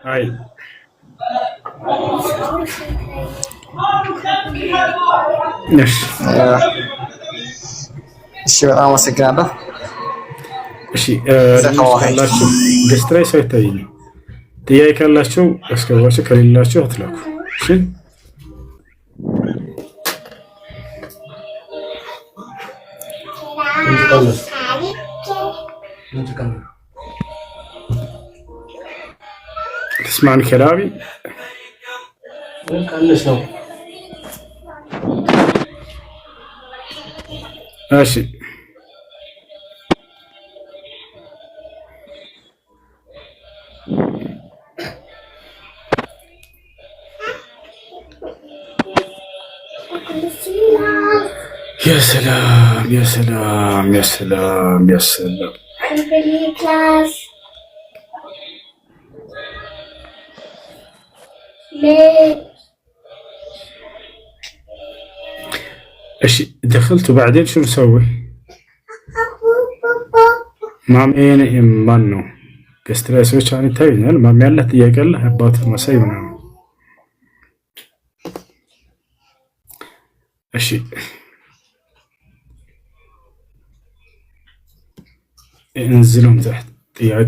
አይ እሺ በጣም አመሰግናለሁ። እሺ ካላችሁ ገስት ላይ ሰው ይታየኝ። ጥያቄ ካላችሁ አስገባችሁ፣ ከሌላችሁ አትላኩ። እሺ تسمعني كلامي؟ ماشي يا سلام يا سلام يا سلام يا سلام ايش دخلت وبعدين شو نسوي؟ ማሜን ማን ነው ገስት ላይ ሰዎች አሁን ይታዩኛል። ማሜ ያላት ጥያቄ አለ አባት መሳይ ምናምን። እሺ انزلهم تحت ጥያቄ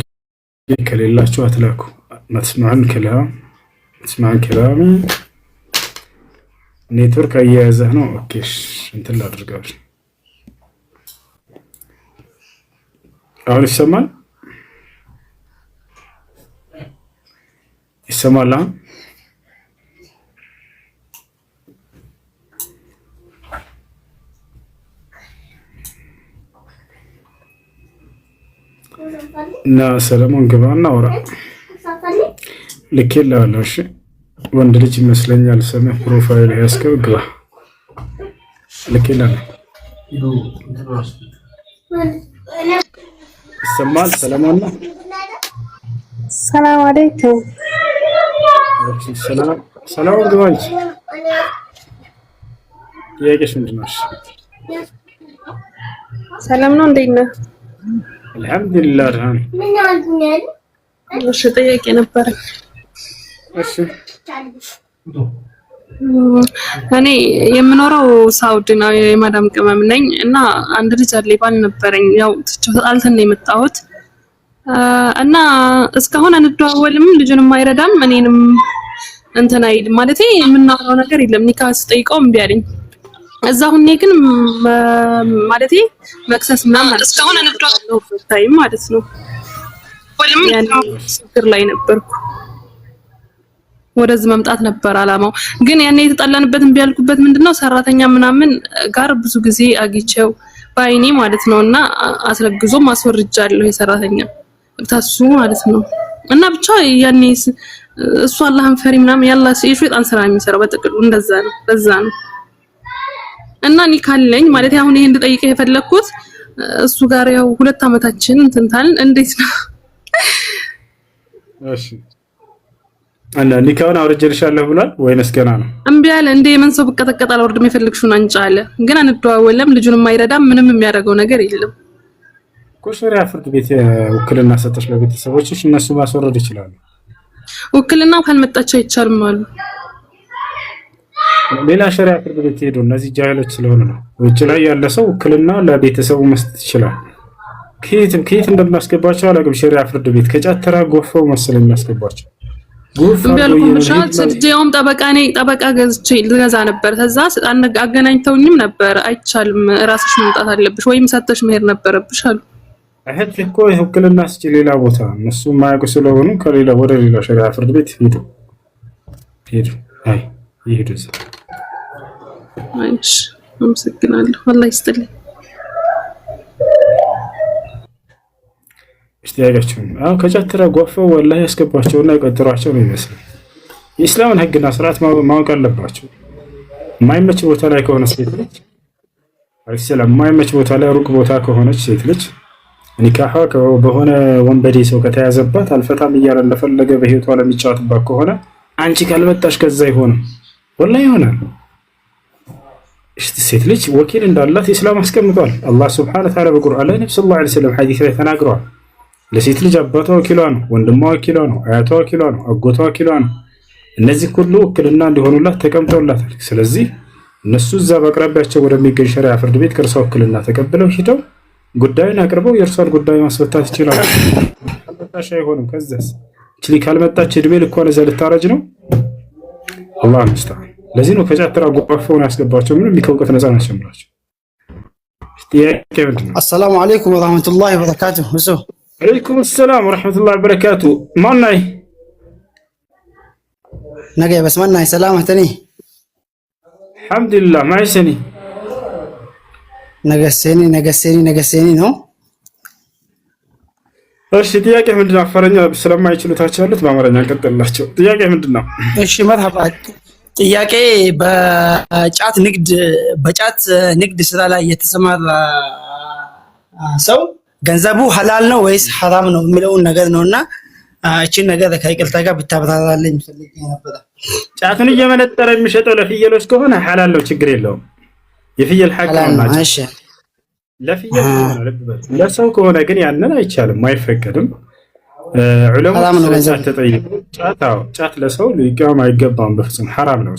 ከሌላችሁ አትላኩ። تسمعون كلامي ኔትወርክ አያያዘህ ነው። ኦኬ እንትን ላድርገው። አሁን ይሰማል? ይሰማል? እና ሰለሞን ግባና አውራ ልኬልሃለሁ። እሺ ወንድ ልጅ ይመስለኛል ስምህ ፕሮፋይል ያስከው ግባ ልኬልሃለሁ። ይሰማል? ሰለሞን ነው። ሰላም አለይኩም። ሰላም ግባ እንጂ ጥያቄሽ ምንድን ነው? ሰላም ነው። እንዴት ነህ? አልሐምዱሊላህ ደህና ነኝ። እሺ ጥያቄ ነበረ። እሺ እኔ የምኖረው ሳውዲ ነው። የማዳም ቅመም ነኝ እና አንድ ልጅ አለ ባል ነበረኝ። ያው ተጣልተን ነው የመጣሁት እና እስካሁን አንደዋወልም። ልጁንም አይረዳም እኔንም እንትን አይልም። ማለቴ የምናወራው ነገር የለም። ኒካ ስጠይቀው እምቢ አለኝ። እዛ ሁኔ ግን ማለቴ መክሰስ ምናምን እስካሁን አንደዋወልም ማለት ነው። ያኔ ችግር ላይ ነበርኩ። ወደዚህ መምጣት ነበር አላማው። ግን ያኔ የተጣላንበት እምቢ ያልኩበት ምንድነው ሰራተኛ ምናምን ጋር ብዙ ጊዜ አግኝቼው ባይኔ ማለት ነውና አስረግዞ ማስወርጃለሁ የሰራተኛ ታሱ ማለት ነው። እና ብቻ ያኔ እሱ አላህን ፈሪ ምናምን ያላ የሸይጣን ስራ የሚሰራው በጥቅሉ እንደዛ ነው። በዛ ነው እና ኒካለኝ ማለት አሁን ይሄን እንድጠይቀህ የፈለኩት እሱ ጋር ያው 2 አመታችን እንትንታልን እንዴት ነው? እሺ እና ኒካውን አውርጄልሻለሁ ብሏል ወይንስ ገና ነው? እምቢ አለ። እንደ የመን ሰው ብቀጠቀጥ አልወርድም የፈለግሽውን አንቺ አለ። ግን አንደዋወልም። ልጁንም አይረዳም። ምንም የሚያደርገው ነገር የለም። ኮሸሪያ ፍርድ ቤት ውክልና ሰጠሽ ለቤተሰቦችሽ፣ እነሱ ማስወረድ ይችላሉ። ውክልናው ካልመጣች አይቻልም አሉ። ሌላ ሸሪያ ፍርድ ቤት ሄዶ እነዚህ ጃሂሎች ስለሆነ ነው። ውጭ ላይ ያለ ሰው ውክልና ለቤተሰቡ መስጠት ይችላል። ከየት እንደማስገባቸው አላውቅም። ሸሪያ ፍርድ ቤት ከጫተራ ጎፈው መሰለኝ የሚያስገባቸው ቢያልኩም ጠበቃ ገዝቼ ልገዛ ነበር። ከዛ አገናኝተውኝም ነበር። አይቻልም ራስሽ መምጣት አለብሽ ወይም ሰተሽ መሄድ ነበረብሽ አሉ። እህት እኮ ውክልና ስጪ ሌላ ቦታ እነሱ የማያውቁ ስለሆኑ ከሌላ ወደ ሌላ ሸሪዓ ፍርድ ቤት ሄዱ። አይ ይሄዱ። አይሽ አመሰግናለሁ። አላህ ይስጥልኝ። እስቲያጋችሁን ከጫተራ ጎፈው ወላሂ ያስገባቸውና ይቀጥሯቸው ነው ይመስላል። የእስላምን ህግና ስርዓት ማወቅ አለባቸው። የማይመች ቦታ ላይ ከሆነ ሴት ልጅ አይሰላም። የማይመች ቦታ ላይ ሩቅ ቦታ ከሆነች ሴት ልጅ ኒካሃ በሆነ ወንበዴ ሰው ከተያዘባት አልፈታም እያለ እንደፈለገ በህይወቷ ለሚጫወትባት ከሆነ አንቺ ካልመጣሽ ከዛ ይሆናል ወላሂ ይሆናል። ሴት ልጅ ወኪል እንዳላት ኢስላም አስቀምጧል። አላህ ሱብሓነሁ ወተዓላ በቁርአን ላይ ነብዩ ሰለላሁ ዐለይሂ ወሰለም ሐዲስ ላይ ተናግረዋል። ለሴት ልጅ አባቷ ወኪሏ ነው፣ ወንድሟ ወኪሏ ነው፣ አያቷ ወኪሏ ነው፣ አጎቷ ወኪሏ ነው። እነዚህ ሁሉ ውክልና እንዲሆኑላት ተቀምጠውላታል። ስለዚህ እነሱ እዛ በአቅራቢያቸው ወደሚገኝ ሸሪዓ ፍርድ ቤት ከእርሷ ውክልና ተቀብለው ሂደው ጉዳዩን አቅርበው የእርሷን ጉዳይ ማስፈታት ይችላሉ። ካልመጣሽ አይሆንም። ከዚያስ እችሊ ካልመጣች እድሜ ልኳን እዛ ልታረጅ ነው። አላህ ሙስተዓን። ለዚህ ነው ከጫት ተራ ጎፋውን ያስገባቸው። ምንም ከእውቀት ነፃ ናቸው ጀምራቸው። ጥያቄ ምንድን ነው? አሰላሙ አለይኩም ወራህመቱላሂ ወበረካቱሁ። እሱ አለይኩም ሰላም ወራህመቱላሂ ወበረካቱሁ። ማን ነህ? ነገ በስመና ሰላማተኒ አልሐምዱሊላህ ማይሰኒ ነገሰኒ ነው። እሺ ጥያቄ ምንድነው? አፋረኛ ስለማይችሉ ታች ያሉት በአማርኛ እንቀጥልላቸው። ጥያቄ ምንድነው? እሺ መርሐባ። ጥያቄ በጫት ንግድ ስራ ላይ የተሰማራ ሰው ገንዘቡ ሐላል ነው ወይስ ሐራም ነው የሚለውን ነገር ነውና እቺን ነገር ከይቅርታ ጋር ብታብራራልኝ ፈልጌ ነበር። ጫቱን እየመነጠረ የሚሸጠው ለፍየሎች ከሆነ ሐላል ነው፣ ችግር የለውም። የፍየል ሐቅ ነው። እሺ ለፍየል ነው ለብበት። ለሰው ከሆነ ግን ያንን አይቻልም፣ አይፈቀድም። ዑለማዎች ተጠይቁ። ጫት ለሰው ሊቃም አይገባም፣ በፍጹም ሐራም ነው።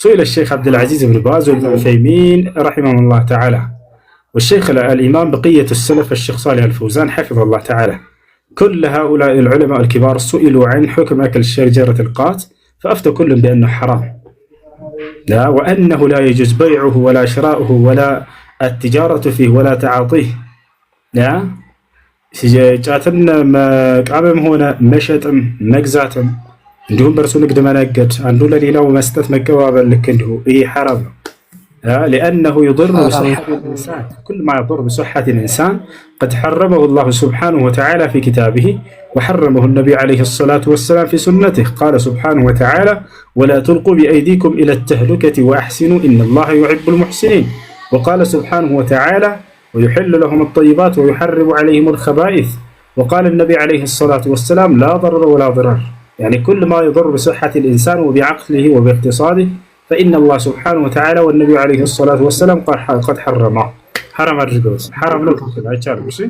سئل الشيخ عبد العزيز بن باز وابن عثيمين رحمهم الله تعالى والشيخ الإمام بقية السلف الشيخ صالح الفوزان حفظه الله تعالى. كل هؤلاء العلماء الكبار سئلوا عن حكم أكل شجرة القات فأفتوا كلهم بأنه حرام، لا وأنه لا يجوز بيعه ولا شراؤه ولا التجارة فيه ولا تعاطيه. لا ጫትን መቃመም ሆነ መሸጥም መግዛትም እንዲሁም በእርሱ ንግድ መነገድ አንዱ ለሌላው መስጠት መቀባበል ልክ እንዲሁ ይሄ ሐራም ነው። لأنه يضر بصحة الإنسان، كل ما يضر بصحة الإنسان قد حرمه الله سبحانه وتعالى في كتابه وحرمه النبي عليه الصلاة والسلام في سنته. قال سبحانه وتعالى ولا تلقوا بأيديكم إلى التهلكة وأحسنوا إن الله يحب المحسنين. وقال سبحانه وتعالى ويحل لهم الطيبات ويحرم عليهم الخبائث. وقال النبي عليه الصلاة والسلام لا ضرر ولا ضرار، يعني كل ما يضر بصحة الإنسان وبعقله وباقتصاده فإن الله سبحانه وتعالى والنبي عليه الصلاة والسلام قد حرمه. حرم الرجوز، حرم لكم كذا أشار بشي.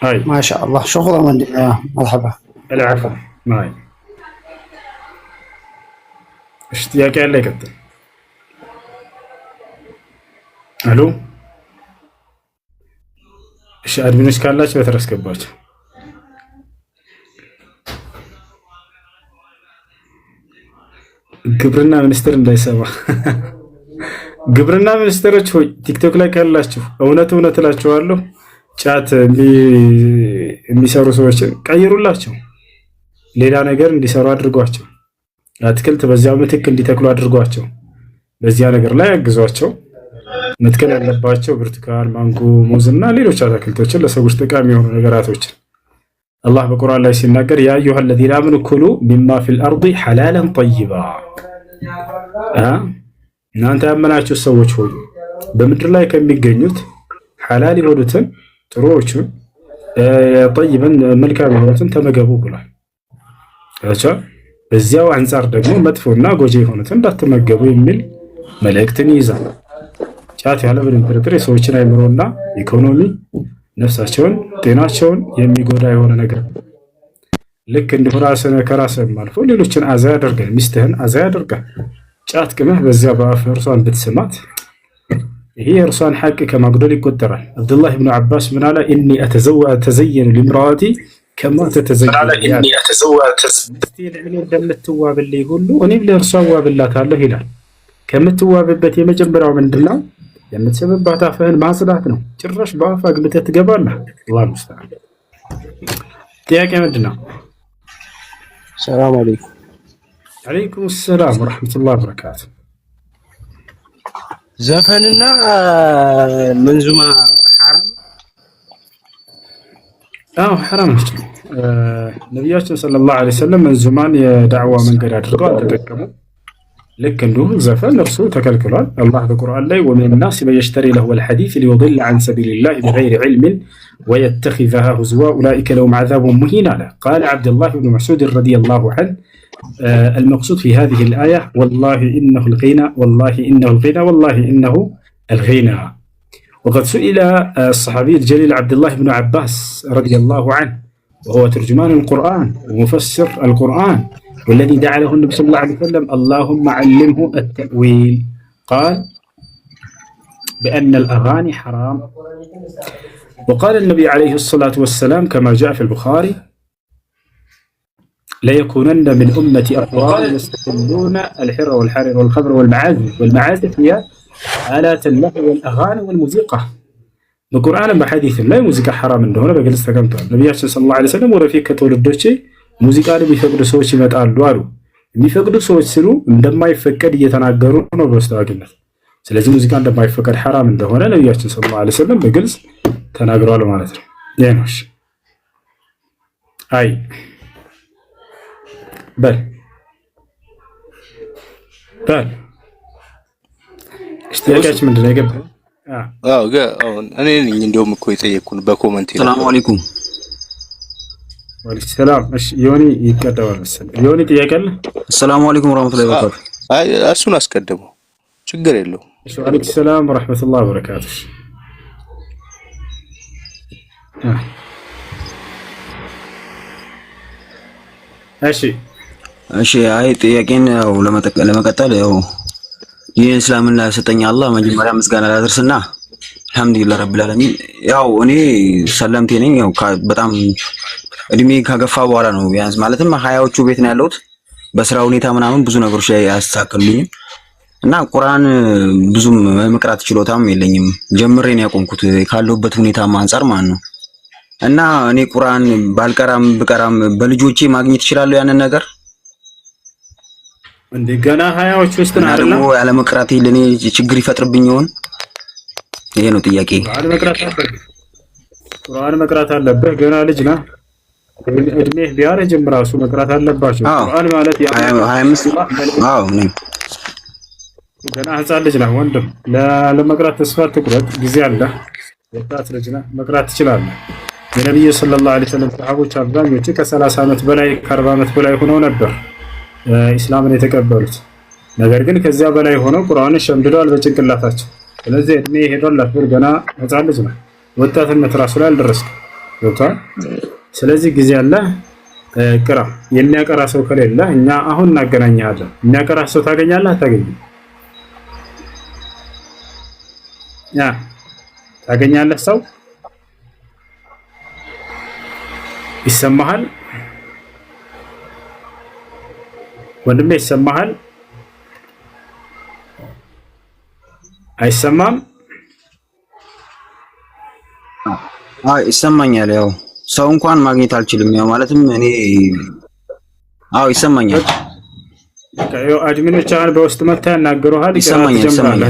هاي ما شاء الله، شكرا مرحبا. العفو. ماي اشتياق عليك انت. الو እሺ አድሚኖች ካላችሁ በተረስ ገባችሁ። ግብርና ሚኒስትር እንዳይሰማ። ግብርና ሚኒስትሮች ሆይ ቲክቶክ ላይ ካላችሁ እውነት እላችኋለሁ ጫት የሚሰሩ ሰዎችን ቀይሩላቸው፣ ሌላ ነገር እንዲሰሩ አድርጓቸው፣ አትክልት በዚያው ምትክ እንዲተክሉ አድርጓቸው፣ በዚያ ነገር ላይ አግዟቸው። መትከል ያለባቸው ብርቱካን፣ ማንጎ፣ ሙዝ እና ሌሎች አትክልቶችን ለሰዎች ጠቃሚ የሆኑ ነገራቶችን አላህ በቁርአን ላይ ሲናገር ያ አዩሃ الذين آمنوا كلوا مما في الأرض حلالا طيبا። እናንተ ያመናችሁ ሰዎች ሆይ በምድር ላይ ከሚገኙት ሐላል የሆኑትን ጥሩዎችን ጠይበን መልካም የሆኑትን ተመገቡ ብሏል። በዚያው አንጻር ደግሞ መጥፎና ጎጂ የሆኑትን እንዳትመገቡ የሚል መልእክትን ይይዛል። ጫት ያለ ምንም ጥርጥር የሰዎችን አይምሮና ኢኮኖሚ፣ ነፍሳቸውን፣ ጤናቸውን የሚጎዳ የሆነ ነገር ልክ እንዲሁ ራስን ከራስህም አልፎ ሌሎችን አዛ ያደርጋል። ሚስትህን አዛ ያደርጋል። ጫት ቅመህ በዚያ በአፍ እርሷን ብትስማት ይሄ የእርሷን ሐቅ ከማጉደል ይቆጠራል። አብዱላህ ብኑ ዓባስ ምን አለ? ኢኒ አተዘየኑ ሊምራአቲ ከማ ተተዘየኑ እንደምትዋብልኝ ሁሉ እኔም ለእርሷ ዋብላታለሁ ይላል። ከምትዋብበት የመጀመሪያው ምንድነው? የምትስምባት አፍህን ማጽዳት ነው። ጭራሽ በአፍ አግብተህ ትገባለህ። አላህ ሙስተዓን። ጥያቄ ምንድነው? ሰላም አለይኩም። አለይኩም ሰላም ወራህመቱላሂ ወበረካቱ። ዘፈንና መንዙማ ሐራም? አዎ ሐራም ነው። ነብያችን ሰለላሁ ዐለይሂ ወሰለም መንዙማን የዳዕዋ መንገድ አድርገው አልተጠቀሙም። ልክ እንዲሁ ዘፈን እርሱ ተከልክሏል። አላህ በቁርአን ላይ ወሚን ናስ መን የሽተሪ ለህወል ሐዲስ ሊዩድለ ዐን ሰቢሊላህ ቢገይሪ ዒልሚን ወየተኺዘሃ ሁዝዋ ኡላኢከ ለሁም ዐዛቡን ሙሂን አለ። ቃለ ዐብዱላህ ብኑ መስዑድ ረዲየላሁ ዐንሁ المقصود في هذه الآية والله إنه الغنى والله إنه الغنى والله إنه الغنى وقد سئل الصحابي الجليل عبد الله بن عباس رضي الله عنه وهو ترجمان القرآن ومفسر القرآن والذي دعا له النبي صلى الله عليه وسلم اللهم علمه التأويل قال بأن الأغاني حرام. وقال النبي عليه الصلاة والسلام كما جاء في البخاري ليكونن من أمتي أقوام يستحلون الحر والحرير والخمر والمعازف هي آلات اللهو والأغاني والموسيقى. በቁርአንም በሐዲስም ላይ ሙዚቃ ሐራም እንደሆነ በግልጽ ተቀምጧል። ነብያችን ሰለላሁ ዐለይሂ ወሰለም ወደፊት ከትውልዶቼ ሙዚቃን የሚፈቅዱ ሰዎች ይመጣሉ አሉ። የሚፈቅዱ ሰዎች ሲሉ እንደማይፈቀድ እየተናገሩ ነው በስተዋቂነት። ስለዚህ ሙዚቃ እንደማይፈቀድ ሐራም እንደሆነ ነብያችን ሰለላሁ ዐለይሂ ወሰለም በግልጽ ተናግረዋል ማለት ነው። ያኖሽ አይ በል ጥያቄያችን ምንድን ነው የገባው? እኔ እንደውም እኮ የጠየኩን በኮሜንት ነው። ሰላም አለይኩም። ወአለይኩም ሰላም። እሺ ዮኒ ይቀደዋል መሰለኝ። ዮኒ ጥያቄ አለ? ሰላም አለይኩም ወራህመቱላሂ ወበረካቱ። አይ እሱን አስቀድመው ችግር የለውም። እሺ ወአለይኩም ሰላም ወራህመቱላሂ ወበረካቱ። እሺ አይ ጥያቄን ያው ለመቀጠል ያው ይህን እስላምና ሰጠኝ አላህ መጀመሪያ ምስጋና ላድርስና አልሐምዱሊላህ ረብል ዓለሚን። ያው እኔ ሰለምቴ ነኝ። ያው በጣም እድሜ ካገፋ በኋላ ነው ቢያንስ ማለትም ሀያዎቹ ቤት ነው ያለሁት። በስራ ሁኔታ ምናምን ብዙ ነገሮች ላይ አያስተካክሉኝም እና ቁርአን ብዙም መቅራት ችሎታም የለኝም። ጀምሬ ነው ያቆምኩት ካለሁበት ሁኔታም አንፃር ማለት ነው። እና እኔ ቁርአን ባልቀራም ብቀራም በልጆቼ ማግኘት እችላለሁ ያንን ነገር እንደገና ሀያዎች ውስጥ ነው አይደል? ነው ያለ መቅራቴ ለኔ ችግር ይፈጥርብኝ ይሆን? ይሄ ነው ጥያቄ። ቁርአን መቅራት አለብህ። ገና ልጅ ነህ። እድሜህ ቢያረጅም ራሱ መቅራት አለባቸው። ቁርአን ማለት 25 ነኝ። ገና ህፃን ልጅ ነህ ወንድም። ለመቅራት ተስፋ አትቁረጥ። ጊዜ አለ። ወጣት ልጅ ነህ። መቅራት ትችላለህ። የነብዩ ሰለላሁ ዐለይሂ ወሰለም ሰሃቦች አብዛኞቹ ከ30 ዓመት በላይ ከ40 ዓመት በላይ ሆነው ነበር ኢስላምን የተቀበሉት። ነገር ግን ከዚያ በላይ ሆነው ቁርአንን ሸምድደዋል በጭንቅላታቸው። ስለዚህ እድሜ ሄዷል። ገና ህፃን ልጅ ነው። ወጣትነት ራሱ ላይ አልደረስክም። ወጣት ስለዚህ ጊዜ አለ። ቅራ። የሚያቀራ ሰው ከሌለ እኛ አሁን እናገናኛለን። የሚያቀራ ሰው ታገኛለህ አታገኝም? ታገኛለህ። ሰው ይሰማሃል? ወንድሜ ይሰማሃል? አይሰማም? ይሰማኛል። ያው ሰው እንኳን ማግኘት አልችልም። ያው ማለትም እኔ ይሰማኛል። ያው አድሚኖች አሁን በውስጥ መታ ያናገሩሃል። ይሰማኛል።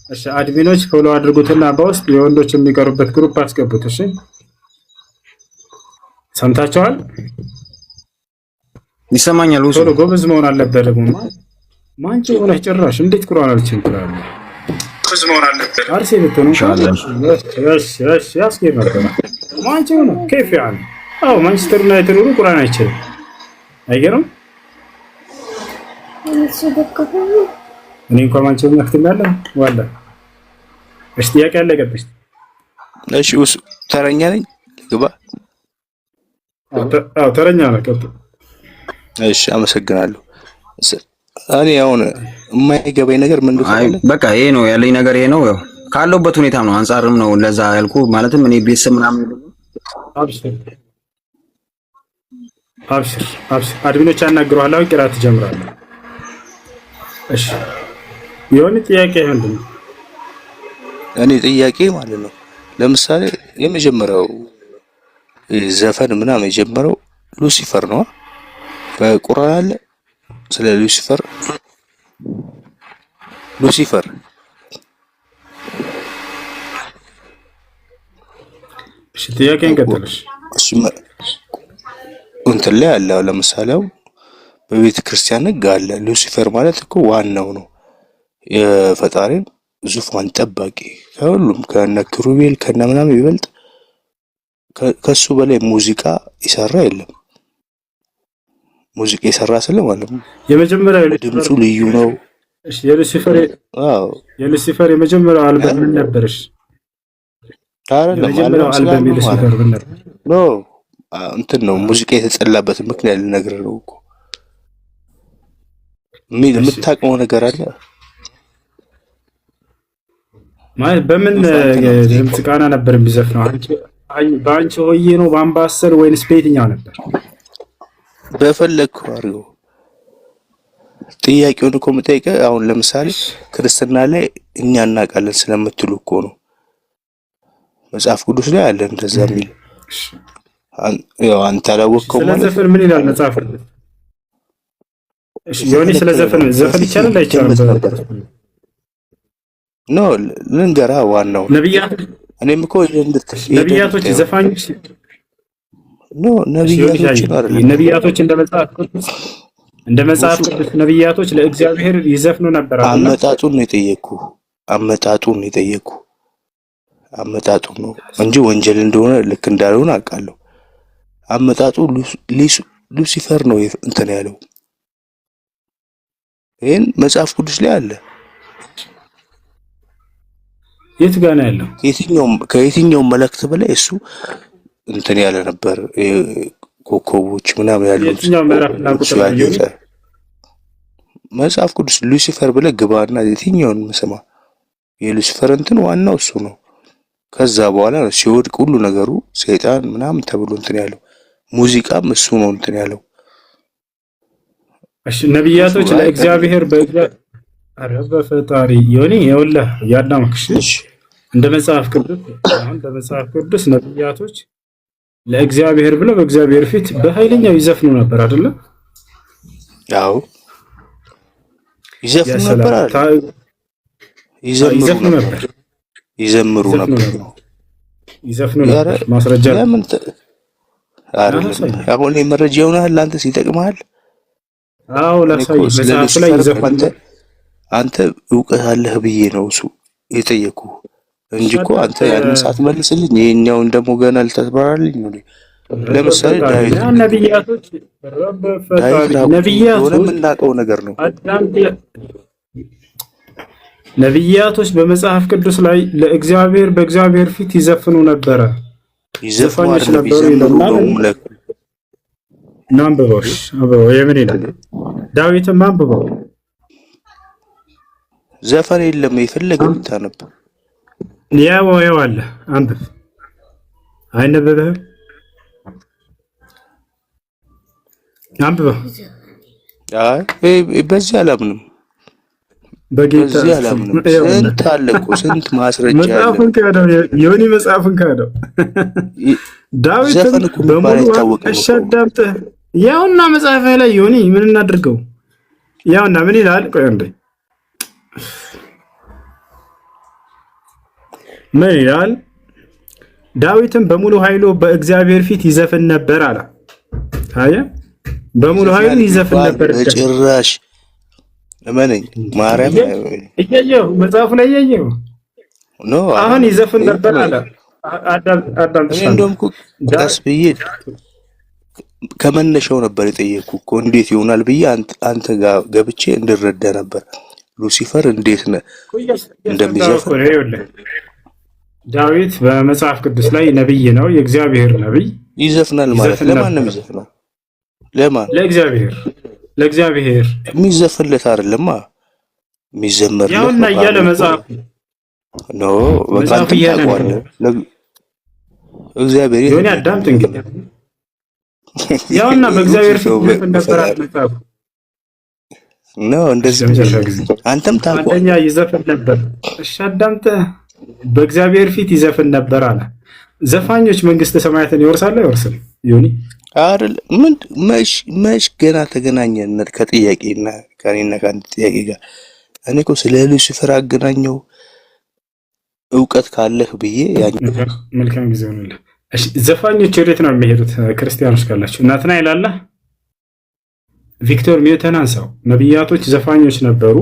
እሺ አድሚኖች ፎሎ አድርጉትና በውስጥ የወንዶች የሚቀሩበት ግሩፕ አስገቡት። እሺ ሰምታችኋል? ይሰማኛል። ቶሎ ጎበዝ መሆን አለበት። ደግሞ ማንቺ ሆነህ ጭራሽ እንዴት ቁርአን አልችልም ትላለህ? ጎበዝ መሆን አለበት። አርሴ ብትሆን ኢንሻአላህ ያስኬድ ነበር። ማንቺ ሆነህ كيف يعني ማንቸስተር ዩናይትድ ሁሉ ቁርአን አይችልም። አይገርም? እኔ እንኳን ማንቸስተር ዩናይትድ ያለ ዋላ እሺ ጥያቄ አለ ገበሽ? እሺ ተረኛ ነኝ ግባ። ተረኛ ነህ ቀጥ። እሺ አመሰግናለሁ። እኔ አሁን የማይገባኝ ነገር ምን እንደሆነ በቃ ይሄ ነው ያለኝ ነገር ይሄ ነው። ያው ካለውበት ሁኔታ ነው አንፃርም ነው ለዛ ያልኩ። ማለትም እኔ ቤተሰብ ምናምን አብሽር አድሚኖች ያናግሩሃል። አሁን ቅራት ትጀምራለህ። እሺ የሆነ ጥያቄ ምንድን ነው? እኔ ጥያቄ ማለት ነው ለምሳሌ የመጀመሪያው ዘፈን ምናምን የጀመረው ሉሲፈር ነው በቁርአን አለ ስለ ሉሲፈር እሺ ጥያቄን ቀጥልሽ። እሺ እንትን ላይ አለ ለምሳሌ በቤተ ክርስቲያን ሕግ አለ ሉሲፈር ማለት እኮ ዋናው ነው የፈጣሪን ዙፋን ጠባቂ ከሁሉም ከነ ኪሩቤል ከነ ምናምን ይበልጥ ከሱ በላይ ሙዚቃ ይሰራ የለም። ሙዚቃ ይሰራ ስለ ማለት ነው የመጀመሪያው ድምፁ ልዩ ነው። እሺ የሉሲፈር የመጀመሪያው አልበም ምን ነበርሽ? አይደለም የመጀመሪያው አልበም የሉሲፈር ምን ነበር? ኖ እንትን ነው ሙዚቃ የተጸላበት ምክንያት ልነግርህ ነው እኮ። የምታውቀው ነገር አለ ማለት በምን ድምፅ ቃና ነበር የሚዘፍነው? በአንቺ ሆዬ ነው በአምባሰል ወይንስ በየትኛው ነበር? በፈለግከው አድርገው። ጥያቄውን እኮ የምጠይቀህ አሁን ለምሳሌ ክርስትና ላይ እኛ እናውቃለን ስለምትሉ እኮ ነው። መጽሐፍ ቅዱስ ላይ አለ እንደዛ የሚል ያው አንተ አላወቅከው ማለት ስለ ዘፈን ምን ይላል መጽሐፍ ቅዱስ? እሺ ዮኒ ስለ ዘፈን ይቻላል አይቻልም? ኖ ልንገርህ ዋናው እኔም እኮ ነቢያቶች ዘፋኞች ኖ ነቢያቶች እንደ መጽሐፍ ቅዱስ ነቢያቶች ለእግዚአብሔር ይዘፍኑ ነበር። አመጣጡን ነው የጠየኩ አመጣጡን ነው እንጂ ወንጀል እንደሆነ ልክ እንዳልሆነ አውቃለሁ። አመጣጡ ሉሲፈር ነው እንትን ያለው። ይሄን መጽሐፍ ቅዱስ ላይ አለ። የት ጋር ነው ያለው? ከየትኛውም መላእክት በላይ እሱ እንትን ያለ ነበር። ኮከቦች ምናምን ያሉት መጽሐፍ ቅዱስ ሉሲፈር ብለህ ግባና የትኛውን መስማ የሉሲፈር እንትን ዋናው እሱ ነው። ከዛ በኋላ ነው ሲወድቅ ሁሉ ነገሩ ሰይጣን ምናምን ተብሎ እንትን ያለው። ሙዚቃም እሱ ነው እንትን ያለው። እሺ ነቢያቶች ለእግዚአብሔር በፈጣሪ ዮኒ ይኸውልህ ያዳምክሽ እንደ መጽሐፍ ቅዱስ ነቢያቶች ለእግዚአብሔር ብለው በእግዚአብሔር ፊት በኃይለኛው ይዘፍኑ ነበር አይደለ? ያው ይዘፍኑ ነበር። ማስረጃ ለምን አሁን መረጃ ይሆናል ለአንተ ሲጠቅምሃል? አዎ ላሳይ መጽሐፍ ላይ ይዘፍኑ። አንተ እውቀት አለህ ብዬ ነው እሱ የጠየኩ እንጂ እኮ አንተ ያንን ሳትመልስልኝ ይሄኛውን ደግሞ ገና ልታስበራልኝ ነው። ለምሳሌ ነቢያቶች የምናውቀው ነገር ነው። ነቢያቶች በመጽሐፍ ቅዱስ ላይ ለእግዚአብሔር በእግዚአብሔር ፊት ይዘፍኑ ነበረ። ዘፋኞች ነበሩ ይለናል። ናንበቦሽ የምን ይላል? ዳዊትም አንብበው። ዘፈን የለም የፈለገው ታነብ። ያው አለ አንብብ። አይነበብህም? አንብበው። በዚህ አላምንም። በዚህ አላምንም። ስንት አለ እኮ ስንት ማስረጃ አለ። መጽሐፍን ካደው ዮኒ መጽሐፍን ካደው ዳዊት በሙሉ አሻዳምጥ። ያውና መጽሐፍ ላይ ዮኒ ምን እናድርገው? ያውና ምን ይላል? ቆይ እንዴ ምን ይላል? ዳዊትም በሙሉ ኃይሉ በእግዚአብሔር ፊት ይዘፍን ነበር አለ። አያ በሙሉ ኃይሉ ይዘፍን ነበር። ጭራሽ እመነኝ ማርያም እያየሁ መጽሐፉ ላይ እያየሁ አሁን ይዘፍን ነበር አለ። አዳም እንደውም ቀስ ብዬ ከመነሻው ነበር የጠየኩ እኮ እንዴት ይሆናል ብዬ አንተ ጋር ገብቼ እንድረዳ ነበር። ሉሲፈር እንዴት እንደሚዘፍን ዳዊት በመጽሐፍ ቅዱስ ላይ ነብይ ነው፣ የእግዚአብሔር ነብይ ይዘፍናል ማለት ለማን ነው የሚዘፍነው? ለማን? ለእግዚአብሔር የሚዘፍንለት አይደለማ የሚዘመርለት ያውና እያለ መጽሐፍ ነው። በቃ እግዚአብሔር ዮኒ አዳምጥ እንግዲህ ያውና በእግዚአብሔር ፊት ነበር መጽሐፍ ነው እንደዚህ። አንተም ታውቀዋለህ። ይዘፍን ነበር። እሺ አዳምጥ። በእግዚአብሔር ፊት ይዘፍን ነበር አለ። ዘፋኞች መንግስተ ሰማያትን ይወርሳሉ አይወርስም? ዮኒ አይደል? መች ገና ተገናኘን ከጥያቄና ከኔና ከአንድ ጥያቄ ጋር። እኔ እኮ ስለ ሉሲፈር አገናኘው እውቀት ካለህ ብዬ መልካም ጊዜ ሆነልህ። እሺ ዘፋኞች ወዴት ነው የሚሄዱት? ክርስቲያኖች ካላችሁ ናትናኤል አለ፣ ቪክቶር ኒውተን አንሳው። ነቢያቶች ዘፋኞች ነበሩ።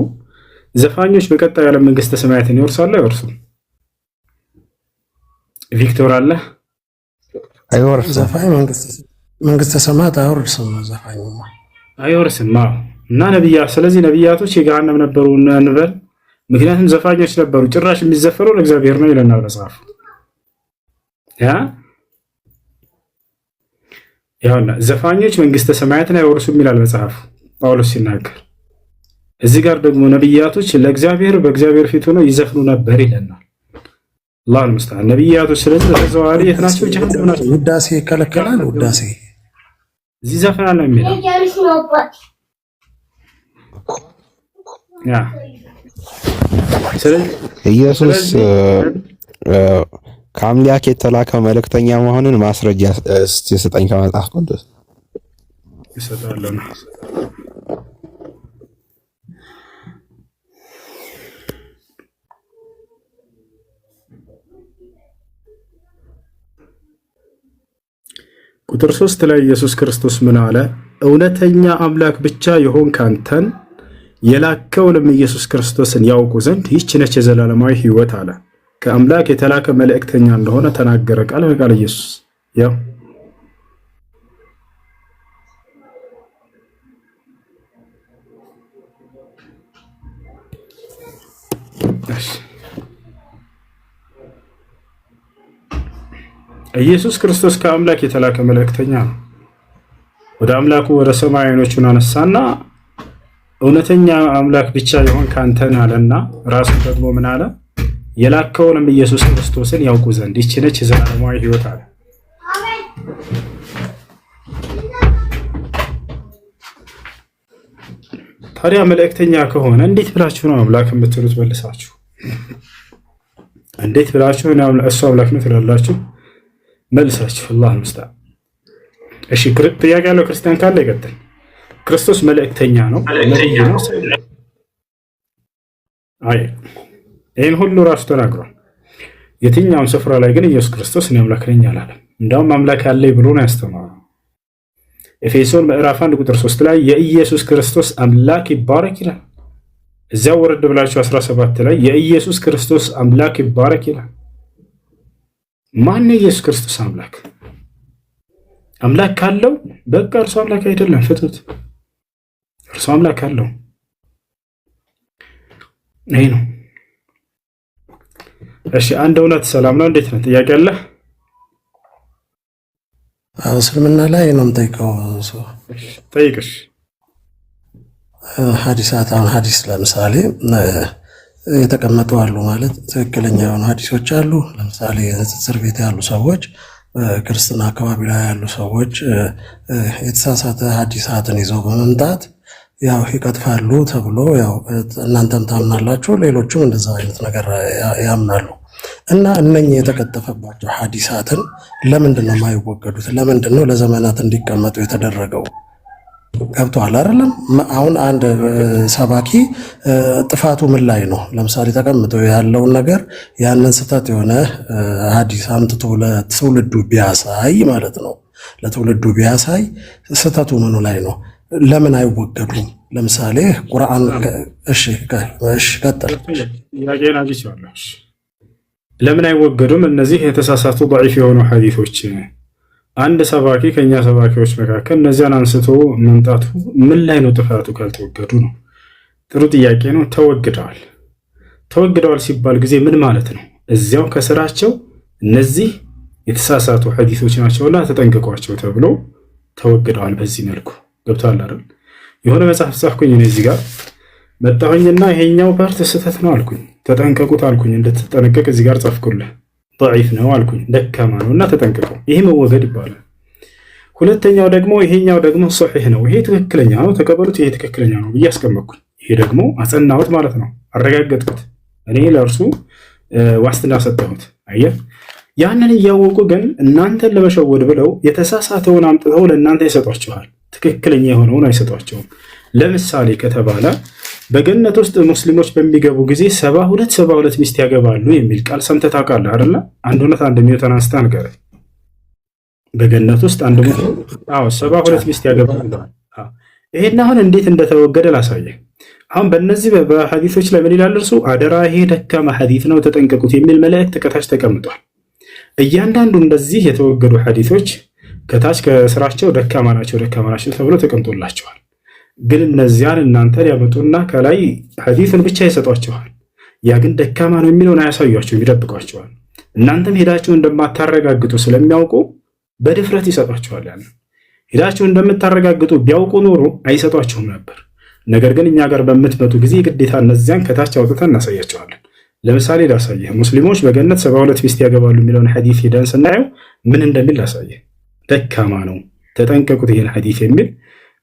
ዘፋኞች በቀጣዩ ዓለም መንግስተ ሰማያትን ይወርሳሉ አይወርሱም? ቪክቶር አለ። አይወርስም። ዘፋኝ መንግስተ ሰማያት አይወርስም። ዘፋኝ አይወርስም። እና ነብያት ስለዚህ ነብያቶች የገሃነም ነበሩ እንበል። ምክንያቱም ዘፋኞች ነበሩ። ጭራሽ የሚዘፈረው ለእግዚአብሔር ነው ይለናል መጽሐፉ። ያውና ዘፋኞች መንግስተ ሰማያትን አይወርሱም ይላል መጽሐፉ ጳውሎስ ሲናገር። እዚህ ጋር ደግሞ ነብያቶች ለእግዚአብሔር በእግዚአብሔር ፊት ሆነው ይዘፍኑ ነበር ይለናል። አላህ ሙስተዓን ነብያቶች ስለዚህ በተዘዋዋሪ የት ናቸው? ጀሃነም ናቸው። ውዳሴ ይከለከላል። ውዳሴ እዚህ ዘፈና ነው የሚለው ያ ስለዚህ ኢየሱስ ከአምላክ የተላከ መልእክተኛ መሆኑን ማስረጃ እስቲ ስጠኝ ከመጽሐፍ ቅዱስ። ይሰጣለሁ ነው ቁጥር 3 ላይ ኢየሱስ ክርስቶስ ምን አለ? እውነተኛ አምላክ ብቻ የሆንክ አንተን የላከውንም ኢየሱስ ክርስቶስን ያውቁ ዘንድ ይህች ነች የዘላለማዊ ሕይወት አለ። ከአምላክ የተላከ መልእክተኛ እንደሆነ ተናገረ ቃል በቃል ኢየሱስ። ያው ኢየሱስ ክርስቶስ ከአምላክ የተላከ መልእክተኛ ነው። ወደ አምላኩ ወደ ሰማይ ዓይኖቹን አነሳና እውነተኛ አምላክ ብቻ የሆንክ አንተን አለና ራሱን ደግሞ ምን አለ? የላከውንም ኢየሱስ ክርስቶስን ያውቁ ዘንድ ይህች ነች የዘላለማዊ ሕይወት አለ። ታዲያ መልእክተኛ ከሆነ እንዴት ብላችሁ ነው አምላክ የምትሉት? መልሳችሁ እንዴት ብላችሁ እሱ አምላክ ነው ትላላችሁ? መልሳችሁ አላህ ሙስተዓን። እሺ ጥያቄ ያለው ክርስቲያን ካለ ይቀጥል። ክርስቶስ መልእክተኛ ነው። አይ ይህን ሁሉ ራሱ ተናግሯል። የትኛውም ስፍራ ላይ ግን ኢየሱስ ክርስቶስ እኔ አምላክ ነኝ አላለም። እንዳውም አምላክ ያለኝ ብሎ ነው ያስተማረው። ኤፌሶን ምዕራፍ 1 ቁጥር 3 ላይ የኢየሱስ ክርስቶስ አምላክ ይባረክ ይላል። እዚያው ወረድ ብላችሁ 17 ላይ የኢየሱስ ክርስቶስ አምላክ ይባረክ ይላል። ማን ነው ኢየሱስ ክርስቶስ አምላክ? አምላክ ካለው በቃ እርሱ አምላክ አይደለም፣ ፍቱት። እርሱ አምላክ አለው። ይሄ ነው። እሺ አንድ እውነት ሰላም ነው። እንዴት ነው? ጥያቄ አለ? እስልምና ላይ ነው የምጠይቀው። ጠይቅሽ። ሐዲሳት አሁን ሐዲስ ለምሳሌ የተቀመጡ አሉ ማለት ትክክለኛ የሆኑ ሐዲሶች አሉ። ለምሳሌ ንጽጽር ቤት ያሉ ሰዎች፣ ክርስትና አካባቢ ላይ ያሉ ሰዎች የተሳሳተ ሐዲሳትን ይዘው በመምጣት ያው ይቀጥፋሉ ተብሎ ያው እናንተም ታምናላችሁ፣ ሌሎችም እንደዛ አይነት ነገር ያምናሉ። እና እነኚህ የተቀጠፈባቸው ሐዲሳትን ለምንድን ነው የማይወገዱት? ለምንድን ነው ለዘመናት እንዲቀመጡ የተደረገው? ገብቶሃል አይደለም? አሁን አንድ ሰባኪ ጥፋቱ ምን ላይ ነው? ለምሳሌ ተቀምጦ ያለውን ነገር ያንን ስህተት የሆነ ሐዲስ አምጥቶ ለትውልዱ ቢያሳይ ማለት ነው። ለትውልዱ ቢያሳይ ስህተቱ ምኑ ላይ ነው? ለምን አይወገዱም? ለምሳሌ ቁርአን እሺ ቀጥል። ያገና ቢቻለሽ ለምን አይወገዱም? እነዚህ የተሳሳቱ ضعيف የሆኑ ሐዲሶች አንድ ሰባኪ ከኛ ሰባኪዎች መካከል እነዚያን አንስቶ መምጣቱ ምን ላይ ነው ጥፋቱ? ካልተወገዱ ነው። ጥሩ ጥያቄ ነው። ተወግደዋል። ተወግደዋል ሲባል ጊዜ ምን ማለት ነው? እዚያው ከስራቸው እነዚህ የተሳሳቱ ሐዲሶች ናቸውና ተጠንቀቋቸው ተብሎ ተወግደዋል። በዚህ መልኩ ገብቷል አይደል? የሆነ መጽሐፍ ጻፍኩኝ እኔ እዚህ ጋር መጣሁኝና ይሄኛው ፓርት ስህተት ነው አልኩኝ። ተጠንቀቁት አልኩኝ። እንድትጠነቀቅ እዚህ ጋር ጻፍኩልህ። ضعيف ነው አልኩኝ። ደካማ ነውና ተጠንቀቀው። ይሄ መወገድ ይባላል። ሁለተኛው ደግሞ ይሄኛው ደግሞ ሶሒህ ነው፣ ይሄ ትክክለኛ ነው ተቀበሉት፣ ይሄ ትክክለኛ ነው ብዬ አስቀመጥኩኝ። ይሄ ደግሞ አጸናሁት ማለት ነው፣ አረጋገጥኩት። እኔ ለእርሱ ዋስትና ሰጠሁት። አየህ፣ ያንን እያወቁ ግን እናንተን ለመሸወድ ብለው የተሳሳተውን አምጥተው ለእናንተ ይሰጧችኋል፣ ትክክለኛ የሆነውን አይሰጧቸውም። ለምሳሌ ከተባለ በገነት ውስጥ ሙስሊሞች በሚገቡ ጊዜ 72 ሚስት ያገባሉ የሚል ቃል ሰምተህ ታውቃለህ አይደለ? አንድ እውነት አንድ ሚውተን አንስታ ነገር በገነት ውስጥ አንድ ሙስሊም 72 ሚስት ያገባሉ። ይሄን አሁን እንዴት እንደተወገደ ላሳየህ። አሁን በእነዚህ በሐዲሶች ላይ ምን ይላል እርሱ? አደራ ይሄ ደካማ ሐዲስ ነው ተጠንቀቁት የሚል መልእክት ከታች ተቀምጧል። እያንዳንዱ እንደዚህ የተወገዱ ሐዲሶች ከታች ከስራቸው ደካማ ናቸው ተብሎ ተቀምጦላቸዋል። ግን እነዚያን እናንተን ያመጡና ከላይ ሐዲሱን ብቻ ይሰጧቸዋል። ያ ግን ደካማ ነው የሚለውን አያሳዩአቸውም፣ ይደብቋቸዋል። እናንተም ሄዳችሁ እንደማታረጋግጡ ስለሚያውቁ በድፍረት ይሰጧቸዋል። ያን ሄዳችሁ እንደምታረጋግጡ ቢያውቁ ኖሮ አይሰጧቸውም ነበር። ነገር ግን እኛ ጋር በምትመጡ ጊዜ ግዴታ እነዚያን ከታች አውጥተን እናሳያቸዋለን። ለምሳሌ ላሳየህ፣ ሙስሊሞች በገነት 72 ሚስት ያገባሉ የሚለውን ሐዲስ ሄደን ስናየው ምን እንደሚል ላሳየህ። ደካማ ነው፣ ተጠንቀቁት ይሄን ሐዲስ የሚል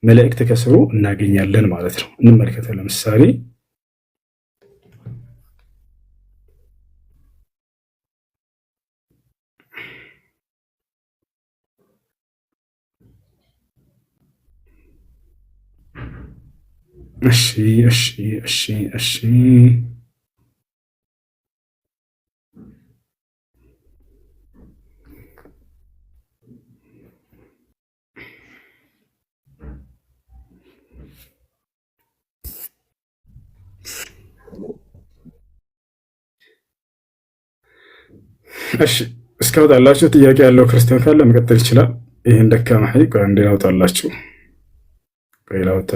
መልእክት ከስሩ እናገኛለን ማለት ነው። እንመልከተው። ለምሳሌ እሺ እሺ እሺ እሺ እሺ እስካወጣላችሁ ጥያቄ ያለው ክርስቲያን ካለ መቀጠል ይችላል። ይሄን ደካማ ሐዲስ ቆይ አንዴ ላውጣላችሁ። ቆይ ላውጣ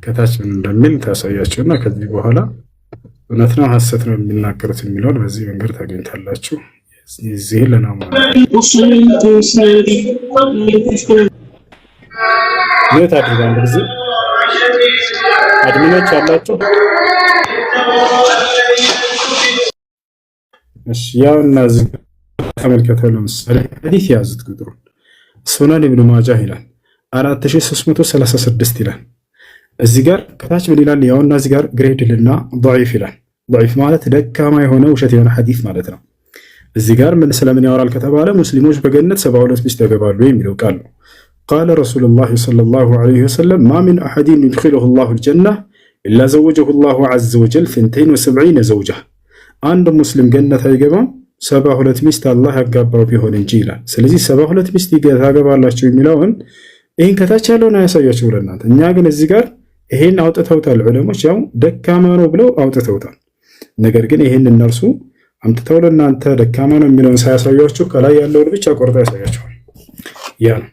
ከታች ምን እንደሚል ታሳያችሁና ከዚህ በኋላ እውነት ነው ሐሰት ነው የሚናገሩት የሚለውን በዚህ መንገድ ታገኝታላችሁ። እዚህ ለናማ ኔት አድርጋን በዚህ አድሚኖች አላችሁ። እሺ ያውና እዚህ ተመልከተው። ለምሳሌ ሐዲስ ያዙት ቁጥሩን ሱነን ኢብኑ ማጃህ ይላል 4336 ይላል። እዚህ ጋር ከታች ምን ይላል? ያውና እዚህ ጋር ግሬድልና ضعيف ይላል። ضعيف ማለት ደካማ የሆነ ውሸት የሆነ ሐዲስ ማለት ነው። እዚህ ጋር ምን ስለምን ያወራል ከተባለ ሙስሊሞች በገነት 72 ሚስት ያገባሉ የሚለው ቃል ነው። قال رسول الله صلى الله عليه وسلم ما من أحد يدخله الله الجنة إلا زوجه الله عز وجل 72 زوجة አንድ ሙስሊም ገነት አይገባም 72 ሚስት አላህ ያጋባው ቢሆን እንጂ ይላል። ስለዚህ 72 ሚስት ታገባላችሁ የሚለውን ይሄን ከታች ያለውን አያሳያችሁ ለእናንተ። እኛ ግን እዚህ ጋር ይሄን አውጥተውታል ዑለሞች፣ ያው ደካማ ነው ብለው አውጥተውታል። ነገር ግን ይሄን እነርሱ አምጥተው ለእናንተ ደካማ ነው የሚለውን ሳያሳያችሁ ከላይ ያለውን ብቻ ቆርጣ ያሳያችኋል። ያ ነው።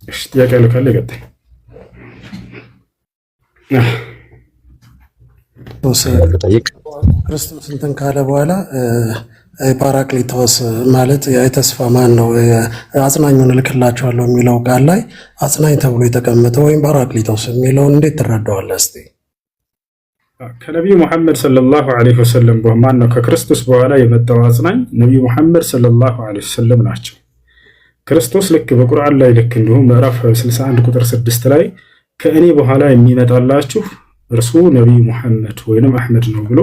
እሺ ጥያቄ ያለው ካለ ይቀጥል። ክርስቶስ እንትን ካለ በኋላ ፓራክሊቶስ ማለት የተስፋ ማን ነው አጽናኙን እልክላቸዋለሁ የሚለው ቃል ላይ አጽናኝ ተብሎ የተቀመጠው ወይም ፓራክሊቶስ የሚለውን እንዴት ትረዳዋለህ? እስቲ ከነቢዩ ሙሐመድ ሰለላሁ ዐለይሂ ወሰለም ማን ነው ከክርስቶስ በኋላ የመጣው አጽናኝ ነቢዩ ሙሐመድ ሰለላሁ ዐለይሂ ወሰለም ናቸው። ክርስቶስ ልክ በቁርአን ላይ ልክ እንዲሁም ምዕራፍ 61 ቁጥር 6 ላይ ከእኔ በኋላ የሚመጣላችሁ እርሱ ነቢዩ ሙሐመድ ወይንም አሕመድ ነው ብሎ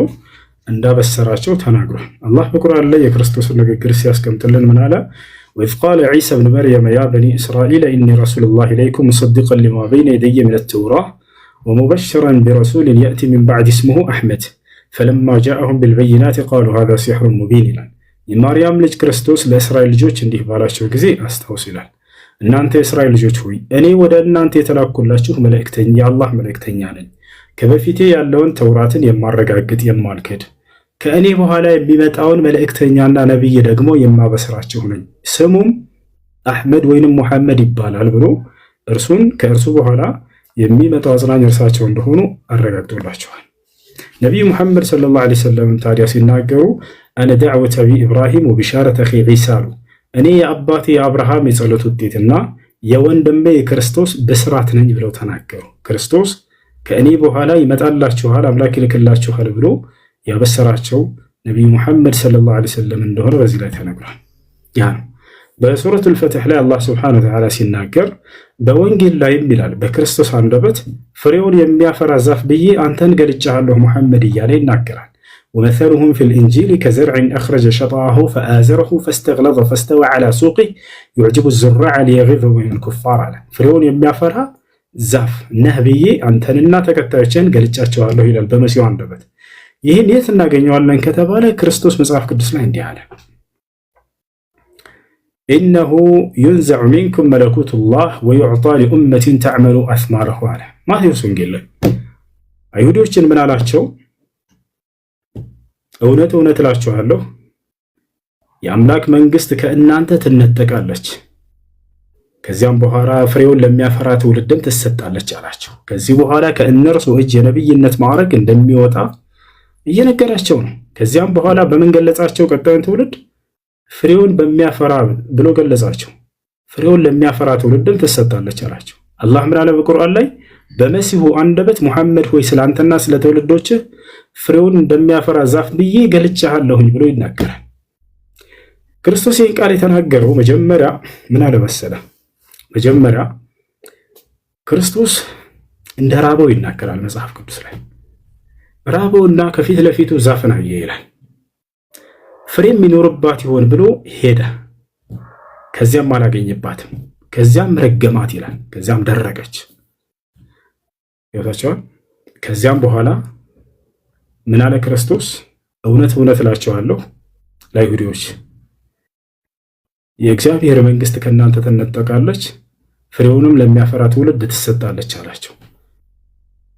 እንዳበሰራቸው ተናግሯል። አላህ በቁርአን ላይ የክርስቶስን ንግግር ሲያስቀምጥልን ምን አለ? ወኢዝ ቃለ ዒሳ ብን መርየም ያ በኒ እስራኢል ኢኒ ረሱሉላሂ ኢለይኩም ሙሰዲቀን ሊማ በይነ የደየ ሚነ ተውራህ ወሙበሽረን ቢረሱሊን የእቲ ሚን ባዕድ እስሙሁ አሕመድ ፈለማ ጃአሁም ቢልበይናት ቃሉ ሃዛ ሲሕሩን ሙቢን ይላል። የማርያም ልጅ ክርስቶስ ለእስራኤል ልጆች እንዲህ ባላቸው ጊዜ አስታውስ ይላል። እናንተ የእስራኤል ልጆች ሆይ እኔ ወደ እናንተ የተላኩላችሁ የአላህ መልእክተኛ ነኝ። ከበፊቴ ያለውን ተውራትን የማረጋግጥ የማልክድ ከእኔ በኋላ የሚመጣውን መልእክተኛና ነቢይ ደግሞ የማበስራችሁ ነኝ። ስሙም አሕመድ ወይንም ሙሐመድ ይባላል ብሎ እርሱን ከእርሱ በኋላ የሚመጣው አጽናኝ እርሳቸው እንደሆኑ አረጋግጦላቸዋል። ነቢዩ ሙሐመድ ሰለላሁ ዐለይሂ ወሰለም ታዲያ ሲናገሩ አነ ዳዕወተ አቢ ኢብራሂም ወቢሻረተ አኺ ዒሳ አሉ። እኔ የአባቴ የአብርሃም የጸሎት ውጤትና የወንድሜ የክርስቶስ ብስራት ነኝ ብለው ተናገሩ። ክርስቶስ ከእኔ በኋላ ይመጣላችኋል አምላክ ይልክላችኋል ብሎ ያበሰራቸው ነቢዩ ሙሐመድ ሰለላሁ ዐለይሂ ወሰለም እንደሆነ በዚህ ላይ ተነግሯል። ያ ነው በሱረቱል ፈትሕ ላይ አላህ ሱብሓነሁ ወተዓላ ሲናገር በወንጌል ላይም ይላል በክርስቶስ አንደበት ፍሬውን የሚያፈራ ዛፍ ብዬ አንተን ገልጬሃለሁ ሙሐመድ እያለ ይናገራል። ወመሰሉሁም ፊል ኢንጂል ከዘርዕን አኽረጀ ሸጥአሁ ፈአዘረሁ ፈስተግለዘ ፈስተወ ዐላ ሱቂህ ዩዕጂቡ ዙራዕ ሊየጊዘ ቢሂል ኩፋር አለ። ፍሬውን የሚያፈራ ዛፍ ነህ ብዬ አንተንና ተከታዮችን ገልጫቸዋለሁ ይላል በመሲሁ አንደበት። ይህን የት እናገኘዋለን ከተባለ ክርስቶስ መጽሐፍ ቅዱስ ላይ እንዲህ አለ፣ ኢነሁ ዩንዘዑ ሚንኩም መለኩቱላህ ወዩዕጣ ሊኡመቲን ተዕመሉ አስማረሁ አለ። ማቴዎስ ወንጌል ላይ አይሁዶችን ምን አላቸው? እውነት እውነት እላችኋለሁ የአምላክ መንግስት ከእናንተ ትነጠቃለች፣ ከዚያም በኋላ ፍሬውን ለሚያፈራ ትውልድም ትሰጣለች አላቸው። ከዚህ በኋላ ከእነርሱ እጅ የነብይነት ማዕረግ እንደሚወጣ እየነገራቸው ነው። ከዚያም በኋላ በምን ገለጻቸው? ቀጣዩን ትውልድ ፍሬውን በሚያፈራ ብሎ ገለጻቸው። ፍሬውን ለሚያፈራ ትውልድም ትሰጣለች አላቸው። አላህ ምን አለ በቁርአን ላይ? በመሲሁ አንደበት ሙሐመድ ሆይ ስላንተና ስለ ትውልዶችህ ፍሬውን እንደሚያፈራ ዛፍ ብዬ ገልጬሃለሁኝ ብሎ ይናገራል። ክርስቶስ ይህን ቃል የተናገረው መጀመሪያ ምን አለ መሰለ? መጀመሪያ ክርስቶስ እንደ ራበው ይናገራል መጽሐፍ ቅዱስ ላይ። ራበውና ከፊት ለፊቱ ዛፍን አየ ይላል። ፍሬም የሚኖርባት ይሆን ብሎ ሄደ። ከዚያም አላገኘባትም። ከዚያም ረገማት ይላል። ከዚያም ደረቀች። ይወታቸዋል። ከዚያም በኋላ ምን አለ ክርስቶስ? እውነት እውነት እላቸዋለሁ ለአይሁዶች የእግዚአብሔር መንግስት ከእናንተ ትነጠቃለች፣ ፍሬውንም ለሚያፈራ ትውልድ ትሰጣለች አላቸው።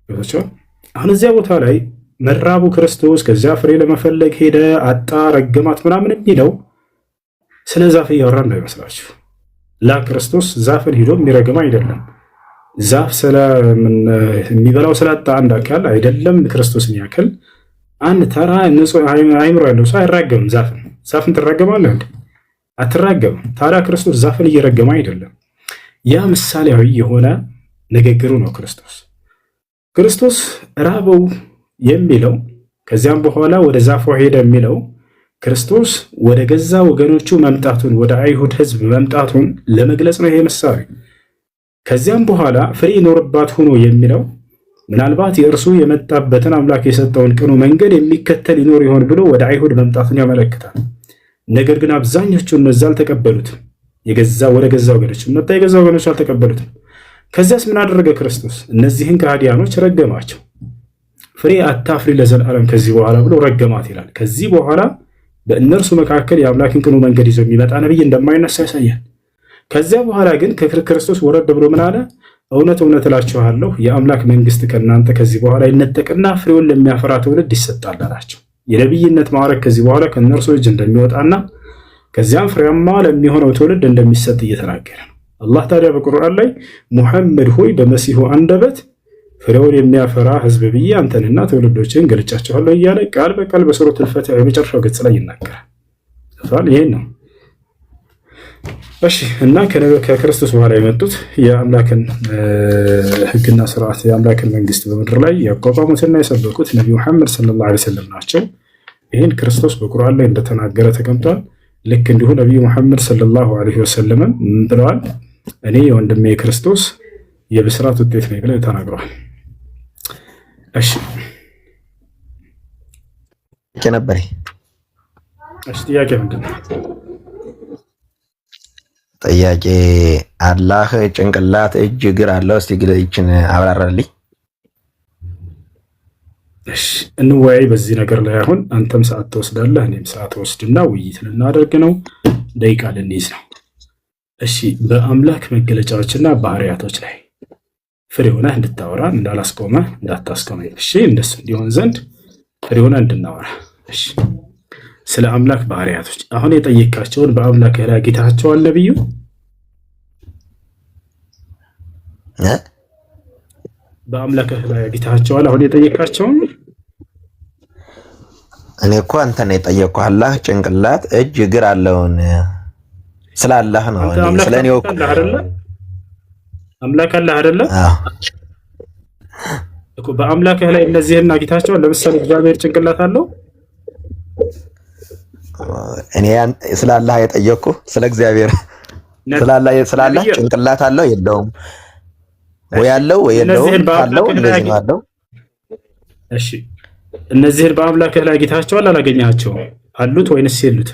ይወታቸዋል። አሁን እዚያ ቦታ ላይ መራቡ ክርስቶስ ከዚያ ፍሬ ለመፈለግ ሄደ፣ አጣ፣ ረገማት ምናምን የሚለው ስለ ዛፍ እያወራ እንዳይመስላችሁ። ላ ክርስቶስ ዛፍን ሂዶ የሚረግም አይደለም። ዛፍ የሚበላው ስላጣ አንድ አካል አይደለም ክርስቶስን ያክል አንድ ተራ ንጹህ አይምሮ ያለው ሰው አይራገምም። ዛፍን ትራገማለህ እንዴ? አትራገምም። ታዲያ ክርስቶስ ዛፍን እየረገመ አይደለም። ያ ምሳሌያዊ የሆነ ንግግሩ ነው። ክርስቶስ ራበው የሚለው ከዚያም በኋላ ወደ ዛፏ ሄደ የሚለው ክርስቶስ ወደ ገዛ ወገኖቹ መምጣቱን ወደ አይሁድ ሕዝብ መምጣቱን ለመግለጽ ነው። ይሄ ምሳሌ ከዚያም በኋላ ፍሬ ይኖርባት ሆኖ የሚለው ምናልባት የእርሱ የመጣበትን አምላክ የሰጠውን ቅኑ መንገድ የሚከተል ይኖር ይሆን ብሎ ወደ አይሁድ መምጣቱን ያመለክታል። ነገር ግን አብዛኞቹ እነዛ አልተቀበሉትም። ወደ ገዛ ወገኖቹ መጣ፣ የገዛ ወገኖቹ አልተቀበሉትም። ከዚያስ ምን አደረገ ክርስቶስ? እነዚህን ከሃዲያኖች ረገማቸው። ፍሬ አታፍሪ ለዘላለም ከዚህ በኋላ ብሎ ረገማት ይላል። ከዚህ በኋላ በእነርሱ መካከል የአምላክን ቅኑ መንገድ ይዞ የሚመጣ ነብይ እንደማይነሳ ያሳያል። ከዚያ በኋላ ግን ክርስቶስ ወረድ ብሎ ምን አለ? እውነት እውነት እላችኋለሁ የአምላክ መንግስት ከእናንተ ከዚህ በኋላ ይነጠቅና ፍሬውን ለሚያፈራ ትውልድ ይሰጣል አላቸው። የነብይነት ማዕረግ ከዚህ በኋላ ከእነርሱ እጅ እንደሚወጣና ከዚያም ፍሬያማ ለሚሆነው ትውልድ እንደሚሰጥ እየተናገረ ነው። አላህ ታዲያ በቁርአን ላይ ሙሐመድ ሆይ በመሲሁ አንደበት ፍሬውን የሚያፈራ ህዝብ ብዬ አንተንና ትውልዶችን ገልጫቸዋለሁ እያለ ቃል በቃል በሱረቱል ፈትህ የመጨረሻው ገጽ ላይ ይናገራል። ይሄን ነው። እሺ እና ከክርስቶስ በኋላ የመጡት የአምላክን ህግና ስርዓት የአምላክን መንግስት በምድር ላይ ያቋቋሙትና የሰበኩት ነቢዩ መሐመድ ሰለላሁ ዐለይሂ ወሰለም ናቸው። ይህን ክርስቶስ በቁርአን ላይ እንደተናገረ ተቀምጧል። ልክ እንዲሁ ነቢዩ መሐመድ ሰለላሁ ዐለይሂ ወሰለም ብለዋል፣ እኔ የወንድሜ ክርስቶስ የብስራት ውጤት ነኝ ብለው ተናግረዋል። እሺ ነበር። እሺ ጥያቄ ምንድን ነው? ጥያቄ አላህ ጭንቅላት እጅ እግር አለው? እስቲ ግለይችን አብራራልኝ። እሺ እንወያይ በዚህ ነገር ላይ። አሁን አንተም ሰዓት ትወስዳለህ፣ እኔም ሰዓት ወስድና ውይይት ልናደርግ ነው። ደቂቃ ልንይዝ ነው። እሺ በአምላክ መገለጫዎችና ባህሪያቶች ላይ ፍሬ ሆነህ እንድታወራ እንዳላስቆመህ እንዳታስቆመኝ። እሺ እንደሱ እንዲሆን ዘንድ ፍሬ ሆነህ እንድናወራ። እሺ ስለ አምላክ ባህሪያቶች አሁን የጠየቃቸውን በአምላክ ላይ አግኝተሃቸዋል? ነብዩ በአምላክ ላይ አግኝተሃቸዋል? አሁን የጠየቃቸውን እኔ እኮ አንተ ነው የጠየቅኩህ። አላህ ጭንቅላት እጅ እግር አለውን ስላላህ ነው። እኔ ስለኔ እኮ አምላክ አላህ አይደለ እኮ በአምላክ ላይ እነዚህን አግኝተሃቸዋል? ለምሳሌ እግዚአብሔር ጭንቅላት አለው? እኔ ስላላህ የጠየቅኩህ ስለ እግዚአብሔር ስላላህ ጭንቅላት አለው የለውም? ወይ አለው ወይ የለውም? አለው እንደዚህ ነው አለው። እሺ እነዚህን በአምላክ ላይ አግኝተሃቸዋል? አላገኘሃቸውም? አሉት ወይንስ የሉት?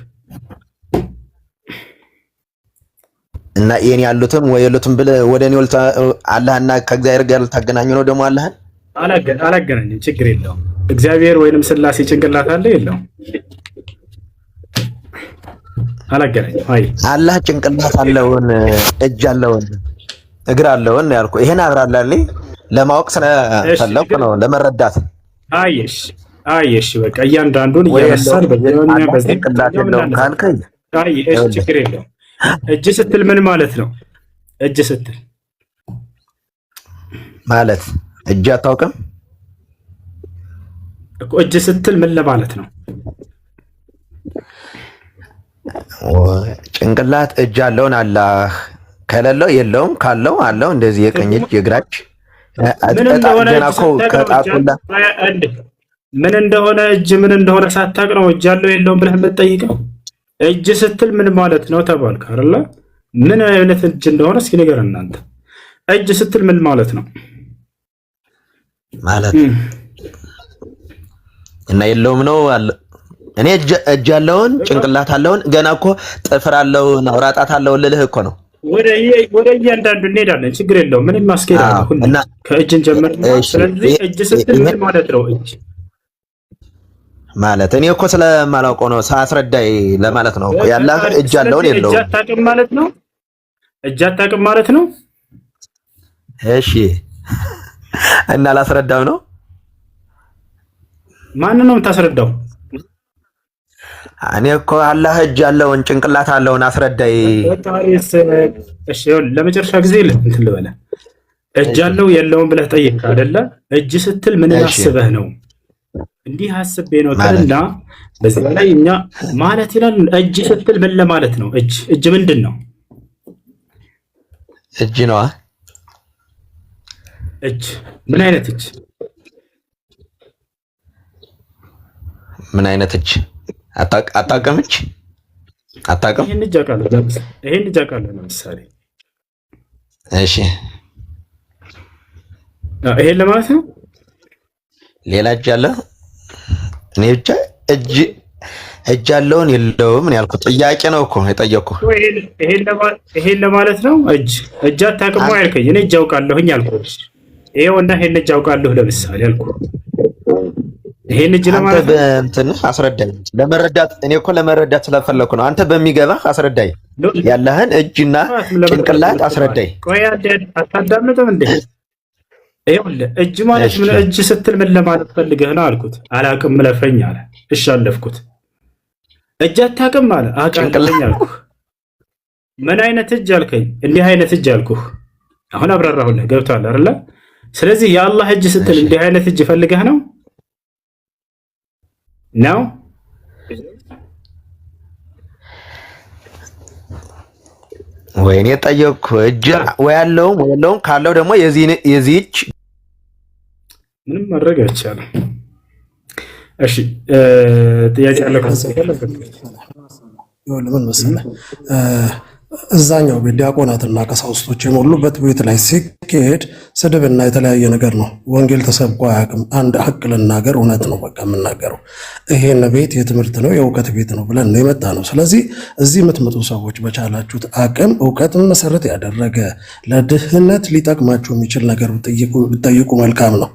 እና ይሄን ያሉትም ወይ የሉትም ብለህ ወደ እኔ አላህና ከእግዚአብሔር ጋር ታገናኙ ነው? ደግሞ አላህን አላገናኝም። ችግር የለውም። እግዚአብሔር ወይንም ስላሴ ጭንቅላት አለ የለውም? አላገናኝም። አይ አላህ ጭንቅላት አለውን እጅ አለውን እግር አለውን ያልኩህ ይሄን አብራራልኝ። ለማወቅ ስለፈለኩ ነው፣ ለመረዳት። አየሽ በቃ እያንዳንዱን እያነሳን በዚህ ጭንቅላት የለውም ካልከኝ ችግር የለውም። እጅ ስትል ምን ማለት ነው? እጅ ስትል ማለት እጅ አታውቅም እኮ እጅ ስትል ምን ለማለት ነው? ጭንቅላት እጅ አለውን አላህ ከሌለው የለውም ካለው አለው እንደዚህ የቀኝ እጅ የግራ እጅ ምን እንደሆነ እጅ ምን እንደሆነ ሳታውቅ ነው እጅ አለው የለውም ብለህ የምትጠይቀው? እጅ ስትል ምን ማለት ነው ተባልክ አይደለ? ምን አይነት እጅ እንደሆነ እስኪ ንገረን እናንተ። እጅ ስትል ምን ማለት ነው? ማለት እና የለውም ነው አለ። እኔ እጅ አለውን ጭንቅላት አለውን ገና እኮ ጥፍር አለው አውራጣት አለው ልልህ እኮ ነው። ወደ እያንዳንዱ እንሄዳለን፣ ችግር የለውም። ምንም ማስኬዳለሁ እና ከእጅን ጀምር። ስለዚህ እጅ ስትል ምን ማለት ነው? እጅ ማለት እኔ እኮ ስለማላውቀው ነው ሳስረዳይ ለማለት ነው። ያላ እጅ አለውን የለውም እጅ አታውቅም ማለት ነው። እጅ አታውቅም ማለት ነው። እሺ እና ላስረዳው ነው። ማንን ነው የምታስረዳው? እኔ እኮ አላህ እጅ አለውን ጭንቅላት አለውን አስረዳይ። እሺ ለመጨረሻ ጊዜ እንትን ልበለ እጅ አለው የለውም ብለህ ጠይቅ አይደለ? እጅ ስትል ምን አስበህ ነው? እንዲህ አስቤ ነው ትልና በዚህ ላይ እኛ ማለት ይላል። እጅ ስትል ምን ለማለት ነው? እጅ ምንድን ነው? እጅ ነዋ። እጅ ምን አይነት እጅ? ምን አይነት እጅ አታውቅም? እጅ አታውቅም? ይሄን እጅ አውቃለሁ ለምሳሌ። እሺ ይሄን ለማለት ነው። ሌላ እጅ አለ? እኔ ብቻ እጅ አለውን የለውም ምን ያልኩት ጥያቄ ነው እኮ የጠየቅኩህ። ይሄን ለማለት ነው። እጅ አታውቅም ያልከኝ እኔ እጅ አውቃለሁኝ አልኩህ። ይሄውና ይሄን እጅ አውቃለሁ ለምሳሌ አልኩህ። ይሄን እጅ ለማለት አንተ እንትን አስረዳኝ ለመረዳት። እኔ እኮ ለመረዳት ስለፈለኩ ነው። አንተ በሚገባህ አስረዳኝ። ያለህን እጅና ጭንቅላት አስረዳኝ። ቆይ አታዳምጥም እንዴ? ይኸውልህ እጅ ማለት ምን? እጅ ስትል ምን ለማለት ፈልገህ ነው አልኩት። አላውቅም ለፈኝ አለ። እሺ አለፍኩት። እጅ አታውቅም አለ። አውቃለሁኝ አልኩህ። ምን አይነት እጅ አልከኝ? እንዲህ አይነት እጅ አልኩህ። አሁን አብራራሁልህ። ገብቶሃል አይደለ? ስለዚህ የአላህ እጅ ስትል እንዲህ አይነት እጅ ፈልገህ ነው ወይኔ ጠየቅኩ። እጅ ወይ ያለውም ካለው ደግሞ የዚህች ምንም ማድረግ አይቻልም። እሺ ጥያቄ አለ? ምን መሰለህ እዛኛው ቤት ዲያቆናትና ቀሳውስቶች የሞሉበት ቤት ላይ ሲካሄድ ስድብና የተለያየ ነገር ነው። ወንጌል ተሰብኮ አያውቅም። አንድ ሀቅ ልናገር፣ እውነት ነው በቃ የምናገረው። ይሄን ቤት የትምህርት ነው የእውቀት ቤት ነው ብለን ነው የመጣ ነው። ስለዚህ እዚህ የምትመጡ ሰዎች በቻላችሁት አቅም እውቀትን መሰረት ያደረገ ለድህነት ሊጠቅማችሁ የሚችል ነገር ብትጠይቁ መልካም ነው።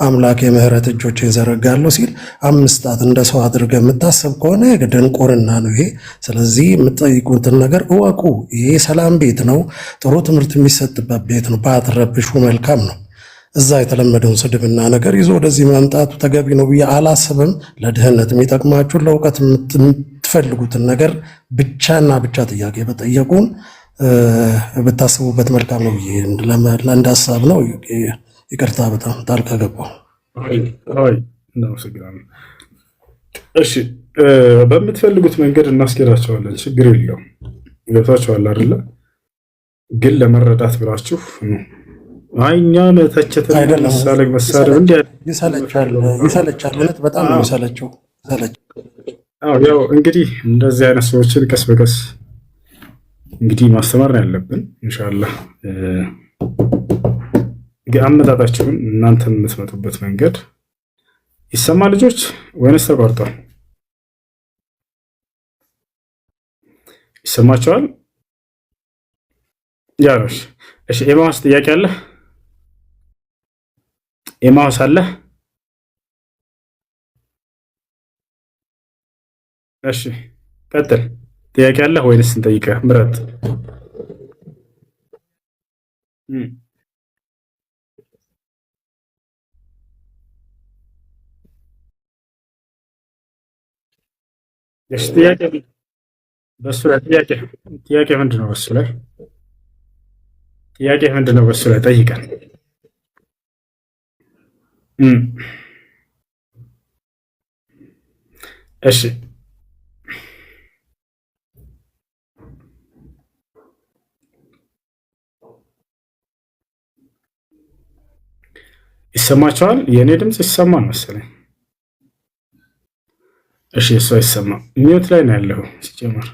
አምላክ የምህረት እጆችን ዘረጋለሁ ሲል 5 ጣት እንደ ሰው አድርገህ የምታስብ ከሆነ ድንቁርና ነው ይሄ። ስለዚህ የምትጠይቁትን ነገር እወቁ። ይሄ ሰላም ቤት ነው፣ ጥሩ ትምህርት የሚሰጥበት ቤት ነው። ባትረብሹ መልካም ነው። እዛ የተለመደውን ስድብና ነገር ይዞ ወደዚህ ማምጣቱ ተገቢ ነው ብዬ አላስብም። ለድህነት የሚጠቅማችሁን ለእውቀት የምትፈልጉትን ነገር ብቻና ብቻ ጥያቄ በጠየቁን ብታስቡበት መልካም ነው ብዬ ለአንድ ሀሳብ ነው። ይቅርታ በጣም ጣልቃ ገባሁ። እሺ በምትፈልጉት መንገድ እናስኬዳቸዋለን፣ ችግር የለውም። ገብታችኋል አይደለ? ግን ለመረዳት ብላችሁ እኛን ተቸተን መሳደብ እንዲህ ይሰለቻል። እውነት በጣም ነው የሚሰለቸው። ያው እንግዲህ እንደዚህ አይነት ሰዎችን ቀስ በቀስ እንግዲህ ማስተማር ነው ያለብን። ኢንሻአላህ አመጣጣችሁን እናንተ የምትመጡበት መንገድ ይሰማ ልጆች ወይንስ ተቋርጧል? ይሰማቸዋል? ያሮሽ እሺ። ኤማውስ ጥያቄ አለ? ኤማውስ አለ? እሺ ቀጥል። ጥያቄ አለ ወይንስ እንጠይቅህ? ምረጥ። እሺ ጥያቄ በሱ ላይ ጥያቄ ምንድን ነው? በሱ ላይ ጥያቄ ምንድነው? በሱ ላይ ጠይቀን። እሺ ይሰማችኋል? የእኔ ድምፅ ይሰማል መሰለኝ። እሺ እሱ አይሰማም። ሚዩት ላይ ነው ያለው ሲጀመር።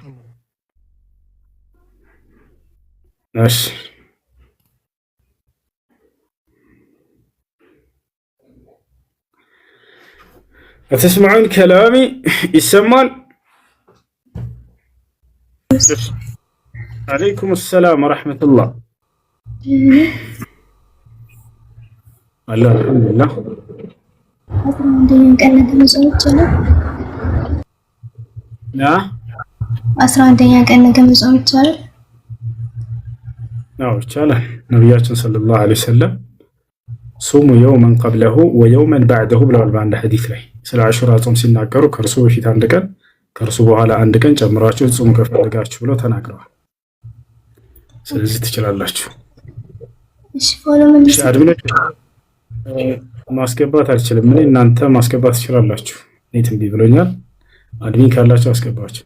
እሺ أتسمعون كلامي؟ يسمعون؟ عليكم السلام ورحمة الله. الله الحمد لله. نعم. أسرع ቀን ነገ መጾም ይቻላል? አዎ ይቻላል። ነብያችን ሰለላሁ ዐለይሂ ወሰለም ሱሙ የውመን ቀብለሁ ወየውመን ባዕደሁ ብለዋል በአንድ ሐዲስ ላይ ስለ አሹራ ጾም ሲናገሩ ከእርሱ በፊት አንድ ቀን ከእርሱ በኋላ አንድ ቀን ጨምራችሁ ጾሙ ከፈለጋችሁ ብለው ተናግረዋል። ስለዚህ ትችላላችሁ። እሺ ፎሎ መልስ አድሚኖች ማስገባት አልችልም እኔ፣ እናንተ ማስገባት ትችላላችሁ። እኔ ትንቢ ብሎኛል። አድሚን ካላችሁ አስገባችሁ።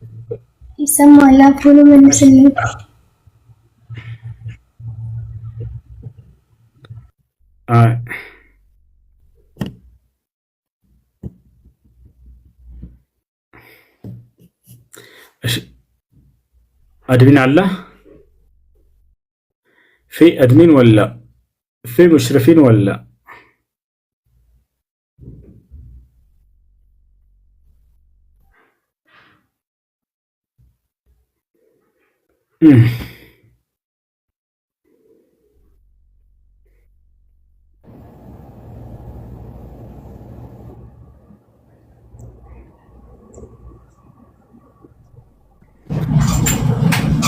ይሰማል? ፎሎ መልስልኝ። አይ እሺ أدمين على في أدمين ولا في مشرفين ولا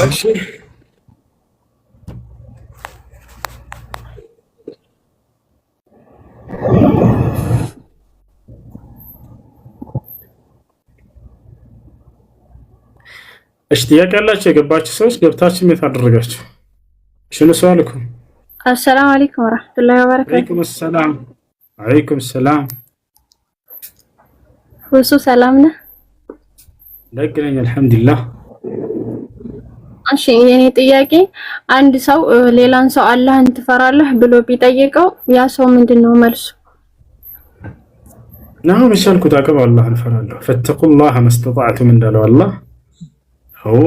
ماشي اشتياق ያላችሁ የገባችሁ ሰዎች ገብታችሁ ምን ታደርጋችሁ? شنو سؤالكم؟ السلام عليكم ورحمة الله وبركاته. عليكم السلام. عليكم السلام. وسو سلامنا؟ دقني الحمد لله. እሺ የኔ ጥያቄ አንድ ሰው ሌላን ሰው አላህን ትፈራለህ ብሎ ቢጠይቀው ያ ሰው ምንድነው መልሱ? ነው መሻልኩት አቀብ አላህን ፈራለሁ ፈተቁላህ መስተጣዕቱም እንዳለው አላህ አው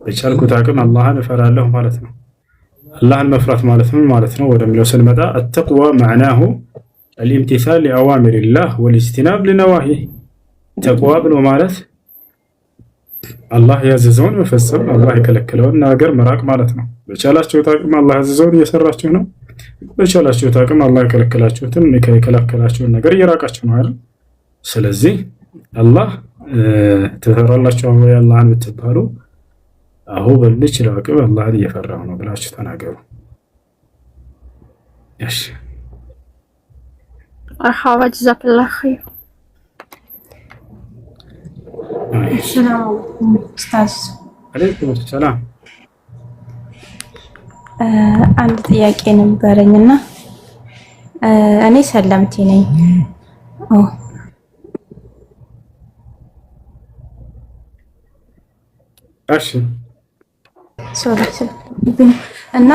በቻልኩት አቅም አላህን እፈራለሁ ማለት ነው። አላህን መፍራት ማለት ምን ማለት ነው ወደሚለው ስንመጣ التقوى معناه الامتثال لأوامر الله والاجتناب لنواهيه ተቅዋ ብሎ ማለት አላህ ያዘዘውን መፈጸም አላህ የከለከለውን ነገር መራቅ ማለት ነው። በቻላችሁት አቅም አላህ ያዘዘውን እየሰራችሁ ነው። በቻላችሁት አቅም አላህ የከለከላችሁትን የከለከላችሁን ነገር እየራቃችሁ ነው አይደል? ስለዚህ አላህ ተፈራላችሁ ወይ አላህን ብትባሉ አሁ በምችለው አቅም አላህን እየፈራሁ ነው ብላችሁ ተናገሩ። እሺ مرحبا جزاك الله خير. السلام عليكم أستاذ. عليكم السلام. አንድ ጥያቄ ነበረኝና እኔ ሰለምቲ ነኝ። እሺ ሶሪ እና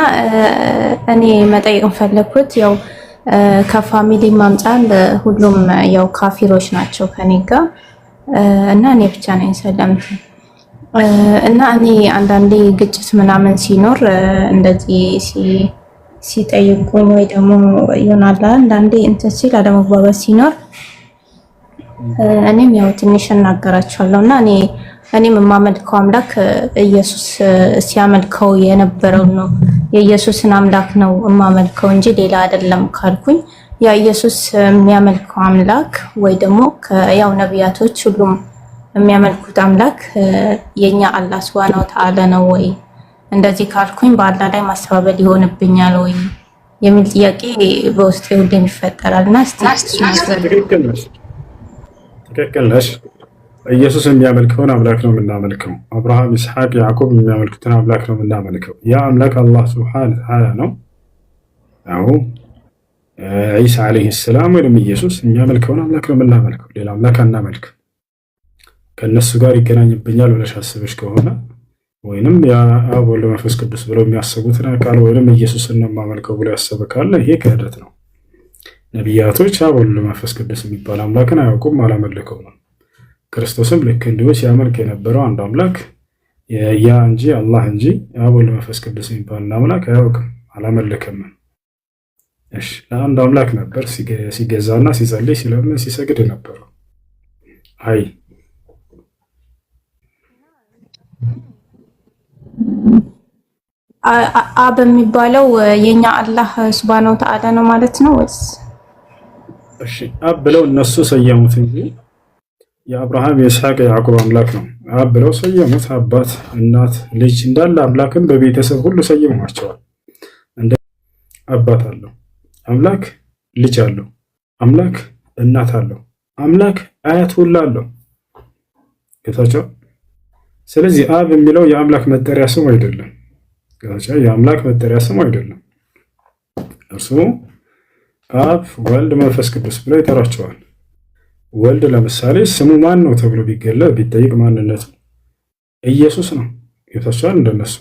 እኔ መጠየቅ ፈለኩት ያው ከፋሚሊ ማምጣት ሁሉም ያው ካፊሮች ናቸው ከኔ ጋር እና እኔ ብቻ ነኝ ሰለምቲ እና እኔ አንዳንዴ ግጭት ምናምን ሲኖር እንደዚህ ሲጠይቁኝ ወይ ደግሞ ይሆናል አንዳንዴ እንትን ሲል አለመግባባት ሲኖር እኔም ያው ትንሽ እናገራቸዋለሁና እኔም የማመልከው አምላክ ኢየሱስ ሲያመልከው የነበረው ነው የኢየሱስን አምላክ ነው የማመልከው እንጂ ሌላ አይደለም ካልኩኝ ያ ኢየሱስ የሚያመልከው አምላክ ወይ ደግሞ ያው ነቢያቶች ሁሉም የሚያመልኩት አምላክ የኛ አላህ Subhanahu Wa Ta'ala ነው ወይ እንደዚህ ካልኩኝ በአላህ ላይ ማስተባበል ይሆንብኛል ወይ የሚል ጥያቄ በውስጤ ሁሌም ይፈጠራልና እስቲ ትክክል ነሽ ኢየሱስ የሚያመልከውን አምላክ ነው የምናመልከው። አብርሃም፣ ይስሐቅ፣ ያዕቆብ የሚያመልኩትን አምላክ ነው የምናመልከው። ያ አምላክ አላህ ሱብሓነሁ ወተዓላ ነው። አዎ ዒሳ ዓለይሂ ሰላም ወይም ኢየሱስ የሚያመልከውን አምላክ ነው የምናመልከው። ሌላ አምላክ አናመልክም። ከእነሱ ጋር ይገናኝብኛል ብለሽ አስበሽ ከሆነ ወይንም የአብ ወልድ መንፈስ ቅዱስ ብለው የሚያስቡትን አካል ወይንም ኢየሱስን ነው የማመልከው ብሎ ያሰበ ካለ ይሄ ክህደት ነው። ነቢያቶች አብ ወልድ መንፈስ ቅዱስ የሚባል አምላክን አያውቁም፣ አላመለከውም። ክርስቶስም ልክ እንዲሁ ሲያመልክ የነበረው አንድ አምላክ ያ እንጂ አላህ እንጂ አብ ወልድ መንፈስ ቅዱስ የሚባል አምላክ አያውቅም፣ አላመለከም። እሺ ለአንድ አምላክ ነበር ሲገዛና ሲጸልይ ሲለምን ሲሰግድ የነበረው። አይ አብ የሚባለው የኛ አላህ ሱብሃነሁ ወተዓላ ነው ማለት ነው ወይስ? እሺ አብ ብለው እነሱ ሰየሙት እንጂ የአብርሃም የይስሐቅ የያዕቆብ አምላክ ነው አብ ብለው ሰየሙት። አባት፣ እናት፣ ልጅ እንዳለ አምላክን በቤተሰብ ሁሉ ሰየሟቸዋል። እንደ አባት አለው አምላክ፣ ልጅ አለው አምላክ፣ እናት አለው አምላክ፣ አያት ሁሉ አለው። ጌታቸው ስለዚህ አብ የሚለው የአምላክ መጠሪያ ስም አይደለም። ጌታቸው የአምላክ መጠሪያ ስም አይደለም። እርሱ አብ፣ ወልድ፣ መንፈስ ቅዱስ ብለው ይጠራቸዋል። ወልድ ለምሳሌ ስሙ ማን ነው ተብሎ ቢጠይቅ ማንነቱ ኢየሱስ ነው። ጌታቸዋል እንደነሱ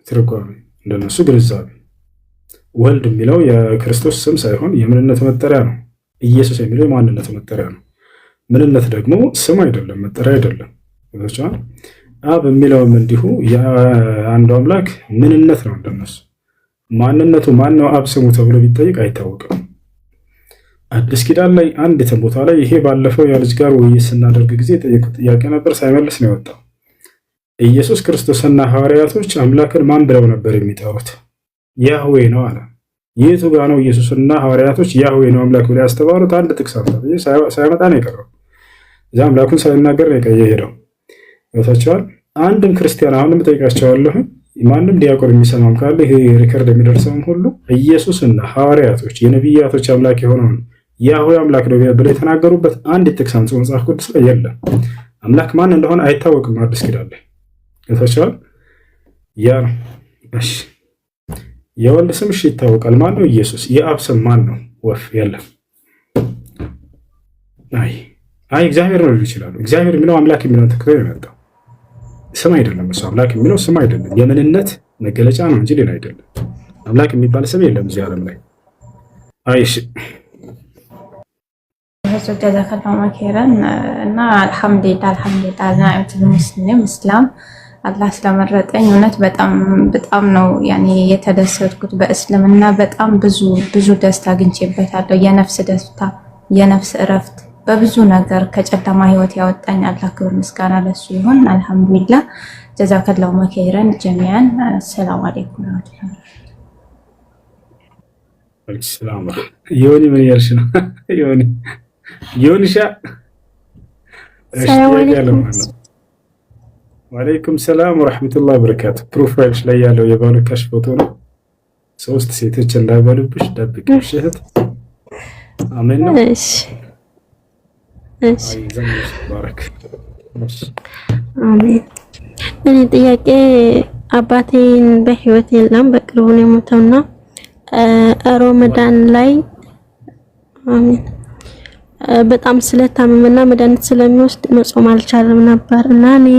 ትርጓሜ እንደነሱ ግንዛቤ ወልድ የሚለው የክርስቶስ ስም ሳይሆን የምንነት መጠሪያ ነው። ኢየሱስ የሚለው የማንነት መጠሪያ ነው። ምንነት ደግሞ ስም አይደለም፣ መጠሪያ አይደለም። ጌታቸዋል አብ የሚለውም እንዲሁ የአንዱ አምላክ ምንነት ነው እንደነሱ። ማንነቱ ማን ነው አብ ስሙ ተብሎ ቢጠይቅ አይታወቅም። አዲስ ኪዳን ላይ አንድ ቦታ ላይ ይሄ ባለፈው የልጅ ጋር ውይይት ስናደርግ ጊዜ የጠየቁት ጥያቄ ነበር፣ ሳይመልስ ነው የወጣው። ኢየሱስ ክርስቶስና ሐዋርያቶች አምላክን ማን ብለው ነበር የሚጠሩት? ያህዌ ነው አለ። የቱ ጋ ነው ኢየሱስና ሐዋርያቶች ያህዌ ነው አምላክ ብለው ያስተባሉት? አንድ ጥቅስ አለ። ሳይመጣ ነው የቀረው። እዛ አምላኩን ሳይናገር ነው የሄደው። ይወታቸዋል። አንድም ክርስቲያን አሁንም ጠይቃቸዋለሁ፣ ማንም ዲያቆን የሚሰማም ካለ ይሄ ሪከርድ የሚደርሰውም ሁሉ ኢየሱስና ሐዋርያቶች የነቢያቶች አምላክ የሆነውን ያህዌ አምላክ ነው ብለው የተናገሩበት አንድ ጥቅስ አምጥቶ መጽሐፍ ቅዱስ ላይ የለም። አምላክ ማን እንደሆነ አይታወቅም። አዲስ ኪዳን ላይ ይወታቸዋል። ያ ነው። እሺ የወልድ ስም እሺ ይታወቃል። ማን ነው? ኢየሱስ። የአብ ስም ማን ነው? ወፍ የለም። አይ እግዚአብሔር ነው ሊሉ ይችላሉ። እግዚአብሔር የሚለው አምላክ የሚለውን ተከትሎ የመጣው ስም አይደለም። እሱ አምላክ የሚለው ስም አይደለም፣ የምንነት መገለጫ ነው እንጂ ሌላ አይደለም። አምላክ የሚባል ስም የለም እዚህ ዓለም ላይ። አይሽ ጀዛከላሁ ኸይረን እና አልሐምዱሊላህ ናኢመቱል ሙስሊም እስላም አላህ ስለመረጠኝ እውነት በጣም ነው ያኔ የተደሰትኩት በእስልምና። በጣም ብዙ ደስታ አግኝቼበታለሁ። የነፍስ ደስታ፣ የነፍስ እረፍት፣ በብዙ ነገር ከጨለማ ህይወት ያወጣኝ አላህ ክብር ምስጋና ለሱ ይሁን። አልሐምዱሊላህ ጀዛከላሁ ኸይረን ጀሚዓን። ሰላም አለይኩም ወራህመቱላሂ ወበረካቱህ። ዮኒ ምን ያልሽ ነው? ዮኒሻ ወአለይኩም ሰላም ወራህመቱላሂ ወበረካቱህ። ፕሮፋይልሽ ላይ ያለው የባለካሽ ፎቶ ነው። 3 ሴቶች እንዳይበሉብሽ ደብቅሽ እህት። አሜን ነው። እሺ አሜን። እኔ ጥያቄ አባቴን በህይወት የለም፣ በቅርቡ ነው የሞተውና ሮመዳን ላይ አሜን በጣም ስለታመመና መድኃኒት ስለሚወስድ መጾም አልቻለም ነበር እና እኔ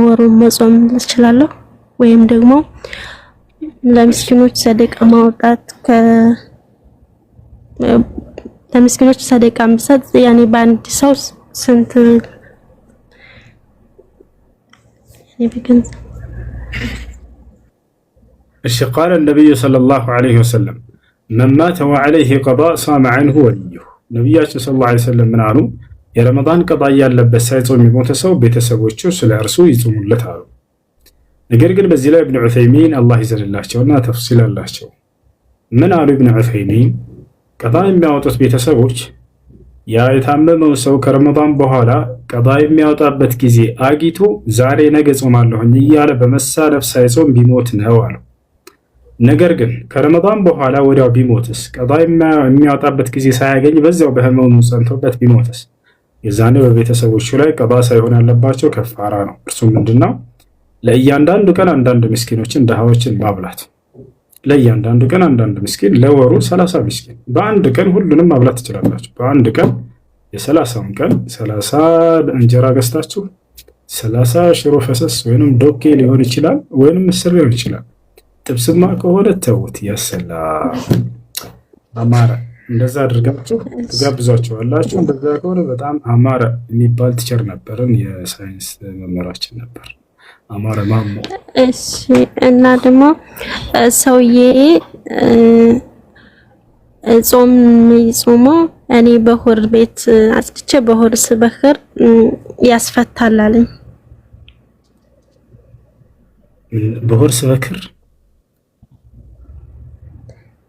ወሩን መጾም እችላለሁ ወይም ደግሞ ለምስኪኖች ሰደቃ ማውጣት ለምስኪኖች ሰደቃ መስጠት ያኔ በአንድ ሰው ስንት እሺ ቃለ ነብዩ ሰለላሁ ዐለይሂ ወሰለም መን ማተ ወዐለይሂ ቀዳእ ሷመ ዐንሁ ወልዩሁ። ነቢያችን ሰለላሁ ዐለይሂ ወሰለም ምን አሉ? የረመዳን ቀጣ ያለበት ሳይጾም የሞተ ሰው ቤተሰቦቹ ስለ እርሱ ይጾሙለት አሉ። ነገር ግን በዚህ ላይ ኢብኑ ዑሰይሚን አላህ ይዘንላቸውና ተፍሲል አላቸው። ምን አሉ ኢብኑ ዑሰይሚን? ቀጣ የሚያወጡት ቤተሰቦች ያ የታመመው ሰው ከረመዳን በኋላ ቀጣ የሚያወጣበት ጊዜ አጊቶ ዛሬ ነገ ጾማለሁኝ እያለ በመሳለፍ ሳይጾም ቢሞት ነው አሉ። ነገር ግን ከረመዳን በኋላ ወዲያው ቢሞትስ? ቀጣ የሚያወጣበት ጊዜ ሳያገኝ በዚያው በህመሙ ጸንቶበት ቢሞትስ? የዛኔ በቤተሰቦቹ ላይ ቀባ ሳይሆን ያለባቸው ከፋራ ነው። እርሱ ምንድነው? ለእያንዳንዱ ቀን አንዳንድ ምስኪኖችን ድሃዎችን ማብላት። ለእያንዳንዱ ቀን አንዳንድ ምስኪን፣ ለወሩ 30 ምስኪን። በአንድ ቀን ሁሉንም ማብላት ትችላላችሁ። በአንድ ቀን የ30ውን ቀን 30 እንጀራ ገዝታችሁ 30 ሽሮ ፈሰስ ወይንም ዶኬ ሊሆን ይችላል፣ ወይንም ምስር ሊሆን ይችላል። ጥብስማ ከሆነ ተውት፣ ያሰላ አማረ። እንደዛ አድርጋችሁ ትጋብዟቸዋላችሁ። እንደዛ ከሆነ በጣም አማረ የሚባል ቲቸር ነበርን፣ የሳይንስ መምህራችን ነበር አማረ ማሞ። እሺ እና ደግሞ ሰውዬ ጾም የሚጾመው እኔ በሆር ቤት አጽድቼ በሆር ስበክር ያስፈታል አለኝ። በሆር ስበክር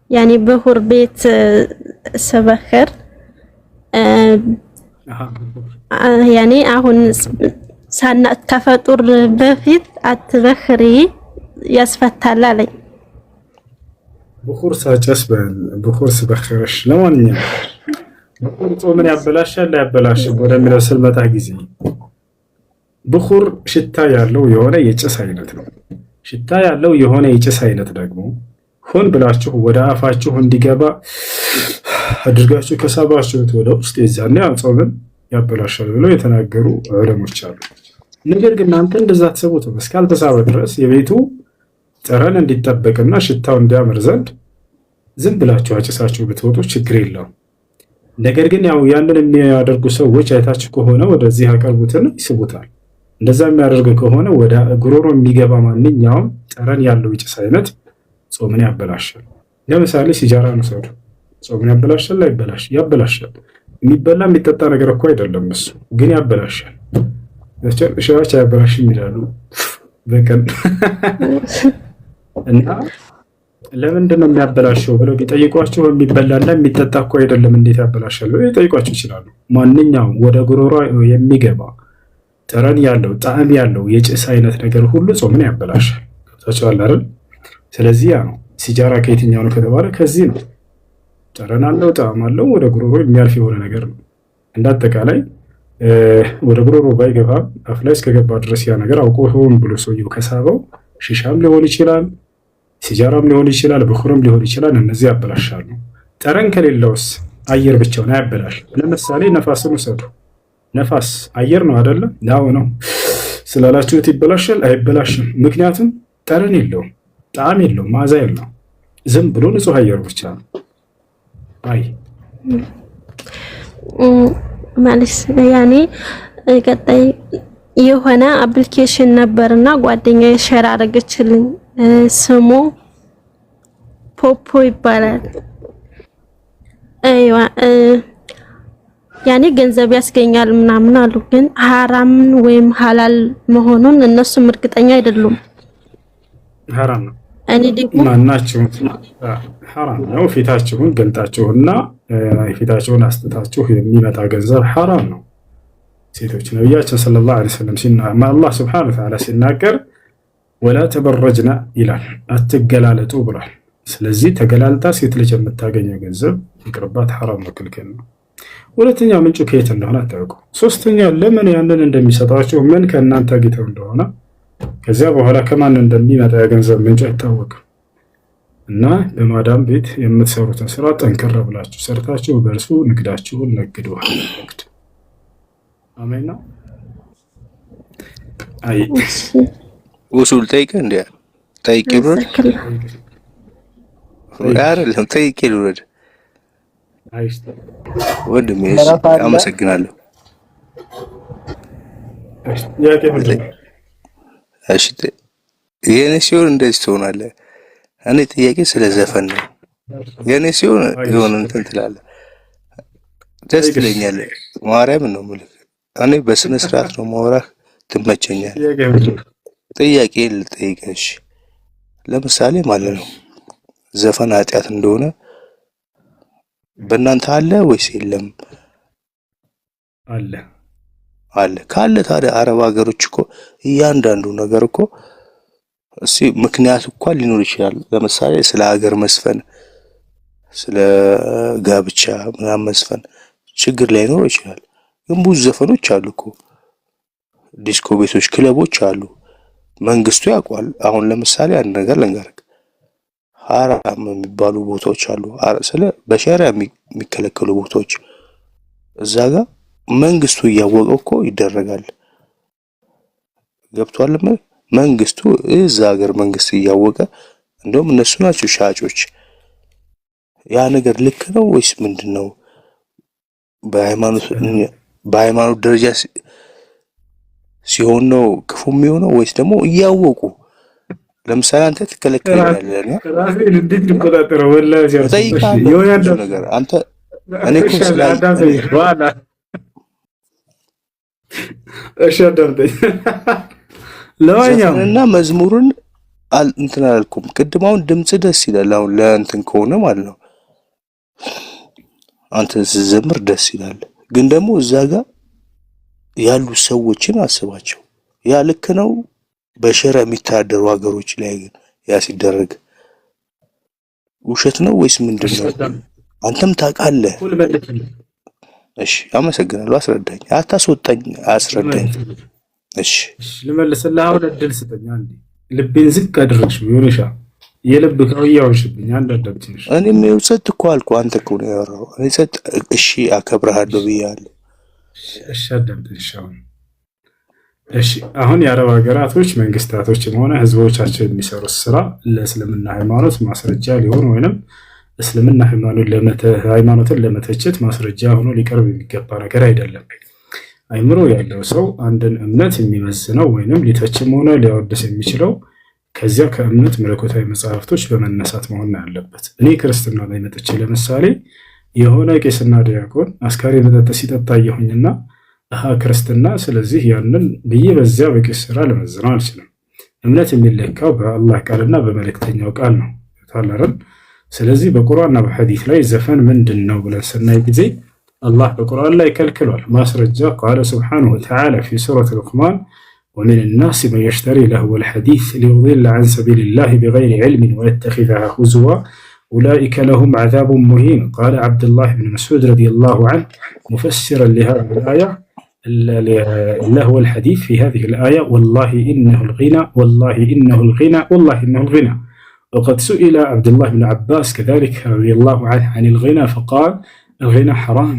ያኔ በሆር ቤት ስበክር ያኔ አሁን ሳና ከፈጡር በፊት አትበክሪ ያስፈታል አለኝ። ብኹር ሳጨስ ብኹር ስበክርሽ። ለማንኛውም ብኹር ጾምን ያበላሻል ያበላሽም ወደሚለው ስልመጣ ጊዜ ብኹር ሽታ ያለው የሆነ የጭስ አይነት ነው። ሽታ ያለው የሆነ የጭስ አይነት ደግሞ ሆን ብላችሁ ወደ አፋችሁ እንዲገባ አድርጋችሁ ከሳባችሁት ወደ ውስጥ የዛኔ ጾምን ያበላሻል ብለው የተናገሩ ዑለሞች አሉ። ነገር ግን እናንተ እንደዛ ተሰቡት እስካልተሳበ ድረስ የቤቱ ጠረን እንዲጠበቅና ሽታው እንዲያምር ዘንድ ዝም ብላችሁ አጭሳችሁ ብትወጡ ችግር የለውም። ነገር ግን ያው ያንን የሚያደርጉ ሰዎች አይታችሁ ከሆነ ወደዚህ ያቀርቡትን ይስቡታል። እንደዛ የሚያደርግ ከሆነ ወደ ጉሮሮ የሚገባ ማንኛውም ጠረን ያለው የጭስ አይነት ጾምን ያበላሻል። ለምሳሌ ሲጃራን ውሰዱ። ጾምን ያበላሻል አይበላሽ? ያበላሻል። የሚበላ የሚጠጣ ነገር እኮ አይደለም እሱ፣ ግን ያበላሻል። ሸዋች አያበላሽም ይላሉ በቀን እና ለምንድን ነው የሚያበላሸው ብለው ቢጠይቋቸው የሚበላና የሚጠጣ እኮ አይደለም እንዴት ያበላሻል ብለው ሊጠይቋቸው ይችላሉ። ማንኛውም ወደ ጉሮሮ የሚገባ ጠረን ያለው ጣዕም ያለው የጭስ አይነት ነገር ሁሉ ጾምን ያበላሻል። ገብታችኋል አይደል? ስለዚህ ያ ነው ሲጃራ ከየትኛው ነው ከተባለ ከዚህ ነው። ጠረን አለው ጣዕም አለው ወደ ጉሮሮ የሚያልፍ የሆነ ነገር ነው። እንዳጠቃላይ ወደ ጉሮሮ ባይገባም አፍ ላይ እስከገባ ድረስ ያ ነገር አውቆ ሆን ብሎ ሰውየው ከሳበው ሺሻም ሊሆን ይችላል፣ ሲጃራም ሊሆን ይችላል፣ ብኹርም ሊሆን ይችላል። እነዚህ ያበላሻሉ። ጠረን ከሌለውስ አየር ብቻውን አያበላሽ። ለምሳሌ ነፋስን ውሰዱ። ነፋስ አየር ነው አይደለም? ያው ነው ስላላችሁት ይበላሻል? አይበላሽም። ምክንያቱም ጠረን የለውም፣ ጣዕም የለውም፣ መዓዛ የለውም። ዝም ብሎ ንጹህ አየር ብቻ ነው። አይ ማለት ያኔ ቀጣይ የሆነ አፕሊኬሽን ነበርና ጓደኛዬ ሼር አደረገችልኝ። ስሙ ፖፖ ይባላል። አይዋ ያኔ ገንዘብ ያስገኛል ምናምን አሉ። ግን ሐራም ወይም ሐላል መሆኑን እነሱም እርግጠኛ አይደሉም። ሐራም ነው። እኔ ደግሞ ማናችሁ ሐራም ነው። ፊታችሁን ገልጣችሁና ፊታችሁን አስጥታችሁ የሚመጣ ገንዘብ ሐራም ነው። ሴቶች ነብያችን ሰለላሁ ዐለይሂ ወሰለም አላህ ሱብሓነሁ ወተዓላ ሲናገር ወላ ተበረጅና ይላል፣ አትገላለጡ ብሏል። ስለዚህ ተገላልጣ ሴት ልጅ የምታገኘው ገንዘብ ይቅርባት፣ ሐራም ነው፣ ክልክል ነው። ሁለተኛ ምንጩ ከየት እንደሆነ አታውቁ። ሶስተኛ ለምን ያንን እንደሚሰጣቸው ምን ከእናንተ አግኝተው እንደሆነ ከዚያ በኋላ ከማን እንደሚመጣ የገንዘብ ምንጭ አይታወቅም። እና በማዳም ቤት የምትሰሩትን ስራ ጠንከር ብላችሁ ሰርታችሁ በእርሱ ንግዳችሁን ነግዱ። ንግድ አሜን ነው። አይ ውሱል ጠይቀ እንዴ ጠይቄ ብሮድ አይደለም ጠይቄ ብሮድ ወንድሜ አመሰግናለሁ። እሺ የኔ ሲሆን እንደዚህ ትሆናለህ። እኔ ጥያቄ ስለ ዘፈን ነው። የኔ ሲሆን የሆነ እንትን ትላለህ፣ ደስ ትለኛለህ። ማርያምን ነው የምልህ። እኔ በስነ ስርዓት ነው ማውራህ፣ ትመቸኛለህ። ጥያቄ ልጠይቅሽ። ለምሳሌ ማለት ነው ዘፈን ኃጢአት እንደሆነ በእናንተ አለ ወይስ የለም? አለ አለ። ካለ ታዲያ አረብ ሀገሮች እኮ እያንዳንዱ ነገር እኮ ምክንያት እንኳን ሊኖር ይችላል። ለምሳሌ ስለ ሀገር መስፈን፣ ስለ ጋብቻ ምናምን መስፈን ችግር ላይኖር ይችላል። ግን ብዙ ዘፈኖች አሉ እኮ ዲስኮ ቤቶች፣ ክለቦች አሉ። መንግስቱ ያውቋል። አሁን ለምሳሌ አንድ ነገር ልንገርህ፣ ሐራም የሚባሉ ቦታዎች አሉ። ስለ በሸሪዓ የሚከለከሉ ቦታዎች እዛ ጋር መንግስቱ እያወቀው እኮ ይደረጋል። ገብቷል? መንግስቱ እዛ ሀገር መንግስት እያወቀ እንደውም እነሱ ናቸው ሻጮች። ያ ነገር ልክ ነው ወይስ ምንድነው? በሃይማኖት ደረጃ ሲሆን ነው ክፉ የሚሆነው ወይስ ደግሞ እያወቁ? ለምሳሌ አንተ ትከለከለኛለህ ራስህን እንዴት ልቆጣጠረው? ወላሂ ጠይቃለሁ ነገር አንተ እኔ እኮ እሺ አዳምጠኝ። ለማንኛውም እና መዝሙርን እንትን አላልኩም ቅድም። አሁን ድምጽ ደስ ይላል። አሁን ለእንትን ከሆነ ማለት ነው አንተ ስትዘምር ደስ ይላል። ግን ደግሞ እዛ ጋር ያሉ ሰዎችን አስባቸው። ያ ልክ ነው በሸሪዓ የሚተዳደሩ ሀገሮች ላይ ግን ያ ሲደረግ ውሸት ነው ወይስ ምንድነው? አንተም ታውቃለህ። እሺ አመሰግናለሁ። አስረዳኝ። አታስወጣኝ፣ አስረዳኝ። እሺ ልመልስልህ። አሁን እድል ስጠኝ አንዴ። ልቤን ዝቅ አድርግሽ ይሁንሻ። የልብ ከውያውሽብኝ አንድ አዳምጪኝ። እኔም ጸጥ እኮ አልኩ። አንተ እኮ ነው ያወራው። እኔ ጸጥ እሺ አከብርሃለሁ ብያለሁ። እሺ አዳምጪኝ። እሺ አሁን የአረብ ሀገራቶች መንግስታቶችም ሆነ ህዝቦቻቸው የሚሰሩት ስራ ለእስልምና ሃይማኖት ማስረጃ ሊሆን ወይንም እስልምና ሃይማኖትን ለመተቸት ማስረጃ ሆኖ ሊቀርብ የሚገባ ነገር አይደለም። አይምሮ ያለው ሰው አንድን እምነት የሚመዝነው ወይንም ሊተችም ሆነ ሊያወድስ የሚችለው ከዚያ ከእምነት መለኮታዊ መጽሐፍቶች በመነሳት መሆን ያለበት። እኔ ክርስትና ላይ መጥቼ ለምሳሌ የሆነ ቄስና ዲያቆን አስካሪ መጠጥ ሲጠጣ አየሁኝና ክርስትና ስለዚህ ያንን ብዬ በዚያ በቄስ ስራ ለመዝነው አልችልም። እምነት የሚለካው በአላህ ቃልና በመልእክተኛው ቃል ነው ታላረን። ስለዚህ በቁርአንና በሐዲስ ላይ ዘፈን ምንድን ነው ብለን ስናይ ጊዜ አላህ በቁርአን ላይ ከልክሏል። ማስረጃ ቃለ ሱብሓነሁ ወተዓላ ፊ ሱረት ሉቅማን ወሚን ናሲ መን የሽተሪ ለህወል ሐዲስ ሊዩዲለ ዐን ሰቢሊላሂ ቢገይሪ ዒልሚን ወየተኺዘሃ ሁዝዋ ኡላኢከ ለሁም ዐዛቡን ሙሂን ቃለ ዐብዱላህ ብን መስዑድ ረዲየላሁ ዐንሁ ሙፈሲረን ሊሃዚሂል አያ اللهو الحديث في هذه الآية والله إنه الغنى والله إنه الغنى والله إنه الغنى. وقد سئل عبد الله بن عباس كذلك رضي الله عنه عن الغنى فقال الغنى حرام.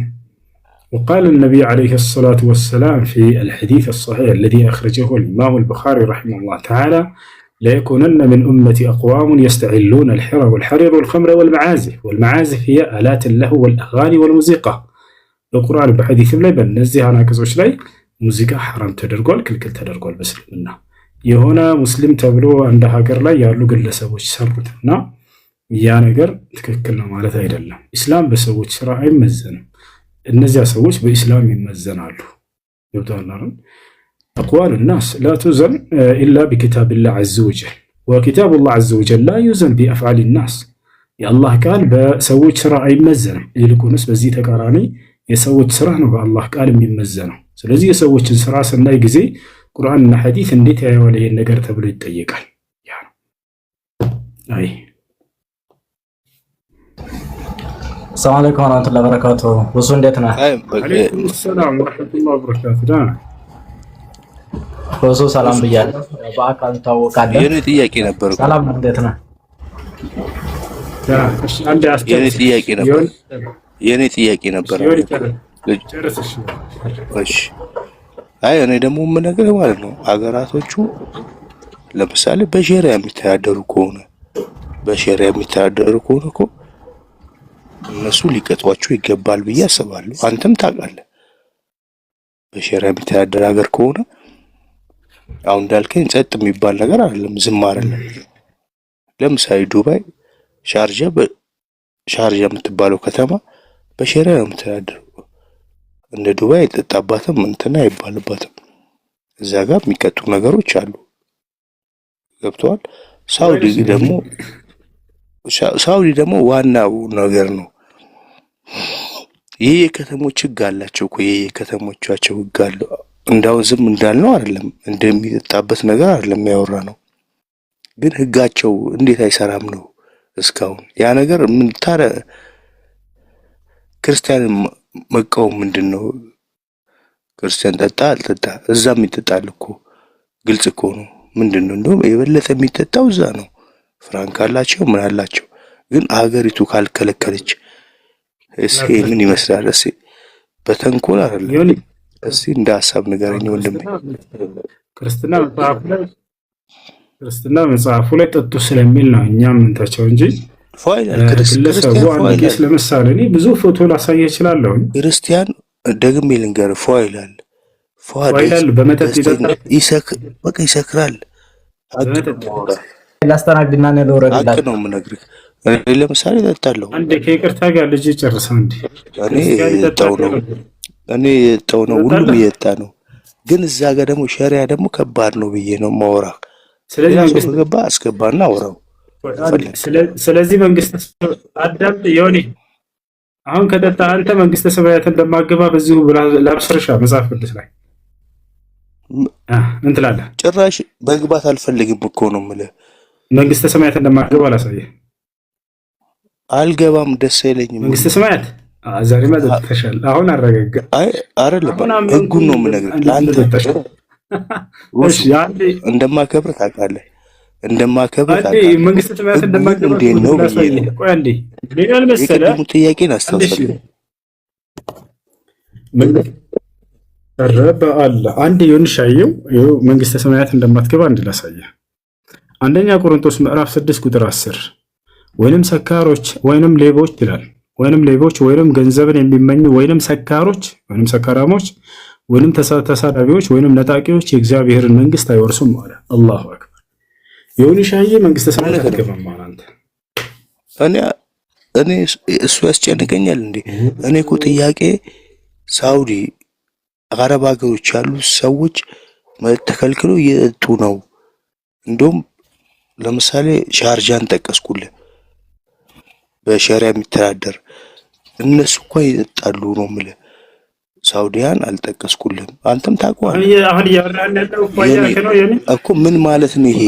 وقال النبي عليه الصلاة والسلام في الحديث الصحيح الذي أخرجه الإمام البخاري رحمه الله تعالى ليكونن من أمتي أقوام يستعلون الحر والحرير والخمر والمعازف. والمعازف هي آلات اللهو والأغاني والموسيقى. በቁርአን በሐዲስም ላይ በእነዚህ አናቅጾች ላይ ሙዚቃ ሐራም ተደርጓል፣ ክልክል ተደርጓል በእስልምና። የሆነ ሙስሊም ተብሎ አንድ ሀገር ላይ ያሉ ግለሰቦች ሰሩትና ያ ነገር ትክክል ነው ማለት አይደለም። ኢስላም በሰዎች ስራ አይመዘንም። እነዚያ ሰዎች በኢስላም ይመዘናሉ። ይወጣናል። አቅዋል الناس لا توزن الا بكتاب الله عز وجل وكتاب الله عز وجل لا يوزن بافعال الناس. የአላህ ቃል በሰዎች ስራ አይመዘንም። ይልቁንስ በዚህ ተቃራኒ የሰዎች ስራ ነው በአላህ ቃል የሚመዘነው። ስለዚህ የሰዎችን ስራ ስናይ ጊዜ ቁርአንና ሐዲስ እንዴት ያየዋል ይሄን ነገር ተብሎ ይጠየቃል። ያ ነው። አይ ሰላም አለይኩም ወራህመቱላሂ ወበረካቱሁ። ወሱ እንዴት ነህ? አለይኩም ሰላም ወራህመቱላሂ ወበረካቱሁ። ወሱ ሰላም ብያለሁ። በአካል ታወቃለህ። የኔ ጥያቄ ነበር። ሰላም እንዴት ነህ? የኔ ጥያቄ ነበር። እሺ አይ እኔ ደግሞ የምነግርህ ማለት ነው አገራቶቹ ለምሳሌ በሸሪዓ የሚተዳደሩ ከሆነ እኮ እነሱ ሊቀጧቸው ይገባል ብዬ አስባለሁ። አንተም ታውቃለህ። በሸሪዓ የሚተዳደር ሀገር ከሆነ አሁን እንዳልከኝ ጸጥ የሚባል ነገር አይደለም፣ ዝም አይደለም። ለምሳሌ ዱባይ ሻርጃ የምትባለው ከተማ በሸሪዓ ነው የምትተዳደረው። እንደ ዱባይ አይጠጣባትም እንትና አይባልባትም። እዛ ጋር የሚቀጡ ነገሮች አሉ። ገብተዋል። ሳውዲ ደግሞ ዋናው ነገር ነው። ይሄ የከተሞች ህግ አላቸው እኮ የከተሞቻቸው ህግ አለው። እንዳው ዝም እንዳልነው አይደለም፣ እንደሚጠጣበት ነገር አይደለም ያወራ ነው። ግን ህጋቸው እንዴት አይሰራም ነው እስካሁን ያ ነገር ምን ታረ ክርስቲያን መቃወም ምንድነው? ክርስቲያን ጠጣ አልጠጣ እዛም ይጠጣል እኮ ግልጽ እኮ ነው። ምንድነው እንደውም የበለጠ የሚጠጣው እዛ ነው። ፍራንክ አላቸው ምን አላቸው። ግን አገሪቱ ካልከለከለች እስኪ ምን ይመስላል? እስኪ በተንኮል አይደለም። እስኪ እንደ ሀሳብ ንገረኝ ወንድሜ። ክርስትና መጽሐፉ ላይ ጠጡ ስለሚል ነው እኛም እንታቸው እንጂ ግለሰቡ አንድ ቄስ ለምሳሌ እኔ ብዙ ፎቶ ላሳየ እችላለሁ። ክርስቲያን ደግሜ ልንገርህ ፏ ይላል። በመጠጥ ይጠጣል፣ በቃ ይሰክራል። ላስተናግድና ነው ለወረድላት ነው የምነግርህ። እኔ ለምሳሌ እጠጣለሁ። አንዴ ከይቅርታ ጋር ልጅ ጨርሰው እንዴ እኔ የጠጣው ነው ሁሉም እየጠጣ ነው። ግን እዛ ጋር ደግሞ ሸሪያ ደግሞ ከባድ ነው ብዬ ነው የማወራህ። ስለዚህ መንግስት ገባ አስገባና አወራው። ስለዚህ መንግስት አዳም ዮኒ አሁን ከጠጣ አንተ መንግስተ ሰማያትን እንደማገባ በዚሁ ላብስርሻ መጽሐፍ ቅዱስ ላይ እንትላለ ጭራሽ መግባት አልፈልግም እኮ ነው የምልህ። መንግስተ ሰማያትን እንደማገባ ላሳየ አልገባም፣ ደስ አይለኝም። መንግስተ ሰማያት ዛሬ መጥተሻል። አሁን አረጋጋ። አይ አይደለም ህጉን ነው የምነግርህ ለአንተ። እሺ ያንዴ እንደማከብር ታውቃለህ፣ እንደማከብር ታውቃለህ። መንግስተ ሰማያት እንደማገባ ነው ብዬ ቆይ አንዴ ሌላል መሰለ ጥያቄን አስተውሰልኝ። ረበ አለ አንድ ይሁንሻየው መንግስተ ሰማያት እንደማትገባ አንድ ላሳየ። አንደኛ ቆሮንቶስ ምዕራፍ 6 ቁጥር 10 ወይንም ሰካሮች ወይንም ሌቦች ይላል። ወይንም ሌቦች ወይንም ገንዘብን የሚመኙ ወይንም ሰካሮች ወይንም ሰካራሞች ወይንም ተሳዳቢዎች ወይንም ነጣቂዎች የእግዚአብሔርን መንግስት አይወርሱም አለ። አላሁ አክበር። ይሁንሻየ መንግስተ ሰማያት አትገባም አንተ። እኔ እሱ ያስጨንቀኛል እንዴ? እኔ እኮ ጥያቄ ሳውዲ አረብ ሀገሮች ያሉ ሰዎች ተከልክሎ እየጠጡ ነው። እንደውም ለምሳሌ ሻርጃን ጠቀስኩልህ፣ በሸሪያ የሚተዳደር እነሱ እኮ ይጠጣሉ ነው የምልህ። ሳውዲያን አልጠቀስኩልህም፣ አንተም ታውቀዋለህ። አሁን እያወራን ያለው እኮ ምን ማለት ነው ይሄ?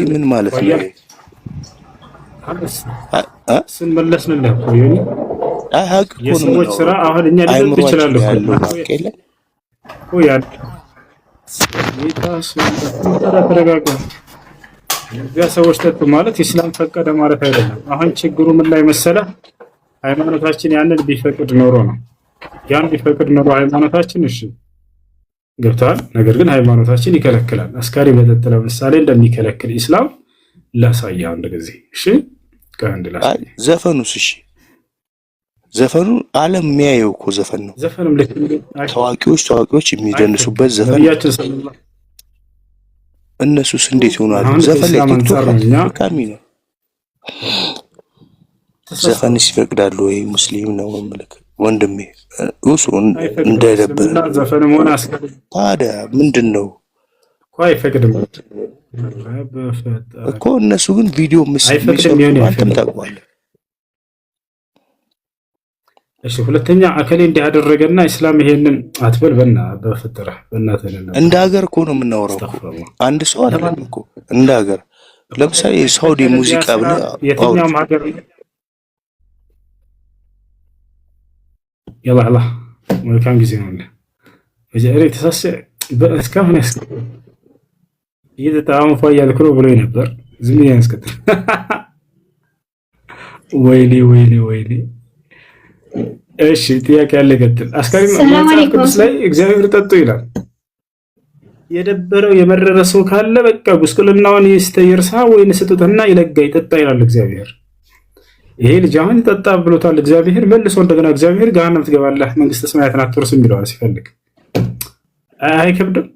ምን ማለት ነው ይሄ? ስንመለስንልህ እኮ ይሄ የሰዎች ስራ አሁን እኛ ሊጠጡ ይችላሉ እኮ ያ ሰዎች ጠጡ ማለት ኢስላም ፈቀደ ማለት አይደለም። አሁን ችግሩ ምን ላይ መሰለህ? ሃይማኖታችን ያንን ቢፈቅድ ኖሮ ነው። ያን ቢፈቅድ ኖሮ ሃይማኖታችን እሺ ገብቷል። ነገር ግን ሃይማኖታችን ይከለክላል። አስካሪ መጠጥ ለምሳሌ እንደሚከለክል ኢስላም ላሳየህ አንድ ጊዜ። እሺ ከአንድ ላሳየህ። ዘፈኑስ? እሺ ዘፈኑ ዓለም የሚያየው እኮ ዘፈን ነው። ዘፈንም ልክ ታዋቂዎች የሚደንሱበት ዘፈን። እነሱስ እንዴት ይሆናሉ? ዘፈን ላይ ቲክቶክ ነው። ዘፈንስ ይፈቅዳሉ ወይ? ሙስሊም ነው መልክ ወንድሜ እሱ እንዳይደበር ዘፈንም ሆነ አስከለ ታዲያ ምንድነው እኮ አይፈቅድም እኮ። እነሱ ግን ቪዲዮ የሚሰሩ አንተም ታውቀዋለህ። እሺ ሁለተኛ አከሌ እንዲህ አደረገና እስላም ይሄንን አትበል በፍጥራ በእናትህ እንደ ሀገር እኮ ነው የምናወራው። አንድ ሰው አይደለም እኮ እንደ ሀገር። ለምሳሌ የሳውዲ ሙዚቃ ብለህ የትኛውም ሀገር ያላ መልካም ጊዜ ነው እንደ በጀሬ ተሳሰ በእስካሁን እየተጣጣሙ ፏያል ክሮ ብሎ ነበር። ዝም ያንስከተል ወይኔ እሺ ጥያቄ ያለ ገጥል አስካሪ መጽሐፍ ቅዱስ ላይ እግዚአብሔር ጠጡ ይላል። የደበረው የመረረ ሰው ካለ በቃ ጉስቁልናውን ይስተይርሳ ወይን ስጡትና ይለጋ ይጠጣ ይላል እግዚአብሔር። ይሄ ልጅ አሁን ጠጣ ብሎታል እግዚአብሔር። መልሶ እንደገና እግዚአብሔር ገሃነም ትገባለህ መንግስተ ሰማያትን አትወርስም ይለዋል ሲፈልግ። አይከብድም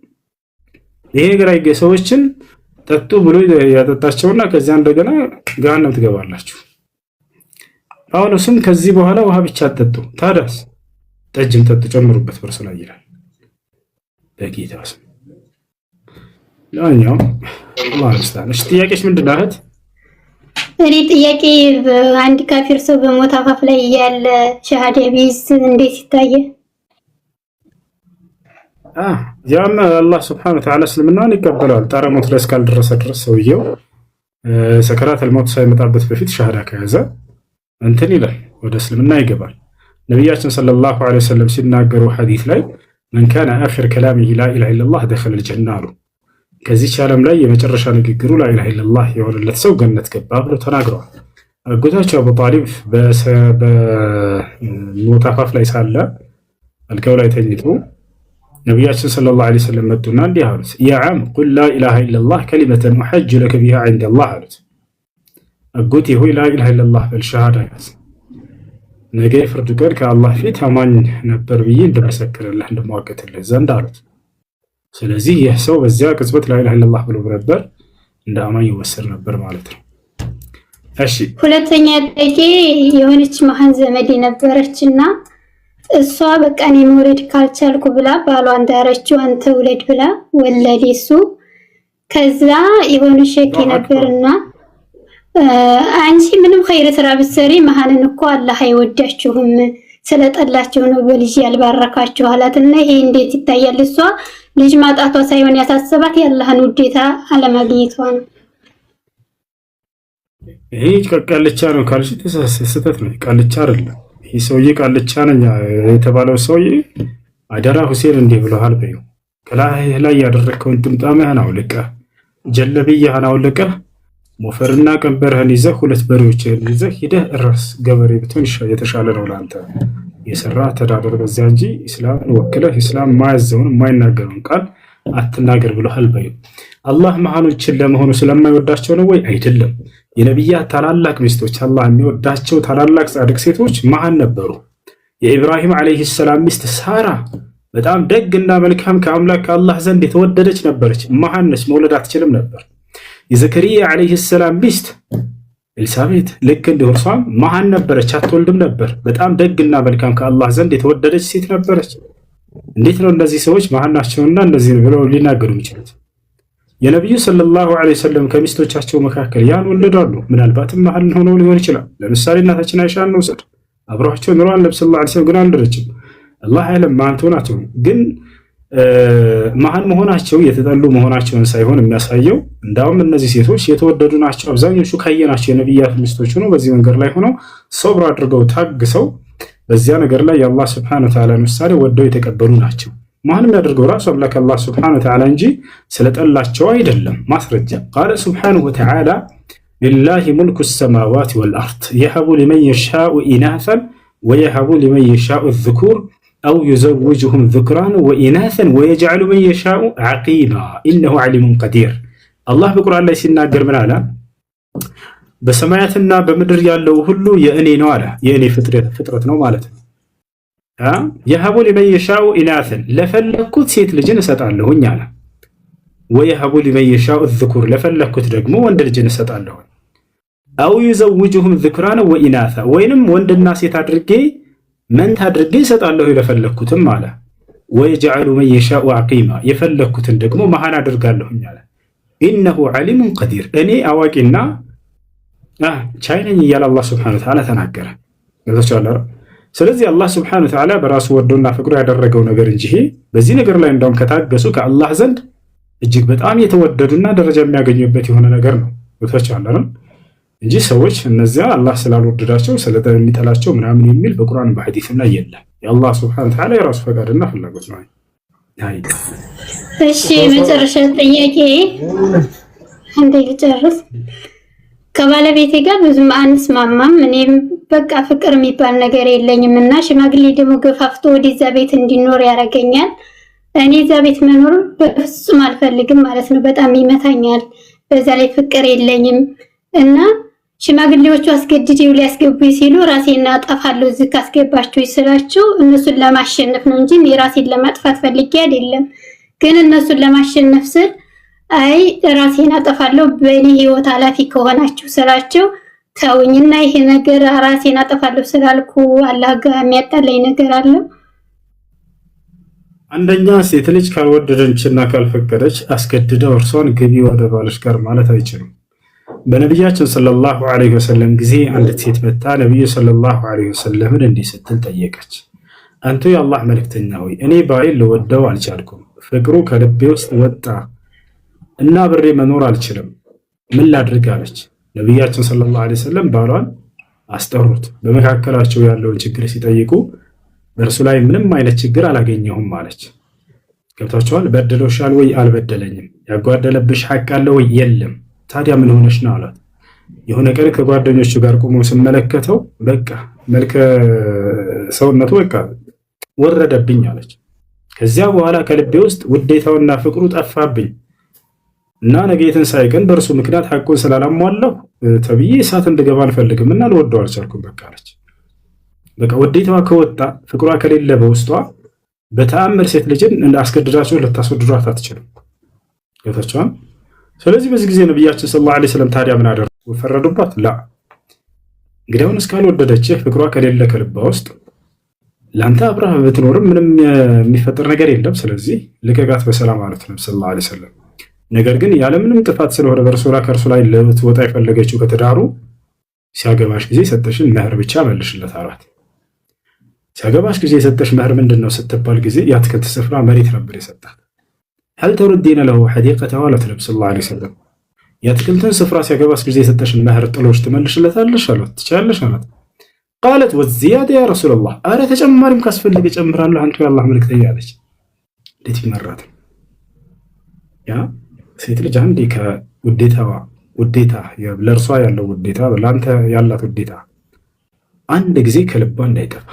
ይሄ ግራይ ሰዎችን ጠጡ ብሎ ያጠጣቸውና ከዚያ እንደገና ገሃነም ትገባላችሁ። ጳውሎስም ከዚህ በኋላ ውሃ ብቻ አትጠጡ፣ ታዲያስ ጠጅም ጠጡ ጨምሩበት በርሱ ላይ ይላል በጌታ ስም። ለኛው ማስተላለሽ ጥያቄሽ ምንድን ነው እህት? እኔ ጥያቄ አንድ ካፊር ሰው በሞት አፋፍ ላይ ያለ ሸሃዳ ቢይዝ እንዴት ይታያል? ያም አላህ Subhanahu Wa Ta'ala እስልምናን ይቀበላል። ጣረ ሞት ላይ እስካልደረሰ ድረስ ሰውየው ሰከራተል ሞት ሳይመጣበት በፊት ሸሃዳ ከያዘ እንትን ይላል ወደ እስልምና ይገባል። ነብያችን ሰለላሁ ዐለይሂ ወሰለም ሲናገሩ ሐዲስ ላይ መን ካነ አኺር ከላሚሂ ላኢላሃ ኢለላህ ደኸለል ጀና አሉ። ከዚች ዓለም ላይ የመጨረሻ ንግግሩ ላኢላሃ ኢለላህ የሆነለት ሰው ገነት ገባ ብለው ተናግረዋል። አጎታቸው አቡ ጣሊብ በሞት አፋፍ ላይ ሳለ አልጋው ላይ ተኝቶ ነቢያችን ሰለላሁ ዐለይሂ ወሰለም መጡና እንዲህ አሉት፣ ያ ዓም ቁል ላኢላሃ ኢለላህ ከሊመተን ኡሐጅ ለከ ቢሃ ዐንደላህ አሉት። አጎቴ ሆይ ላኢላሃ ኢለላህ በል ሸሃዳ ያዝ፣ ነገ የፍርድ ቀን ከአላህ ፊት አማኝ ነበር ብዬ እንደመሰክርልህ እንደማዋቀትልህ ዘንድ አሉት። ስለዚህ ይህ ሰው በዚያ ቅጽበት ላኢላሃ ኢለላህ ብሎ ነበር እንደ አማኝ ይወሰድ ነበር ማለት ነው። እሺ ሁለተኛ ጥያቄ የሆነች መሀን ዘመድ ነበረችና እሷ በቃ እኔ መውለድ ካልቻልኩ ብላ ባሏን ዳረችው። አንተ ውለድ ብላ ወለደ እሱ። ከዛ የሆነ ሼክ ነበርና አንቺ ምንም ኸይር ስራ ብትሰሪ መሀንን እኮ አላህ አይወዳችሁም ስለጠላችሁ ነው በልጅ ያልባረካችሁ አላትና ይሄ እንዴት ይታያል? እሷ ልጅ ማጣቷ ሳይሆን ያሳሰባት የአላህን ውዴታ አለማግኘቷ ነው። ይሄ ቃልቻ ነው ካልሽ ስህተት ነው። ቃልቻ አይደለም። ይሄ ሰውዬ ቃልቻ ነኝ የተባለው ሰውዬ አደራ ሁሴን እንዲህ ብለሃል በይው። ከላይ ላይ ያደረከውን ጥምጣምህን አውልቀህ ጀለብያህን አውልቀህ ሞፈርና ቀንበርህን ይዘህ ሁለት በሬዎችህን ይዘህ ሂደህ እረስ ገበሬ ብትሆን የተሻለ ነው ለአንተ። የሰራ ተዳደር በዚያ እንጂ ኢስላምን ወክለህ ኢስላም ማያዘውን የማይናገረውን ቃል አትናገር ብለሃል በይው። አላህ መሃኖችን ለመሆኑ ስለማይወዳቸው ነው ወይ? አይደለም። የነቢያት ታላላቅ ሚስቶች አላህ የሚወዳቸው ታላላቅ ጻድቅ ሴቶች መሃን ነበሩ። የኢብራሂም ዓለይሂ ሰላም ሚስት ሳራ በጣም ደግና መልካም ከአምላክ ከአላህ ዘንድ የተወደደች ነበረች። መሃን ነች፣ መውለድ አትችልም ነበር። የዘከሪያ ዓለይሂ ሰላም ሚስት ኤልሳቤት ልክ እንዲሁ እርሷም መሃን ነበረች፣ አትወልድም ነበር። በጣም ደግና መልካም ከአላህ ዘንድ የተወደደች ሴት ነበረች። እንዴት ነው እነዚህ ሰዎች መሃን ናቸውና እነዚህ ብለው ሊናገሩ የሚችሉት? የነቢዩ ሰለላሁ ዐለይሂ ወሰለም ከሚስቶቻቸው መካከል ያን ወለዳሉ። ምናልባትም መሃን ሆነው ሊሆን ይችላል። ለምሳሌ እናታችን አይሻን እንውሰድ። አብረዋቸው ኑሯል። ነብዩ ሰለላሁ ዐለይሂ ወሰለም ግን አልደረችም። አላህ ያለም መሃን ትሆናቸው ግን መሃን መሆናቸው የተጠሉ መሆናቸውን ሳይሆን የሚያሳየው እንዳውም እነዚህ ሴቶች የተወደዱ ናቸው። አብዛኞቹ ካየናቸው የነቢያት ሚስቶች ሆነው በዚህ መንገድ ላይ ሆነው ሶብር አድርገው ታግሰው በዚያ ነገር ላይ የአላህ ሱብሓነሁ ወተዓላ ምሳሌ ወደው የተቀበሉ ናቸው። መሃን የሚያደርገው ራሱ አምላክ አላህ ሱብሓነሁ ወተዓላ እንጂ ስለጠላቸው አይደለም። ማስረጃ ቃለ ሱብሓነሁ ወተዓላ ሊላሂ ሙልኩ ሰማዋት ወልአርድ የሀቡ ሊመን የሻኡ ኢናተን ወየሀቡ ሊመን የሻኡ ዙኩር አው ዩዘውጅሁም ዙክራን ወኢናተን ወየጅዐሉ መን የሻኡ ዐቂማ ኢነሁ ዐሊሙን ቀዲር። አላህ በቁርአን ላይ ሲናገር ምን አለ? በሰማያትና በምድር ያለው ሁሉ የእኔ ነው አለ። የእኔ ፍጥረት ነው ማለት ነው። የሀቡ ሊመን የሻኡ ኢናተን ለፈለኩት ሴት ልጅን እሰጣለሁኝ አለ። ወየሀቡ ሊመን የሻኡ ዙኩር ለፈለኩት ደግሞ ወንድ ልጅን እሰጣለሁ። አው ዩዘውጅሁም ዙክራን ወኢናታ ወይንም ወንድና ሴት አድርጌ መንታ አድርጌ እሰጣለሁ ለፈለኩትም አለ። ወየጅዐሉ መን የሻኡ ዐቂማ የፈለኩትን ደግሞ መሃን አድርጋለሁኝ አለ። ኢነሁ ዐሊሙን ቀዲር እኔ አዋቂና ቻይ ነኝ እያለ አላህ ሱብሓነሁ ወተዓላ ተናገረ። ገብቶሻል? ስለዚህ አላህ ሱብሓነሁ ወተዓላ በራሱ ወዶና ፈቅዶ ያደረገው ነገር እንጂ በዚህ ነገር ላይ እንደውም ከታገሱ ከአላህ ዘንድ እጅግ በጣም የተወደዱና ደረጃ የሚያገኙበት የሆነ ነገር ነው። ገብቶሻል እንጂ ሰዎች እነዚያ አላህ ስላልወደዳቸው ስለሚጠላቸው ምናምን የሚል በቁርአን በሐዲስም ላይ የለም። የአላህ ሱብሓነሁ ወተዓላ የራሱ ፈቃድና ፍላጎት ነው። እሺ መጨረሻ ጥያቄ አንዴ ልጨርስ። ከባለቤቴ ጋር ብዙም አንስማማም። እኔም በቃ ፍቅር የሚባል ነገር የለኝም እና ሽማግሌ ደግሞ ገፋፍቶ ወደዛ ቤት እንዲኖር ያደርገኛል። እኔ እዛ ቤት መኖር በፍጹም አልፈልግም ማለት ነው። በጣም ይመታኛል። በዛ ላይ ፍቅር የለኝም እና ሽማግሌዎቹ አስገድደው ሊያስገቡኝ ሲሉ ራሴን አጠፋለሁ እዚህ ካስገባችሁ ስላቸው እነሱን ለማሸነፍ ነው እንጂ ራሴን ለማጥፋት ፈልጌ አይደለም። ግን እነሱን ለማሸነፍ ስል አይ ራሴን አጠፋለሁ በእኔ ህይወት ኃላፊ ከሆናችሁ ስላቸው ተውኝና ይሄ ነገር ራሴን አጠፋለሁ ስላልኩ አላህ ጋር የሚያጣላኝ ነገር አለ። አንደኛ ሴት ልጅ ካልወደደችና ካልፈቀደች አስገድደው እርሷን ግቢ ወደ ባልሽ ጋር ማለት አይችልም። በነቢያችን ሰለላሁ ዐለይሂ ወሰለም ጊዜ አንዲት ሴት መጣ ነብዩ ሰለላሁ ዐለይሂ ወሰለምን እንዲህ ስትል ጠየቀች። አንተ የአላህ መልእክተኛ ሆይ እኔ ባሌን ልወደው አልቻልኩም፣ ፍቅሩ ከልቤ ውስጥ ወጣ እና ብሬ መኖር አልችልም፣ ምን ላድርግ አለች። ነቢያችን ሰለላሁ ዐለይሂ ወሰለም ባሏን አስጠሩት። በመካከላቸው ያለውን ችግር ሲጠይቁ በእርሱ ላይ ምንም አይነት ችግር አላገኘሁም አለች። ገብታችኋል? በደሎሻል ወይ? አልበደለኝም። ያጓደለብሽ ሐቅ አለ ወይ? የለም። ታዲያ ምን ሆነሽ ነው አላት። የሆነ ቀን ከጓደኞቹ ጋር ቆሞ ስመለከተው በቃ መልከ ሰውነቱ በቃ ወረደብኝ አለች። ከዚያ በኋላ ከልቤ ውስጥ ውዴታውና ፍቅሩ ጠፋብኝ እና ነገ የትንሣኤ ቀን በእርሱ ምክንያት ሐቁን ስላላሟለሁ ተብዬ እሳት እንድገባ አልፈልግም እና ልወደው አልቻልኩም በቃ አለች። በቃ ውዴታዋ ከወጣ ፍቅሯ ከሌለ በውስጧ በተአምር ሴት ልጅን አስገድዳችሁ ልታስወድዷት አትችልም። ገብታችኋል? ስለዚህ በዚህ ጊዜ ነብያችን ሰለላሁ ዐለይሂ ወሰለም ታዲያ ምን አደረጉ? ፈረዱባት? ላ እንግዲህ አሁን እስካልወደደችህ ፍቅሯ ከሌለ ከልባ ውስጥ ለአንተ አብረህ ብትኖርም ምንም የሚፈጠር ነገር የለም። ስለዚህ ልቀቃት በሰላም ማለት ነው ሰለላሁ ዐለይሂ ወሰለም። ነገር ግን ያለምንም ጥፋት ስለሆነ ከእርሱ ላይ ልትወጣ የፈለገችው ከተዳሩ ሲያገባሽ ጊዜ የሰጠሽን መህር ብቻ መልሽለት አሏት። ሲያገባሽ ጊዜ የሰጠሽ መህር ምንድን ነው ስትባል ጊዜ የአትክልት ስፍራ መሬት ነበር የሰጣት። ሀል ተሩዲነ ለሁ ሐዲቀተሁ አላት ነብዩ ሰለላሁ ዐለይሂ ወሰለም። የአትክልትን ስፍራ ሲያገባሽ ጊዜ የሰጠሽን መህር ጥሎሽ ትመልሽለታለሽ አሏት። ትችላለሽ አላት። ቃለት ወዚያደ ያ ረሱለላህ፣ አረ ተጨማሪም ካስፈልገ ጨምራለሁ አንተ የአላህ መልእክተኛ አለች። እንዴት ይመራት ያ ሴት ልጅ አንዴ ከውዴታዋ ውዴታ ለእርሷ ያለው ውዴታ ለአንተ ያላት ውዴታ አንድ ጊዜ ከልቧ እንዳይጠፋ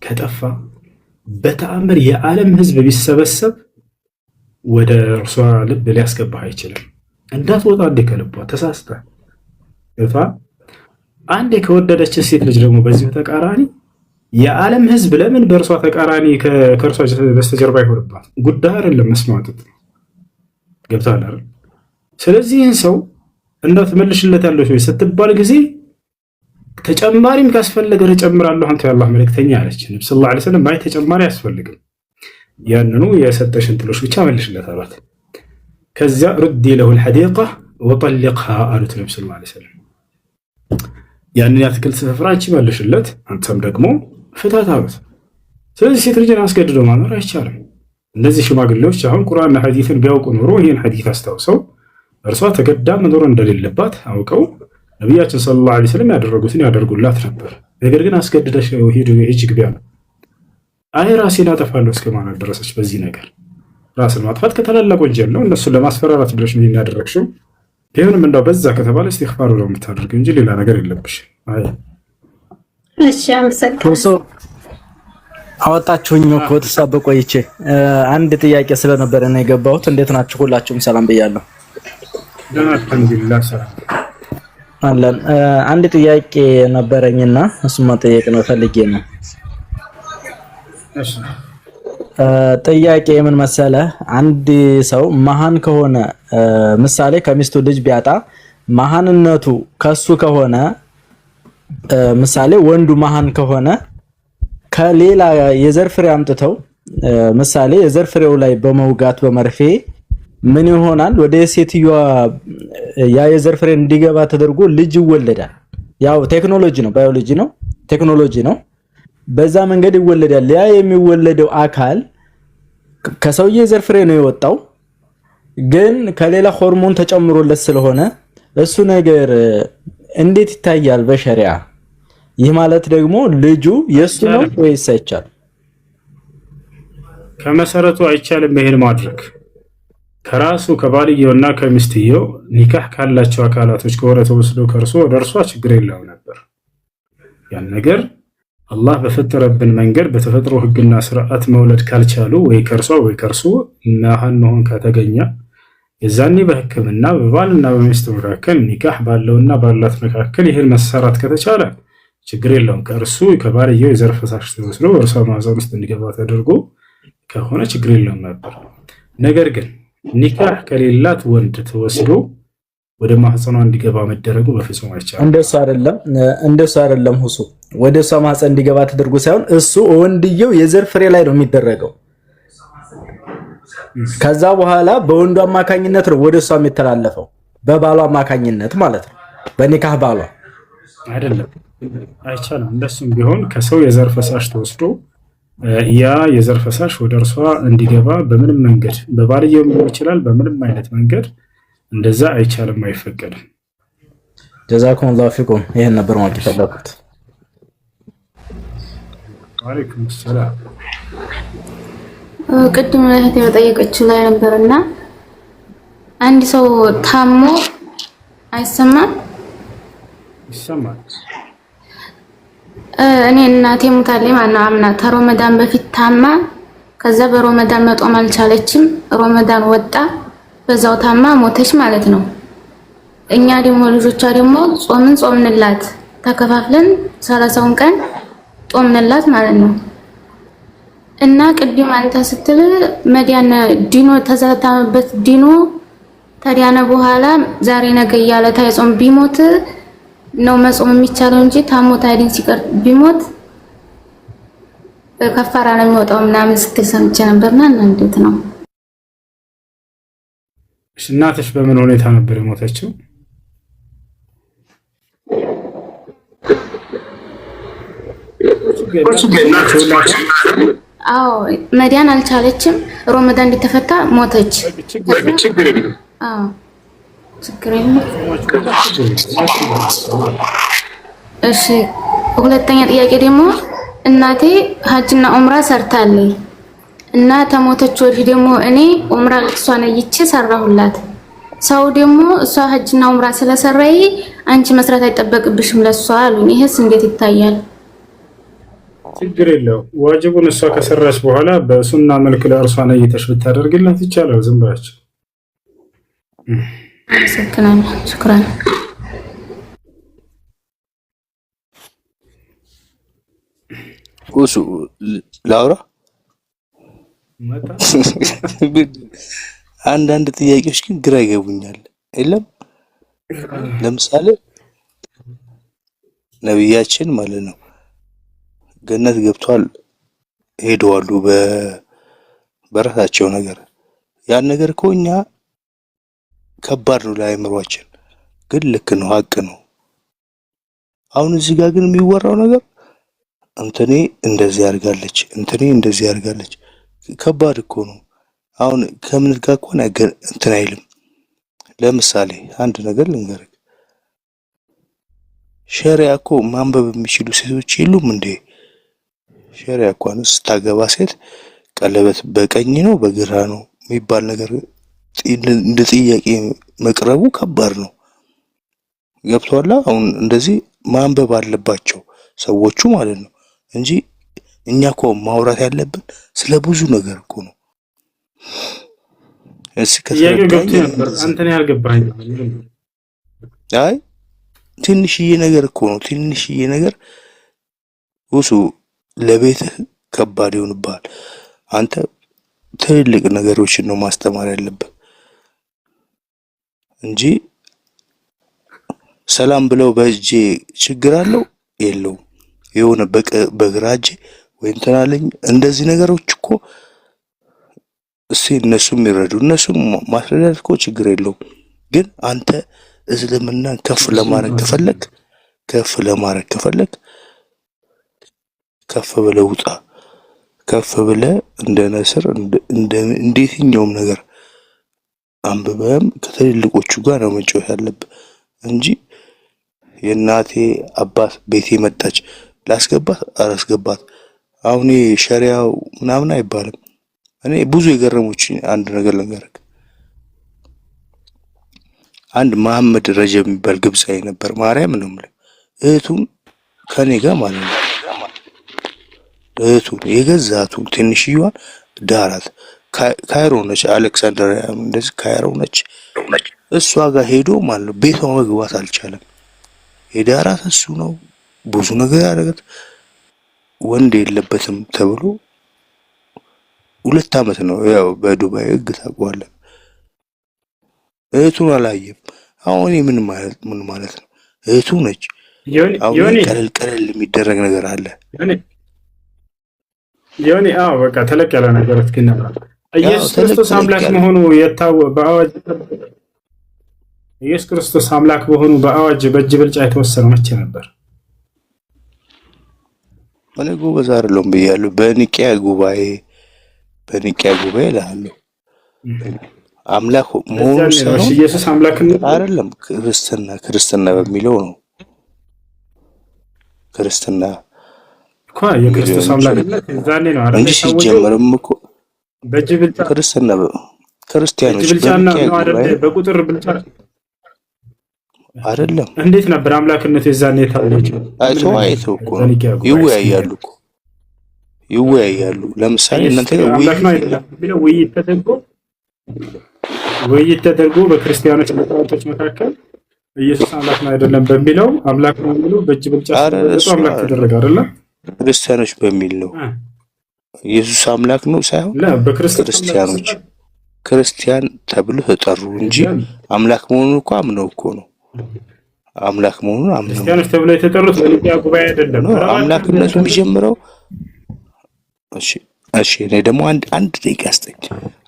ከጠፋ በተአምር የዓለም ሕዝብ ቢሰበሰብ ወደ እርሷ ልብ ሊያስገባህ አይችልም። እንዳትወጣ አንዴ ከልቧ ተሳስተ እፋ አንዴ ከወደደች ሴት ልጅ ደግሞ በዚህ ተቃራኒ የዓለም ሕዝብ ለምን በእርሷ ተቃራኒ ከእርሷ በስተጀርባ ይሆንባት ጉዳይ አይደለም መስማት ገብታል አይደል? ስለዚህ ይህን ሰው እንዳው ትመልሽለት ያለው ሰው ስትባል ጊዜ ተጨማሪም ካስፈለገ እጨምራለሁ አንተ የአላህ መልእክተኛ አለች ነብዩ ሰለላሁ ዐለይሂ ወሰለም። ማይ ተጨማሪ ያስፈልግም ያንኑ የሰጠሽን ጥሎሽ ብቻ መልሽለት አሏት። ከዚያ ርዲ ለሁ الحديقة وطلقها አሉት ነብዩ ሰለላሁ ዐለይሂ ወሰለም። ያንን የአትክልት ስፍራ አንቺ መልሽለት አንተም ደግሞ ፍታት አሉት። ስለዚህ ሴት ልጅን አስገድዶ ማኖር አይቻልም። እነዚህ ሽማግሌዎች አሁን ቁርአንና ሐዲስን ቢያውቁ ኖሮ ይህን ሐዲስ አስታውሰው እርሷ ተገዳ መኖር እንደሌለባት አውቀው ነቢያችን ሰለላሁ ዐለይሂ ወሰለም ያደረጉትን ያደርጉላት ነበር። ነገር ግን አስገድደሽ ሂጅ ግቢ አለ። አይ ራሴን አጠፋለሁ እስከ ማለት ደረሰች። በዚህ ነገር ራስን ማጥፋት ከታላላቅ ወንጀል ነው። እነሱን ለማስፈራራት ብለሽ ምን ያደረግሽው? ቢሆንም እንደው በዛ ከተባለ ኢስቲግፋር ነው የምታደርጊው እንጂ ሌላ ነገር የለብሽ። አይ እሺ አመሰግናለሁ። አወጣችሁኝ እኮ ተሳበ ቆይቼ አንድ ጥያቄ ስለነበረ ነው የገባሁት። እንዴት ናችሁ? ሁላችሁም ሰላም ብያለሁ። ደህና አልሐምዱሊላህ ሰላም አለን። አንድ ጥያቄ ነበረኝና እሱን መጠየቅ ነው ፈልጌ ነው። እሺ ጥያቄ ምን መሰለህ? አንድ ሰው መሃን ከሆነ ምሳሌ ከሚስቱ ልጅ ቢያጣ መሃንነቱ ከሱ ከሆነ ምሳሌ ወንዱ መሃን ከሆነ ከሌላ የዘር ፍሬ አምጥተው ምሳሌ የዘር ፍሬው ላይ በመውጋት በመርፌ ምን ይሆናል? ወደ ሴትዮዋ ያ የዘር ፍሬ እንዲገባ ተደርጎ ልጅ ይወለዳል። ያው ቴክኖሎጂ ነው፣ ባዮሎጂ ነው፣ ቴክኖሎጂ ነው። በዛ መንገድ ይወለዳል። ያ የሚወለደው አካል ከሰውዬ የዘር ፍሬ ነው የወጣው፣ ግን ከሌላ ሆርሞን ተጨምሮለት ስለሆነ እሱ ነገር እንዴት ይታያል በሸሪዓ? ይህ ማለት ደግሞ ልጁ የሱ ነው ወይስ አይቻልም? ከመሰረቱ አይቻልም ይሄን ማድረግ። ከራሱ ከባልየውና ከሚስትየው ኒካህ ካላቸው አካላቶች ከሆነ ተወስዶ ከርሶ ወደ እርሷ ችግር የለውም ነበር። ያን ነገር አላህ በፈጠረብን መንገድ በተፈጥሮ ሕግና ስርዓት መውለድ ካልቻሉ ወይ ከርሷ ወይ ከርሱ መሃን መሆን ከተገኘ የዛኔ በሕክምና በባልና በሚስት መካከል ኒካህ ባለውና ባላት መካከል ይሄን መሰራት ከተቻለ ችግር የለውም። ከእርሱ ከባልየው የዘር ፈሳሽ ተወስዶ እርሷ ማህፀን ውስጥ እንዲገባ ተደርጎ ከሆነ ችግር የለውም ነበር። ነገር ግን ኒካህ ከሌላት ወንድ ተወስዶ ወደ ማህፀኗ እንዲገባ መደረጉ በፍጹም አይቻልም። እንደሱ አይደለም ሁሱ ወደ እሷ ማህፀን እንዲገባ ተደርጎ ሳይሆን እሱ ወንድየው የዘር ፍሬ ላይ ነው የሚደረገው። ከዛ በኋላ በወንዱ አማካኝነት ነው ወደ እሷ የሚተላለፈው፣ በባሏ አማካኝነት ማለት ነው። በኒካህ ባሏ አይደለም፣ አይቻልም። እንደሱም ቢሆን ከሰው የዘር ፈሳሽ ተወስዶ ያ የዘር ፈሳሽ ወደ እርሷ እንዲገባ በምንም መንገድ በባልየው ሊሆን ይችላል፣ በምንም አይነት መንገድ እንደዛ አይቻልም፣ አይፈቀድም። ጀዛኩሙላሁ ፊኩም። ይሄን ነበር ማለት የፈለኩት። ወአለይኩም ሰላም። ቅድም እህቴ በጠየቀችው ላይ ነበርና አንድ ሰው ታሞ አይሰማም? ይሰማል። እኔ እናቴ ሙታለች ማለት ነው። አምና ከረመዳን በፊት ታማ ከዛ በረመዳን መጦም አልቻለችም። ረመዳን ወጣ በዛው ታማ ሞተች ማለት ነው። እኛ ደግሞ ልጆቿ ደግሞ ጾምንላት ተከፋፍለን 30ውን ቀን ጾምንላት ማለት ነው። እና ቅድም አንተ ስትል መዲያን ዲኖ ተዘታበት ዲኖ ታዲያና በኋላ ዛሬ ነገ እያለ ታይጾም ቢሞት ነው መጾም የሚቻለው እንጂ ታሞ ታይዲን ሲቀር ቢሞት ከፋራ ነው የሚወጣው ምናምን ስትል ሰምቼ ነበርና እንዴት ነው? እናትሽ በምን ሁኔታ ነበር የሞተችው? አዎ መዲያን አልቻለችም። ረመዳን እንድትፈታ ሞተች። አዎ ችግር የለም። እሺ ሁለተኛ ጥያቄ ደግሞ እናቴ ሀጅና ዑምራ ሰርታለች እና ተሞተች ወዲህ ደግሞ እኔ ዑምራ ለሷን ይቼ ሰራሁላት። ሰው ደግሞ እሷ ሀጅና ዑምራ ስለሰራይ አንቺ መስራት አይጠበቅብሽም ለሷ አሉኝ። ይሄስ እንዴት ይታያል? ችግር የለው። ዋጅቡን እሷ ከሰራች በኋላ በሱና መልክ ለእርሷ ነይተሽ ብታደርግላት ይቻላል። ዝም ብላችሁ አመሰግናለሁ። ሽክራን ቁሱ ላውራ አንዳንድ ጥያቄዎች ግን ግራ ይገቡኛል። የለም ለምሳሌ ነብያችን ማለት ነው ገነት ገብቷል ሄደዋሉ በራሳቸው ነገር ያን ነገር ኮኛ ከባድ ነው ለአእምሮአችን፣ ግን ልክ ነው ሀቅ ነው። አሁን እዚህ ጋር ግን የሚወራው ነገር እንትኔ እንደዚህ ያርጋለች እንትኔ እንደዚህ ያርጋለች ከባድ እኮ ነው። አሁን ከምን ጋር እኮ ነገር እንትን አይልም። ለምሳሌ አንድ ነገር ልንገርህ፣ ሸሪዓ እኮ ማንበብ የሚችሉ ሴቶች የሉም እንዴ? ሸሪዓ እንኳን ስታገባ ሴት ቀለበት በቀኝ ነው በግራ ነው የሚባል ነገር እንደ ጥያቄ መቅረቡ ከባድ ነው። ገብቷላ? አሁን እንደዚህ ማንበብ አለባቸው ሰዎቹ ማለት ነው እንጂ እኛ እኮ ማውራት ያለብን ስለ ብዙ ነገር እኮ ነው። እሺ አንተን ያልገባኝ አይ ትንሽዬ ነገር እኮ ነው። ትንሽዬ ነገር ውሱ ለቤትህ ከባድ ይሆንብሃል። አንተ ትልልቅ ነገሮችን ነው ማስተማር ያለብህ እንጂ ሰላም ብለው በእጄ ችግር አለው የለውም የሆነ በግራ እጄ ወይ እንትን አለኝ እንደዚህ ነገሮች እኮ እነሱም ይረዱ እነሱም ማስረዳት እኮ ችግር የለውም። ግን አንተ እስልምናን ከፍ ለማድረግ ከፈለክ ከፍ ብለህ ውጣ። ከፍ ብለህ እንደ ነስር እንደየትኛውም ነገር አንብበህም ከትልልቆቹ ጋር ነው መጫወት ያለብህ እንጂ የእናቴ አባት ቤቴ መጣች ላስገባት አላስገባት አሁን ሸሪዓው ምናምን አይባልም። እኔ ብዙ የገረሙች አንድ ነገር ልንገርህ። አንድ መሐመድ ረጀብ የሚባል ግብፃዊ ነበር። ማርያም ነው የምልህ እህቱን ከኔ ጋር ማለት ነው እህቱን የገዛቱን ትንሽዬዋን ዳራት። ካይሮ ነች አሌክሳንድሪያ እንደዚህ ካይሮ ነች። እሷ ጋር ሄዶ ማለት ነው ቤቷ መግባት አልቻለም። የዳራት እሱ ነው ብዙ ነገር ያደረገት ወንድ የለበትም ተብሎ 2 ዓመት ነው ያው በዱባይ ህግ ታውቀዋለህ። እህቱን አላየም። አሁን ምን ማለት ነው እህቱ ነች። አሁን ቀለል የሚደረግ ነገር አለ ዮኒ አዎ በቃ ተለቅ ያለ ነገር እስኪ ነበር። ኢየሱስ ክርስቶስ አምላክ መሆኑ በአዋጅ ኢየሱስ ክርስቶስ አምላክ መሆኑ በአዋጅ በእጅ ብልጫ የተወሰነው መቼ ነበር? እኔ ጎበዝ አይደለሁም ብያለሁ። በኒቂያ ጉባኤ እላለሁ። አምላክ መሆኑ ሳይሆን ኢየሱስ አምላክ አይደለም ክርስትና በሚለው ነው። ክርስትና እኮ የክርስቶስ አምላክነት ዛኔ ነው አይደል? እንጂ ሲጀመርም እኮ በእጅ ብልጫ ክርስቲያኖች ብልጫና ነው አይደል? በቁጥር ብልጫ አይደለም። እንዴት ነበር አምላክነቱ የዛኔ የታወጀው? አይተው እኮ ይወያያሉ። ለምሳሌ እናንተ ውይይት ተደርጎ በክርስቲያኖች ሊቃውንቶች መካከል ኢየሱስ አምላክ ነው አይደለም በሚለው አምላክ ነው የሚለው በእጅ ብልጫ አምላክ ተደረገ አይደለ? ክርስቲያኖች በሚል ነው ኢየሱስ አምላክ ነው ሳይሆን በክርስቲያኖች ክርስቲያን ተብሎ ተጠሩ እንጂ አምላክ መሆኑን እኮ አምነው እኮ ነው። አምላክ መሆኑን አምነው ክርስቲያኖች ተብለው የተጠሩት በኒቅያ ጉባኤ አይደለም። አምላክነቱ የሚጀምረው እሺ እኔ ደግሞ አንድ ደቂቃ አስጠኝ።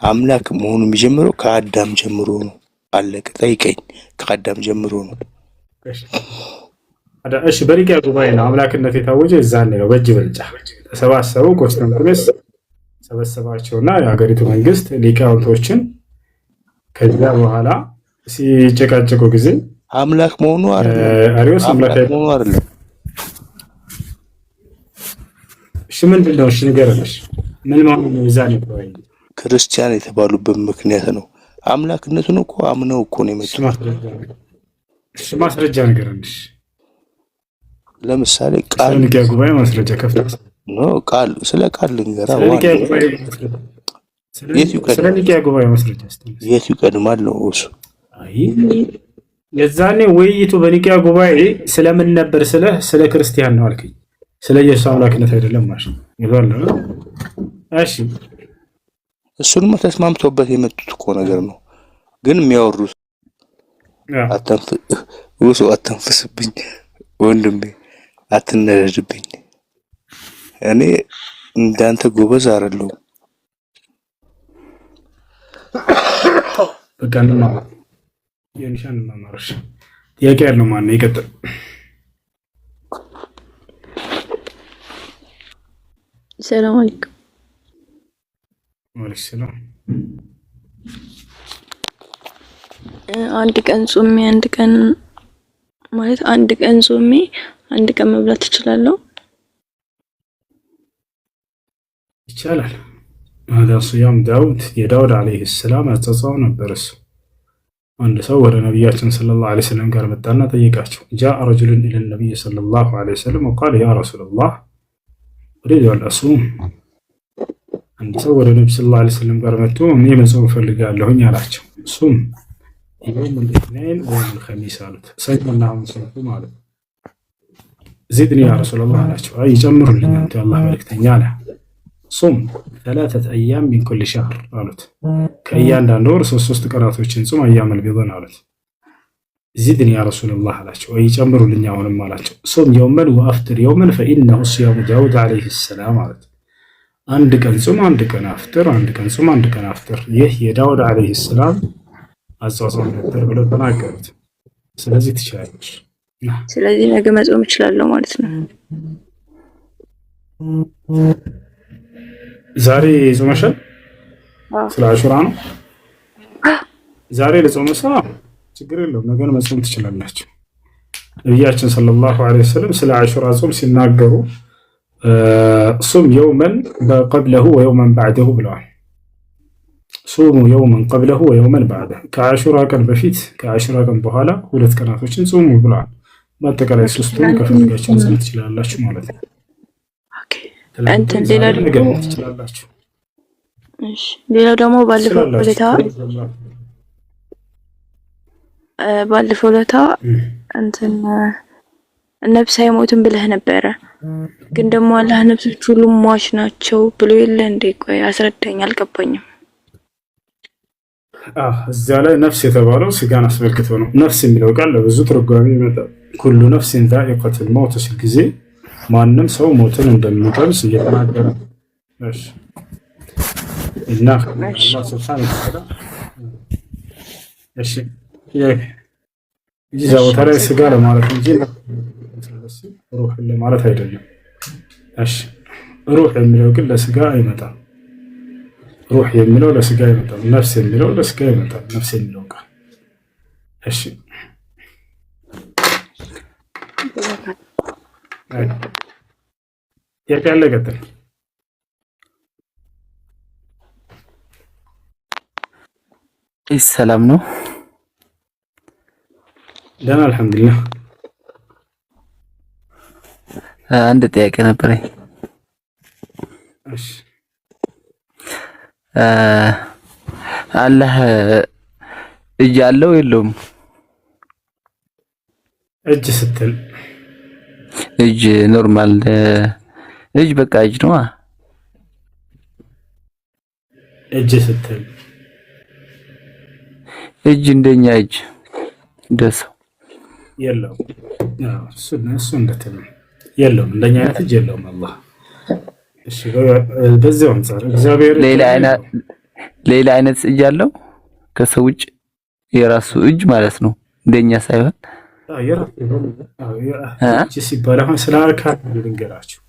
አምላክ መሆኑ የሚጀምረው ከአዳም ጀምሮ ነው። አለቀ። ጠይቀኝ። ከአዳም ጀምሮ ነው። እሺ በኒቅያ ጉባኤ ነው አምላክነት የታወጀ እዛኔ ነው። በእጅ ብልጫ ተሰባሰቡ። ቆስጠንጢኖስ ሰበሰባቸውና የሀገሪቱ መንግስት ሊቃውንቶችን ከዚያ በኋላ ሲጨቃጨቁ ጊዜ አምላክ መሆኑ አሪዮስ አምላክ መሆኑ አይደለም። እሺ ምንድነው? እሺ ንገረን። ምን ማለት ነው? እዛኔ ጉባኤ ክርስቲያን የተባሉበት ምክንያት ነው። አምላክነቱን እኮ አምነው እኮ ነው የመጡት። እሺ ማስረጃ ንገረን። ለምሳሌ ቃል ንቅያ ጉባኤ ማስረጃ ከፍተህ ነው። ቃል ስለ ቃል ልንገራ ስለ ንቅያ ጉባኤ ማስረጃ የቱ ይቀድማል ነው እሱ። የዛኔ ውይይቱ በንቅያ ጉባኤ ስለምን ነበር? ስለ ክርስቲያን ነው አልከኝ። ስለ ኢየሱስ አምላክነት አይደለም ማለት ነው ይላል። እሺ እሱንም ተስማምቶበት የመጡት እኮ ነገር ነው። ግን የሚያወሩት አተንፍስብኝ ወንድሜ፣ አትነደድብኝ። እኔ እንዳንተ ጎበዝ አይደለሁም። በቃ እንማር የንሻን ማማረሽ ጥያቄ ያለው ማን ነው? ይቀጥል። ሰላም አለይኩም። ወለይኩም ሰላም። አንድ ቀን ጾሜ አንድ ቀን መብላት እችላለሁ? ይቻላል። هذا صيام داود የዳውድ عليه السلام አጸጻው ነበር። እሱ አንድ ሰው ወደ ነብያችን ሰለላሁ ዐለይሂ ወሰለም ጋር መጣና ጠየቃቸው። جاء رجل الى النبي صلى الله عليه وسلم وقال يا رسول الله اريد ان اصوم። አንድ ሰው ወደ ነብዩ ሰለላሁ ዐለይሂ ወሰለም ጋር መጥቶ እኔ መጾም ፈልጋለሁኝ አላቸው። እሱም يوم الاثنين ويوم الخميس አሉት። ሰኞና ሐሙስ ማለት زدني يا رسول الله አላቸው። አይ ጨምሩልኝ አንተ አላህ መልእክተኛ አለ። ጾም 3 ايام من كل شهر አሉት። ከእያንዳንዱ ወር 3 ቀናቶችን ጾም አያመል ቢሆን አሉት። زدني يا رسول الله አላቸው። አይ ጨምሩልኝ አሁንም አላቸው። ጾም يوما وافطر يوما فانه صيام داود عليه السلام አሉት። አንድ ቀን ጾም አንድ ቀን አፍጥር፣ አንድ ቀን ጾም አንድ ቀን አፍጥር፣ ይህ የዳውድ عليه السلام አጽዋጽም ነበር ብለው ተናገሩት። ስለዚህ ትችላለሽ። ስለዚህ ነገ መጾም እችላለሁ ማለት ነው። ዛሬ ጾመሻል? ስለ አሹራ ነው ዛሬ ለጾመ ሰው ችግር የለውም። ነገ መጾም ትችላላችሁ። ነብያችን ሰለላሁ ዐለይሂ ወሰለም ስለ አሹራ ጾም ሲናገሩ ሱም የውመን ቀብለሁ ወየውመን ባዕደሁ ብለዋል። ሱሙ የውመን ቀብለሁ ወየውመን ባዕደሁ፣ ከአሹራ ቀን በፊት ከአሹራ ቀን በኋላ 2 ቀናቶችን ጾሙ ብለዋል። በአጠቃላይ 3ቱን ከፈለጋችሁ መጾም ትችላላችሁ ማለት ነው። ሌላ ደግሞ ሌላው ደግሞ ባለፈው ለታ እንትን ነፍስ አይሞትም ብለህ ነበረ። ግን ደግሞ አላህ ነፍሶች ሁሉ ሟች ናቸው ብሎ የለ እንዴ? ቆይ አስረዳኝ፣ አልገባኝም። እዚያ ላይ ነፍስ የተባለው ስጋን አስመልክቶ ነው። ነፍስ የሚለው ቃል ለብዙ ትርጓሜ ይመጣል። ኩሉ ነፍሲን ዛኢቀቱል መውት ሲል ጊዜ ማንም ሰው ሞትን እንደሚቀምስ እየተናገረ እሺ እና አላህ ሱብሓነሁ ወተዓላ እሺ ይዛ ወታረ ስጋ ለማለት እንጂ ሩህ ለማለት አይደለም። እሺ ሩህ የሚለው ግን ለስጋ አይመጣም። ሩህ የሚለው ለስጋ አይመጣም። ነፍስ የሚለው ለስጋ አይመጣም። ነፍስ የሚለው ቃል እሺ ያለ ቀጥል ሰላም ነው? ደህና አልሐምዱሊላህ። አንድ ጥያቄ ነበረኝ። እሺ አላህ እጅ አለው የለውም? እጅ ስትል እጅ ኖርማል እጅ በቃ እጅ ነው። እጅ ስትል እጅ እንደኛ እጅ እንደሰው የለውም። እሱ እንደተም የለውም። እንደኛ አይነት እጅ የለውም አላህ። እሺ በዚህ አንፃር እግዚአብሔር ሌላ አይነት እጅ አለው ከሰው ውጭ የራሱ እጅ ማለት ነው እንደኛ ሳይሆን እጅ ሲባል አሁን ስለ አርካን ልንገራችሁ።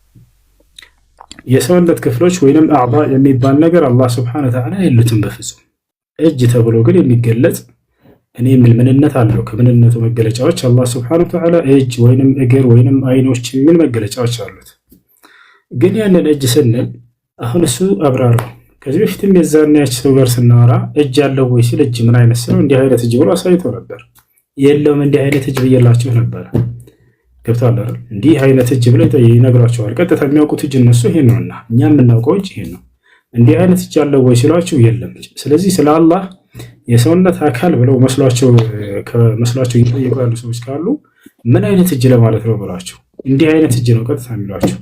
የሰውነት ክፍሎች ወይንም አዕባ የሚባል ነገር አላህ Subhanahu Wa Ta'ala የሉትም በፍጹም። እጅ ተብሎ ግን የሚገለጽ እኔ ምንነት አለው። ከምንነቱ መገለጫዎች አላህ Subhanahu Wa Ta'ala እጅ ወይንም እግር ወይንም አይኖች ምን መገለጫዎች አሉት። ግን ያንን እጅ ስንል አሁን እሱ አብራራው። ከዚህ በፊትም የዛኛች ሰው ጋር ስናወራ እጅ ያለው ወይ ሲል እጅ ምን አይነት ነው እንዲህ አይነት እጅ ብሎ አሳይቶ ነበር። የለውም እንዲህ አይነት እጅ ብዬላችሁ ነበር። ገብቷል አይደል? እንዲህ አይነት እጅ ብለው ይነግራቸዋል። ቀጥታ የሚያውቁት እጅ እነሱ ይሄን ነውና እኛ የምናውቀው እጅ ይሄን ነው። እንዲህ አይነት እጅ ያለው ወይ ሲላችሁ የለም። ስለዚህ ስለ አላህ የሰውነት አካል ብለው መስሏቸው ይጠይቁ ያሉ ሰዎች ካሉ ምን አይነት እጅ ለማለት ነው ብላችሁ እንዲህ አይነት እጅ ነው ቀጥታ የሚሏቸው።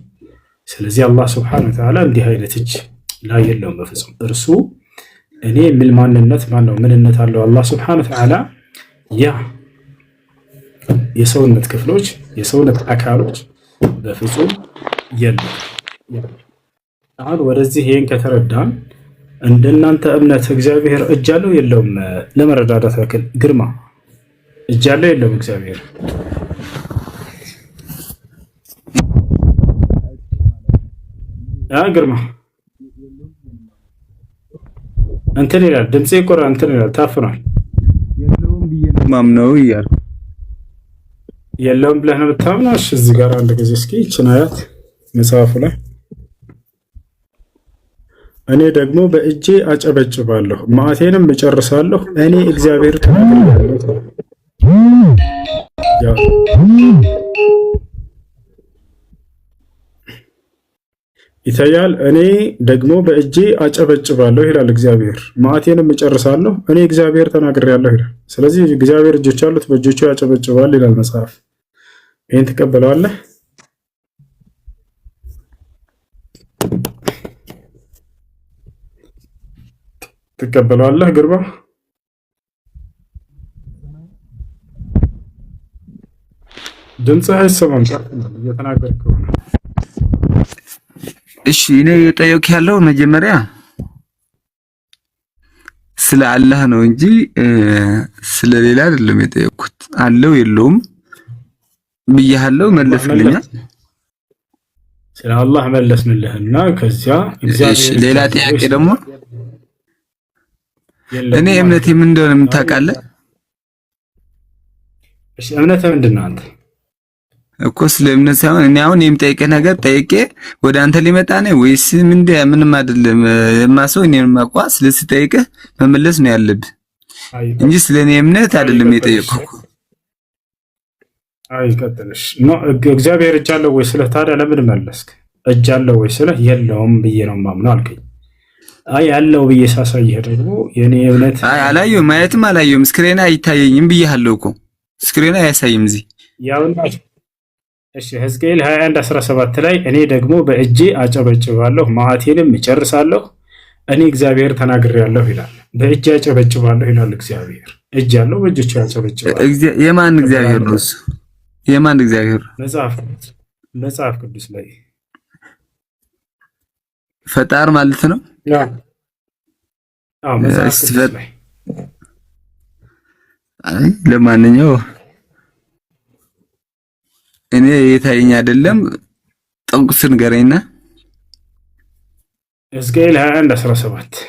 ስለዚህ አላህ Subhanahu Wa Ta'ala እንዲህ አይነት እጅ ላይ የለውም በፍጹም። እርሱ እኔ ምን ማንነት ማነው ምንነት አለው አላህ Subhanahu Wa Ta'ala ያ የሰውነት ክፍሎች የሰውነት አካሎች በፍጹም የለም። አሁን ወደዚህ ይሄን ከተረዳን እንደናንተ እምነት እግዚአብሔር እጅ አለው የለውም ለመረዳዳት ያክል ግርማ እጅ አለው የለውም እግዚአብሔር? ግርማ እንትን ይላል ድምጼ ቆራ እንትን ይላል ታፍኗል። የለውም ብዬ ነው ማምነው እያልኩ የለውም ብለህ ነው የምታምነው? እሺ እዚህ ጋር አንድ ጊዜ እስኪ ይህችን አያት መጽሐፉ ላይ እኔ ደግሞ በእጄ አጨበጭባለሁ መዓቴንም እጨርሳለሁ እኔ እግዚአብሔር ተናግሬአለሁ። ይታያል። እኔ ደግሞ በእጄ አጨበጭባለሁ ይላል እግዚአብሔር፣ መዓቴንም እጨርሳለሁ እኔ እግዚአብሔር ተናግሬአለሁ ይላል። ስለዚህ እግዚአብሔር እጆች አሉት፣ በእጆቹ ያጨበጭባል ይላል መጽሐፍ። ይሄን ትቀበለዋለህ? ትቀበለዋለህ? ግርባ ድምፅህ አይሰማም እየተናገርክ ነው። እሺ እኔ የጠየኩ ያለው መጀመሪያ ስለ አላህ ነው እንጂ ስለ ሌላ አይደለም የጠየኩት። አለው የለውም ብያለሁ፣ መለስልኛል። ስለ አላህ መለስንልህና ከዚያ እግዚአብሔር ሌላ ጥያቄ ደግሞ እኔ እምነቴ ምን እንደሆነ የምታውቃለህ? እሺ እምነትህ ምንድን ነው አንተ? እኮ ስለ እምነት ሳይሆን እኔ አሁን የምጠይቅህ ነገር ጠይቄ ወደ አንተ ሊመጣ ነው ወይስ ምንም አይደለም? የማሰው እኔን ማቋ ስለዚህ ጠይቅህ መመለስ ነው ያለብህ እንጂ ስለ እኔ እምነት አይደለም የጠየቅኩህ። አይ ቀጥልሽ ነው እግዚአብሔር እጅ አለው ወይ ስለ ታዲያ ለምን መለስክ? እጅ አለው ወይ ስለ የለውም ብዬ ነው ማምነው አልከኝ። አይ ያለው ብዬ ሳሳይህ ደግሞ የኔ እምነት አይ አላየሁም፣ ማየትም አላየሁም፣ ስክሪን አይታየኝም ብዬሃለሁ እኮ ስክሪን አያሳይም እዚህ ያውና። እሺ ሕዝቅኤል 21:17 ላይ እኔ ደግሞ በእጄ አጨበጭባለሁ መዓቴንም እጨርሳለሁ እኔ እግዚአብሔር ተናግሬአለሁ ይላል። በእጄ አጨበጭባለሁ ይላል እግዚአብሔር። እጅ ያለው በእጆቹ ያጨበጭባል። የማን እግዚአብሔር ነው እሱ? የማን እግዚአብሔር? መጽሐፍ ቅዱስ ላይ ፈጣር ማለት ነው። መጽሐፍ ቅዱስ ላይ አይ ለማንኛውም እኔ የታየኝ አይደለም ጠንቁስ ንገረኝና ሕዝቅኤል 21:17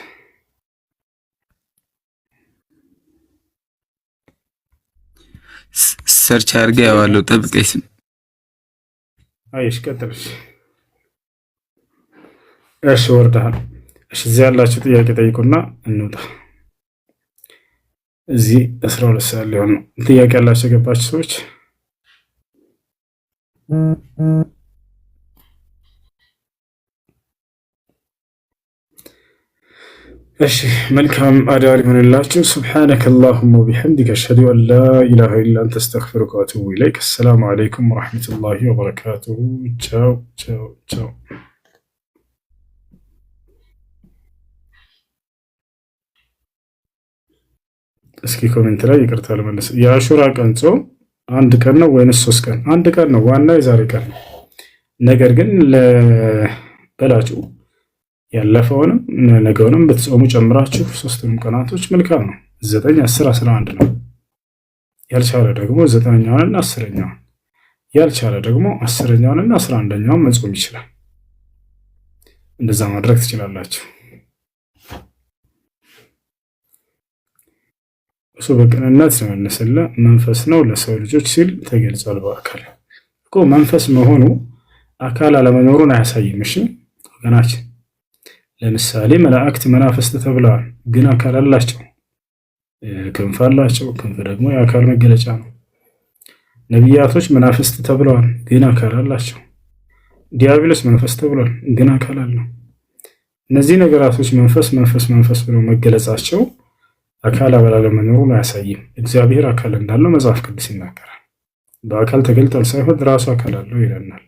ሰርች አድርጌ ያዋለው ጠብቀኝ። አይሽ ቀጥልሽ። እሺ ወርደሃል። እሺ እዚህ ያላችሁ ጥያቄ ጠይቁና እንውጣ። እዚህ 12 ሰዓት ሊሆን ነው። ጥያቄ ያላችሁ የገባችሁ ሰዎች እሺ መልካም አዳር ይሆንላችሁ። ሱብሓነከ አላሁመ ወቢሐምዲከ አሽሀዱ አን ላ ኢላሃ ኢላ አንተ አስተግፊሩከ ወአቱቡ ኢለይክ። አሰላሙ አለይኩም ወረሕመቱላሂ ወበረካቱሁ። ቻው ቻው ቻው። እስኪ ኮሜንት ላይ ይቅርታ ልመልስ። የአሹራ ቀን ጾም አንድ ቀን ነው ወይንስ 3 ቀን? አንድ ቀን ነው። ዋናው የዛሬ ቀን ነው። ነገር ግን ለበላችሁ ያለፈውንም ነገውንም ብትጾሙ ጨምራችሁ 3ቱንም ቀናቶች መልካም ነው። 9፣ 10፣ 11 ነው። ያልቻለ ደግሞ 9ኛውንና 10ኛውን ያልቻለ ደግሞ 10ኛውንና 11ኛውን መጾም ይችላል። እንደዛ ማድረግ ትችላላችሁ። እሱ በቅንነት መነሰለ መንፈስ ነው ለሰው ልጆች ሲል ተገልጿል። በአካል እኮ መንፈስ መሆኑ አካል አለመኖሩን አያሳይም። እሺ ወገናችን፣ ለምሳሌ መላእክት መናፍስት ተብለዋል፣ ግን አካል አላቸው፣ ክንፍ አላቸው። ክንፍ ደግሞ የአካል መገለጫ ነው። ነቢያቶች መናፍስት ተብለዋል፣ ግን አካል አላቸው። ዲያብሎስ መንፈስ ተብሏል፣ ግን አካል አለው። እነዚህ ነገራቶች መንፈስ መንፈስ መንፈስ ብለው መገለጻቸው አካል አለመኖሩን አያሳይም። እግዚአብሔር አካል እንዳለው መጽሐፍ ቅዱስ ይናገራል። በአካል ተገልጧል ሳይሆን ራሱ አካል አለው ይለናል።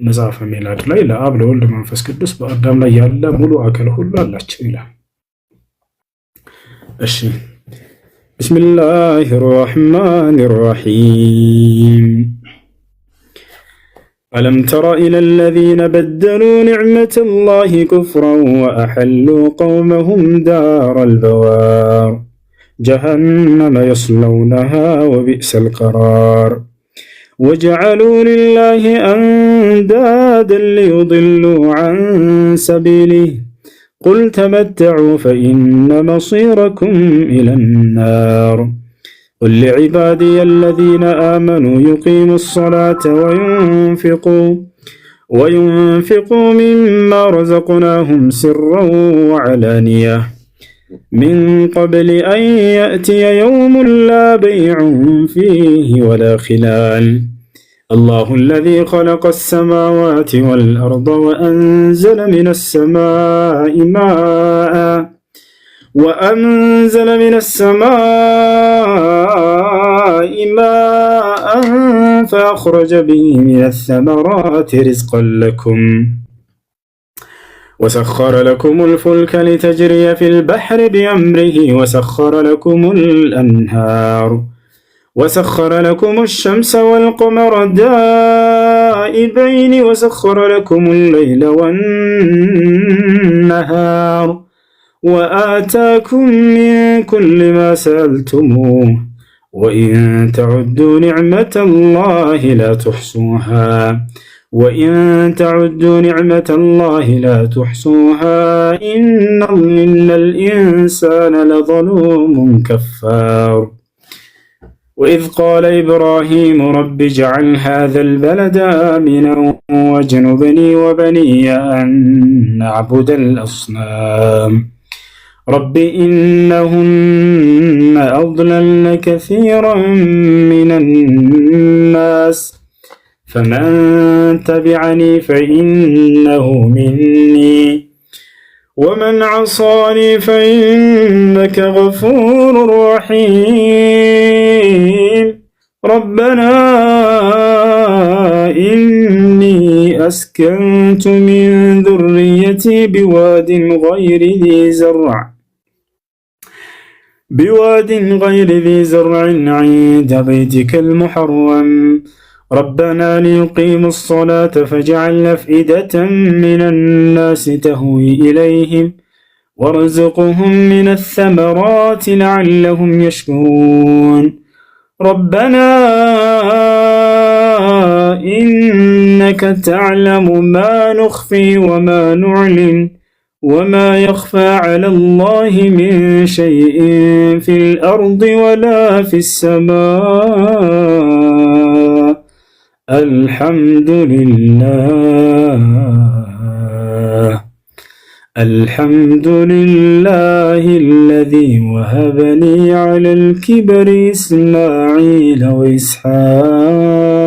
መጽሐፈ ሜላድ ላይ ለአብ ለወልድ መንፈስ ቅዱስ በአዳም ላይ ያለ ሙሉ አካል ሁሉ አላቸው ይላል። እሺ ቢስሚላሂ ራህማኒ ራሂም ألم تر إلى الذين بدلوا نعمة الله كفرا وأحلوا قومهم دار البوار جهنم يصلونها وبئس القرار وجعلوا لله أندادا ليضلوا عن سبيله قل تمتعوا فإن مصيركم إلى النار قل لعبادي الذين آمنوا يقيموا الصلاة وينفقوا مما رزقناهم سرا وعلانية من قبل أن يأتي يوم لا بيع فيه ولا خلال الله الذي خلق السماوات والأرض وأنزل من السماء ماء فأخرج به من الثمرات رزقا لكم وسخر لكم الفلك لتجري في البحر بأمره وسخر لكم الأنهار وسخر لكم الشمس والقمر دائبين وسخر لكم الليل والنهار وآتاكم من كل ما سألتموه وإن تعدوا نعمة الله لا تحصوها إن الإنسان لظلوم كفار وإذ قال إبراهيم رب اجعل هذا البلد آمنا واجنبني وبني أن نعبد الأصنام رب إنهن أضللن كثيرا من الناس فمن تبعني فإنه مني ومن عصاني فإنك غفور رحيم ربنا إني أسكنت من ذريتي بواد غير ذي زرع عند بيتك المحرم ربنا ليقيموا الصلاة فاجعل أفئدة من الناس تهوي إليهم وارزقهم من الثمرات لعلهم يشكرون ربنا إنك تعلم ما نخفي وما نعلن وما يخفى على الله من شيء في الأرض ولا في السماء الحمد لله الذي وهبني على الكبر إسماعيل وإسحاق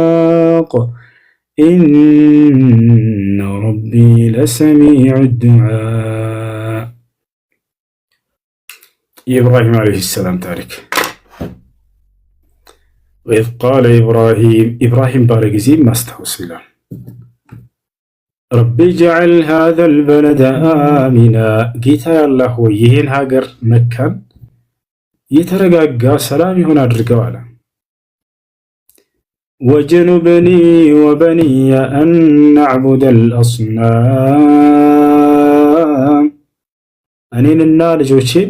إن ربي لسميع الدعاء. إبراهيم عليه السلام تارك. وإذ قال إبراهيم بارجزي ما استوصله ربي اجعل هذا البلد آمنا ጌታ ያላህ ሆይ ይህን ሀገር መካን የተረጋጋ ሰላም ይሁን አድርገው አለ። ወጀኑብኒ ወበኒየ አን ነዕቡደ አልአስናም እኔንና ልጆቼን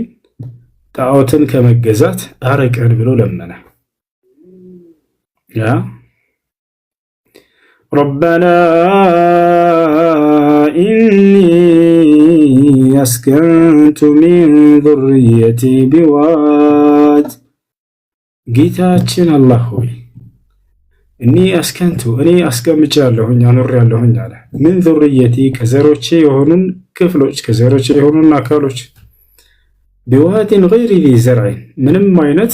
ጣዖትን ከመገዛት አርቀን ብሎ ለመነ። ያ ربنا إني أسكنت من ذريتي بواد ጌታችን አላህ ሆይ እኔ አስቀምጫለሁኝ አኖሬያለሁኝ አለ። ምን ذريتي ከዘሮቼ የሆኑን ክፍሎች ከዘሮቼ የሆኑን አካሎች ቢዋድን ገይሪ ዚ ዘርዕን ምንም አይነት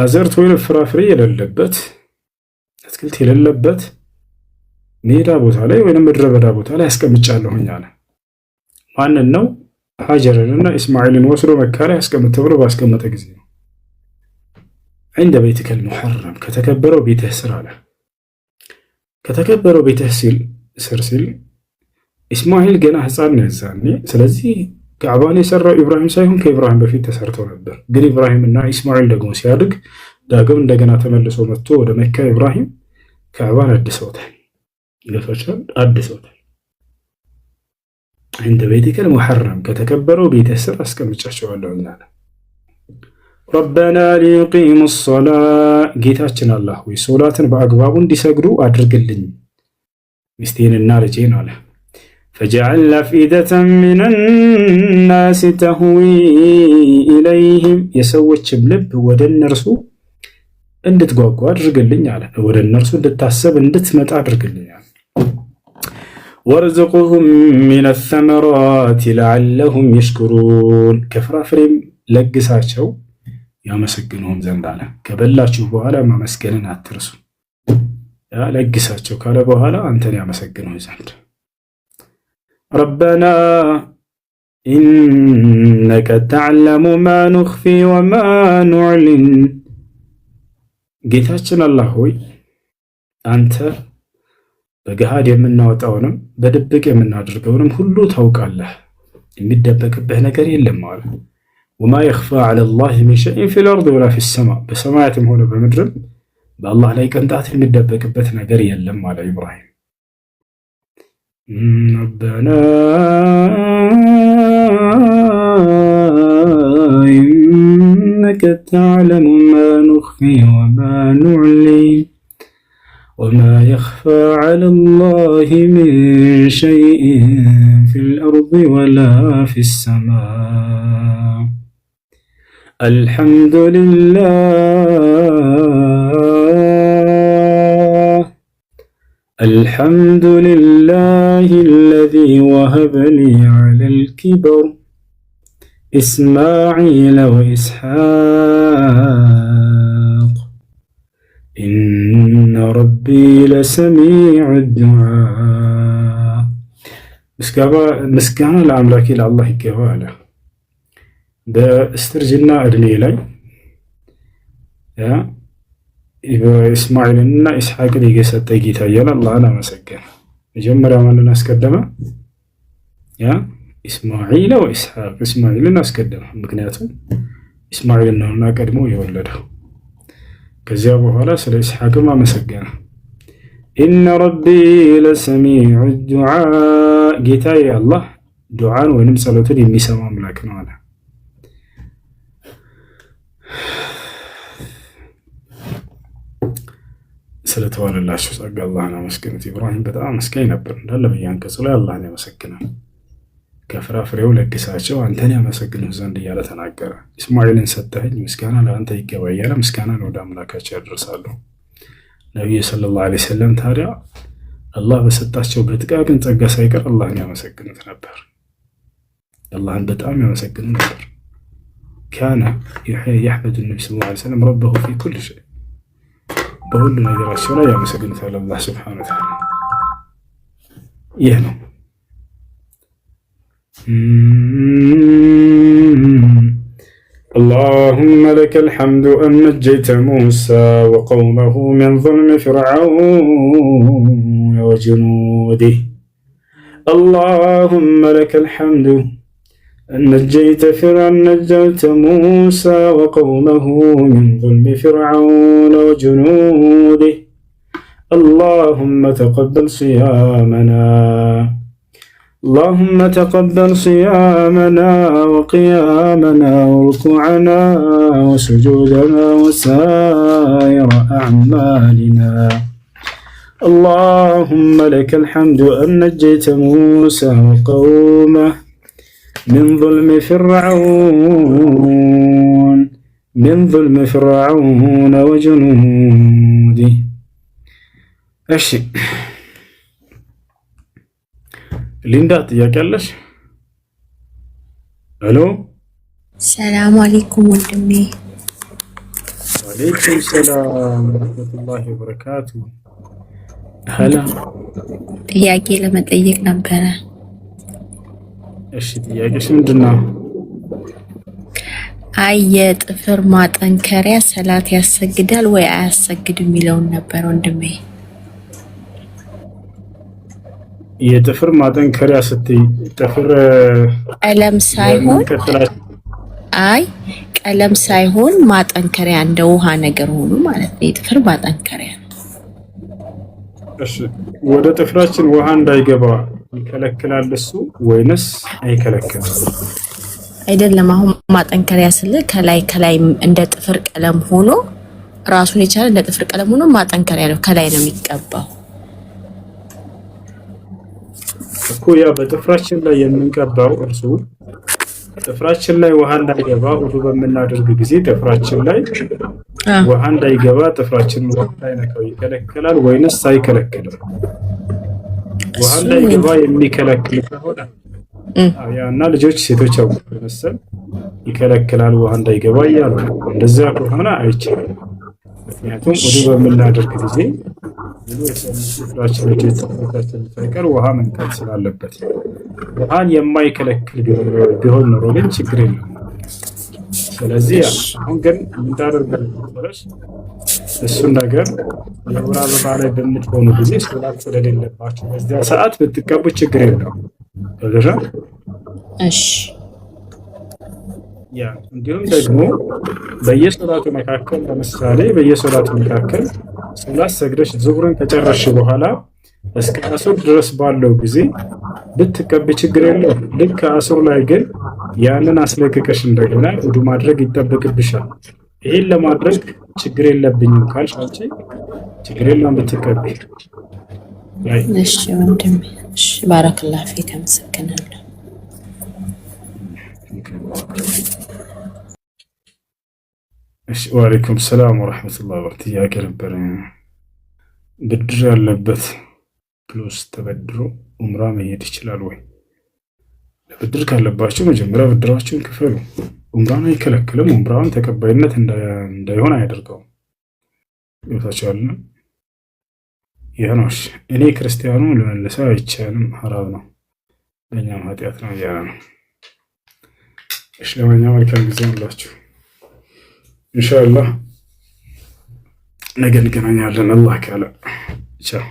አዘርት ወይም ፍራፍሬ የሌለበት አትክልት የሌለበት ሜዳ ቦታ ላይ ወይንም ምድረ በዳ ቦታ ላይ አስቀምጫለሁኝ አለ። ማንን ነው? ሀጀርንና ኢስማኤልን ወስዶ መካ ላይ አስቀምጥ ብሎ ባስቀመጠ ጊዜ ነው። عند بيتك المحرم ከተከበረው ቤትህ ስር አለ። ከተከበረው ቤትህ ስር ሲል ኢስማኤል ገና ህፃን ነው የዛኔ። ስለዚህ ካዕባን የሰራው ኢብራሂም ሳይሆን ከኢብራሂም በፊት ተሰርቶ ነበር። ግን ኢብራሂምና ኢስማኤል ደግሞ ሲያድግ ዳግም እንደገና ተመልሶ መጥቶ ወደ መካ ኢብራሂም ካዕባን አድሰውታል። ለፈቻል አድሰውታል። عند بيتك المحرم ከተከበረው ቤትህ ስር አስቀምጫቸዋለሁ አለ። ربنا ليقيموا الصلاة ጌታችን አላህ ሆይ ሶላትን በአግባቡ እንዲሰግዱ አድርግልኝ ሚስቴንና ልጄን አለ። فجعل أفئدة من الناس تهوي إليهم የሰዎችም ልብ ወደ እነርሱ እንድትጓጓ አድርግልኝ አለ። ወደ እነርሱ እንድታሰብ እንድትመጣ አድርግልኝ አለ። وارزقهم من الثمرات لعلهم يشكرون ከፍራፍሬም ለግሳቸው ያመሰግኑም ዘንድ አለ። ከበላችሁ በኋላ ማመስገንን አትርሱ። ያ ለግሳቸው ካለ በኋላ አንተን ያመሰግኑ ዘንድ ربنا إنك تعلم ما نخفي وما نعلن ጌታችን አላህ ሆይ አንተ በገሃድ የምናወጣውንም በድብቅ የምናደርገውንም ሁሉ ታውቃለህ፣ የሚደበቅብህ ነገር የለም ማለት ነው። وما يخفى على الله من شيء في الأرض ولا في السماء በሰማያትም ሆነ በምድርም በአላህ ላይ ቅንጣት የሚደበቅበት ነገር የለም አለ ኢብራሂም። ربنا إنك تعلم ما نخفي وما نعلن وما يخفى على الله من شيء في الأرض ولا في السماء الحمد لله الذي وهب لي على الكبر إسماعيل وإسحاق إن ربي لسميع الدعاء مسكانا لأملاك الله كواله በእስትርጅና እድሜ ላይ ኢስማኤልና ኢስሐቅን የሰጠ ጌታ እያለ አላህን አመሰገነ። መጀመሪያ ማንን አስቀደመ? ኢስማኤል ወኢስሐቅ ኢስማኤልን አስቀደመ። ምክንያቱም ኢስማኤልን ነውና ቀድሞ የወለደው። ከዚያ በኋላ ስለ ኢስሐቅም አመሰገነ። ኢነ ረቢ ለሰሚዑ ዱዓ ጌታዬ አላህ ዱዓን ወይንም ጸሎትን የሚሰማ አምላክ ነው አለ። ስለተዋለላችሁ ጸጋ አላህን አመስግኑት። ኢብራሂም በጣም አመስጋኝ ነበር። እንዳለ በየአንቀጹ ላይ አላህን ያመሰግናል። ከፍራፍሬው ለግሳቸው አንተን ያመሰግኑ ዘንድ እያለ ተናገረ። ኢስማኤልን ሰጠኸኝ፣ ምስጋና ለአንተ ይገባ እያለ ምስጋናን ወደ አምላካቸው ያደርሳሉ። ነቢዩ ሰለላሁ ዐለይሂ ወሰለም ታዲያ አላህ በሰጣቸው በጥቃቅን ጸጋ ሳይቀር አላህን ያመሰግኑት ነበር። አላህን በጣም ያመሰግኑ ነበር። ካነ የሕመዱ ነቢ ሰለላሁ ዐለይሂ ወሰለም ረበሁ ፊ ኩል ሸይ፣ በሁሉ ነገራቸው ላይ ያመሰግኑታል አላህ ሱብሓነሁ ወተዓላ። ይህ ነው اللهم لك الحمد أن نجيت موسى وقومه من ظلم فرعون وجنوده. اللهم لك الحمد أن نجيت موسى وقومه من ظلم فرعون وجنوده. اللهم تقبل صيامنا، اللهم تقبل صيامنا وقيامنا وركوعنا وسجودنا وسائر أعمالنا. اللهم لك الحمد أن نجيت موسى وقومه من ظلم فرعون وجنوده. أشي ሊንዳ ጥያቄ አለሽ? ሄሎ ሰላም አለይኩም ወንድሜ። ወአለይኩም ሰላም ወራህመቱላሂ ወበረካቱ። ሄላ ጥያቄ ለመጠየቅ ነበረ። እሺ ጥያቄሽ ምንድነው? አይ የጥፍር ማጠንከሪያ ሰላት ያሰግዳል ወይ አያሰግድም የሚለውን ነበር ወንድሜ። የጥፍር ማጠንከሪያ ስትይ ጥፍር ቀለም ሳይሆን አይ ቀለም ሳይሆን ማጠንከሪያ እንደ ውሃ ነገር ሆኖ ማለት ነው። የጥፍር ማጠንከሪያ። እሺ ወደ ጥፍራችን ውሃ እንዳይገባ ይከለክላል እሱ ወይንስ አይከለክልም? አይደለም አሁን ማጠንከሪያ ስለ ከላይ እንደ ጥፍር ቀለም ሆኖ ራሱን የቻለ እንደ ጥፍር ቀለም ሆኖ ማጠንከሪያ ነው፣ ከላይ ነው የሚቀባው እኮ። ያ በጥፍራችን ላይ የምንቀባው እርሱ ጥፍራችን ላይ ውሃ እንዳይገባ ሁሉ በምናደርግ ጊዜ ጥፍራችን ላይ ውሃ እንዳይገባ ጥፍራችን ውሃ እንዳይነካው ይከለክላል ወይንስ አይከለክልም? ውሃ እንዳይገባ የሚከለክል ከሆነ ያና ልጆች ሴቶች አው መሰል ይከለክላል ውሃ እንዳይገባ እያሉ እንደዛ ከሆነ አይቻልም። ምክንያቱም ወዱ በምናደርግ ጊዜ ጥፍራችን ሳይቀር ውሃ መንካት ስላለበት ውሃን የማይከለክል ቢሆን ኖሮ ግን ችግር የለም። ስለዚህ አሁን ግን እንዳደርጋለን ማለት እሱን ነገር የወር አበባ ላይ በምትሆኑ ጊዜ ሶላት ስለሌለባችሁ በዚያ ሰዓት ብትቀቡ ችግር የለውም። ወደራ እሺ ያ እንዲሁም ደግሞ በየሶላቱ መካከል ለምሳሌ በየሶላቱ መካከል ሶላት ሰግደሽ ዙሁርን ከጨረሽ በኋላ እስከ አሱር ድረስ ባለው ጊዜ ብትቀቢ ችግር የለውም። ልክ አሱር ላይ ግን ያንን አስለቅቀሽ እንደገና ውዱ ማድረግ ይጠበቅብሻል። ይሄን ለማድረግ ችግር የለብኝም ካልሽ አንቺ ችግር የለውም ብትቀቢ። እሺ ወንድሜ፣ እሺ ባረከላህ ፊክ፣ አመሰግናለሁ። እሺ ወአለይኩም ሰላም ወራህመቱላሂ ወበረካቱ። ጥያቄ ነበር። ብድር ያለበት ፕሉስ ተበድሮ ኡምራ መሄድ ይችላል ወይ? ለብድር ካለባችሁ መጀመሪያ ብድራችሁን ክፈሉ። ኡምራን አይከለክልም። ኡምራውን ተቀባይነት እንዳይሆን አያደርገውም። ይወታችኋል። ይሄ ነው። እኔ ክርስቲያኑ ልመልሰው አይቻልም፣ ሐራም ነው፣ ለኛም ኃጢአት ነው እያለ ነው። እሺ ለማንኛውም መልካም ጊዜ ሁላችሁ። ኢንሻአላህ ነገ እንገናኛለን አላህ ካለ። ቻው።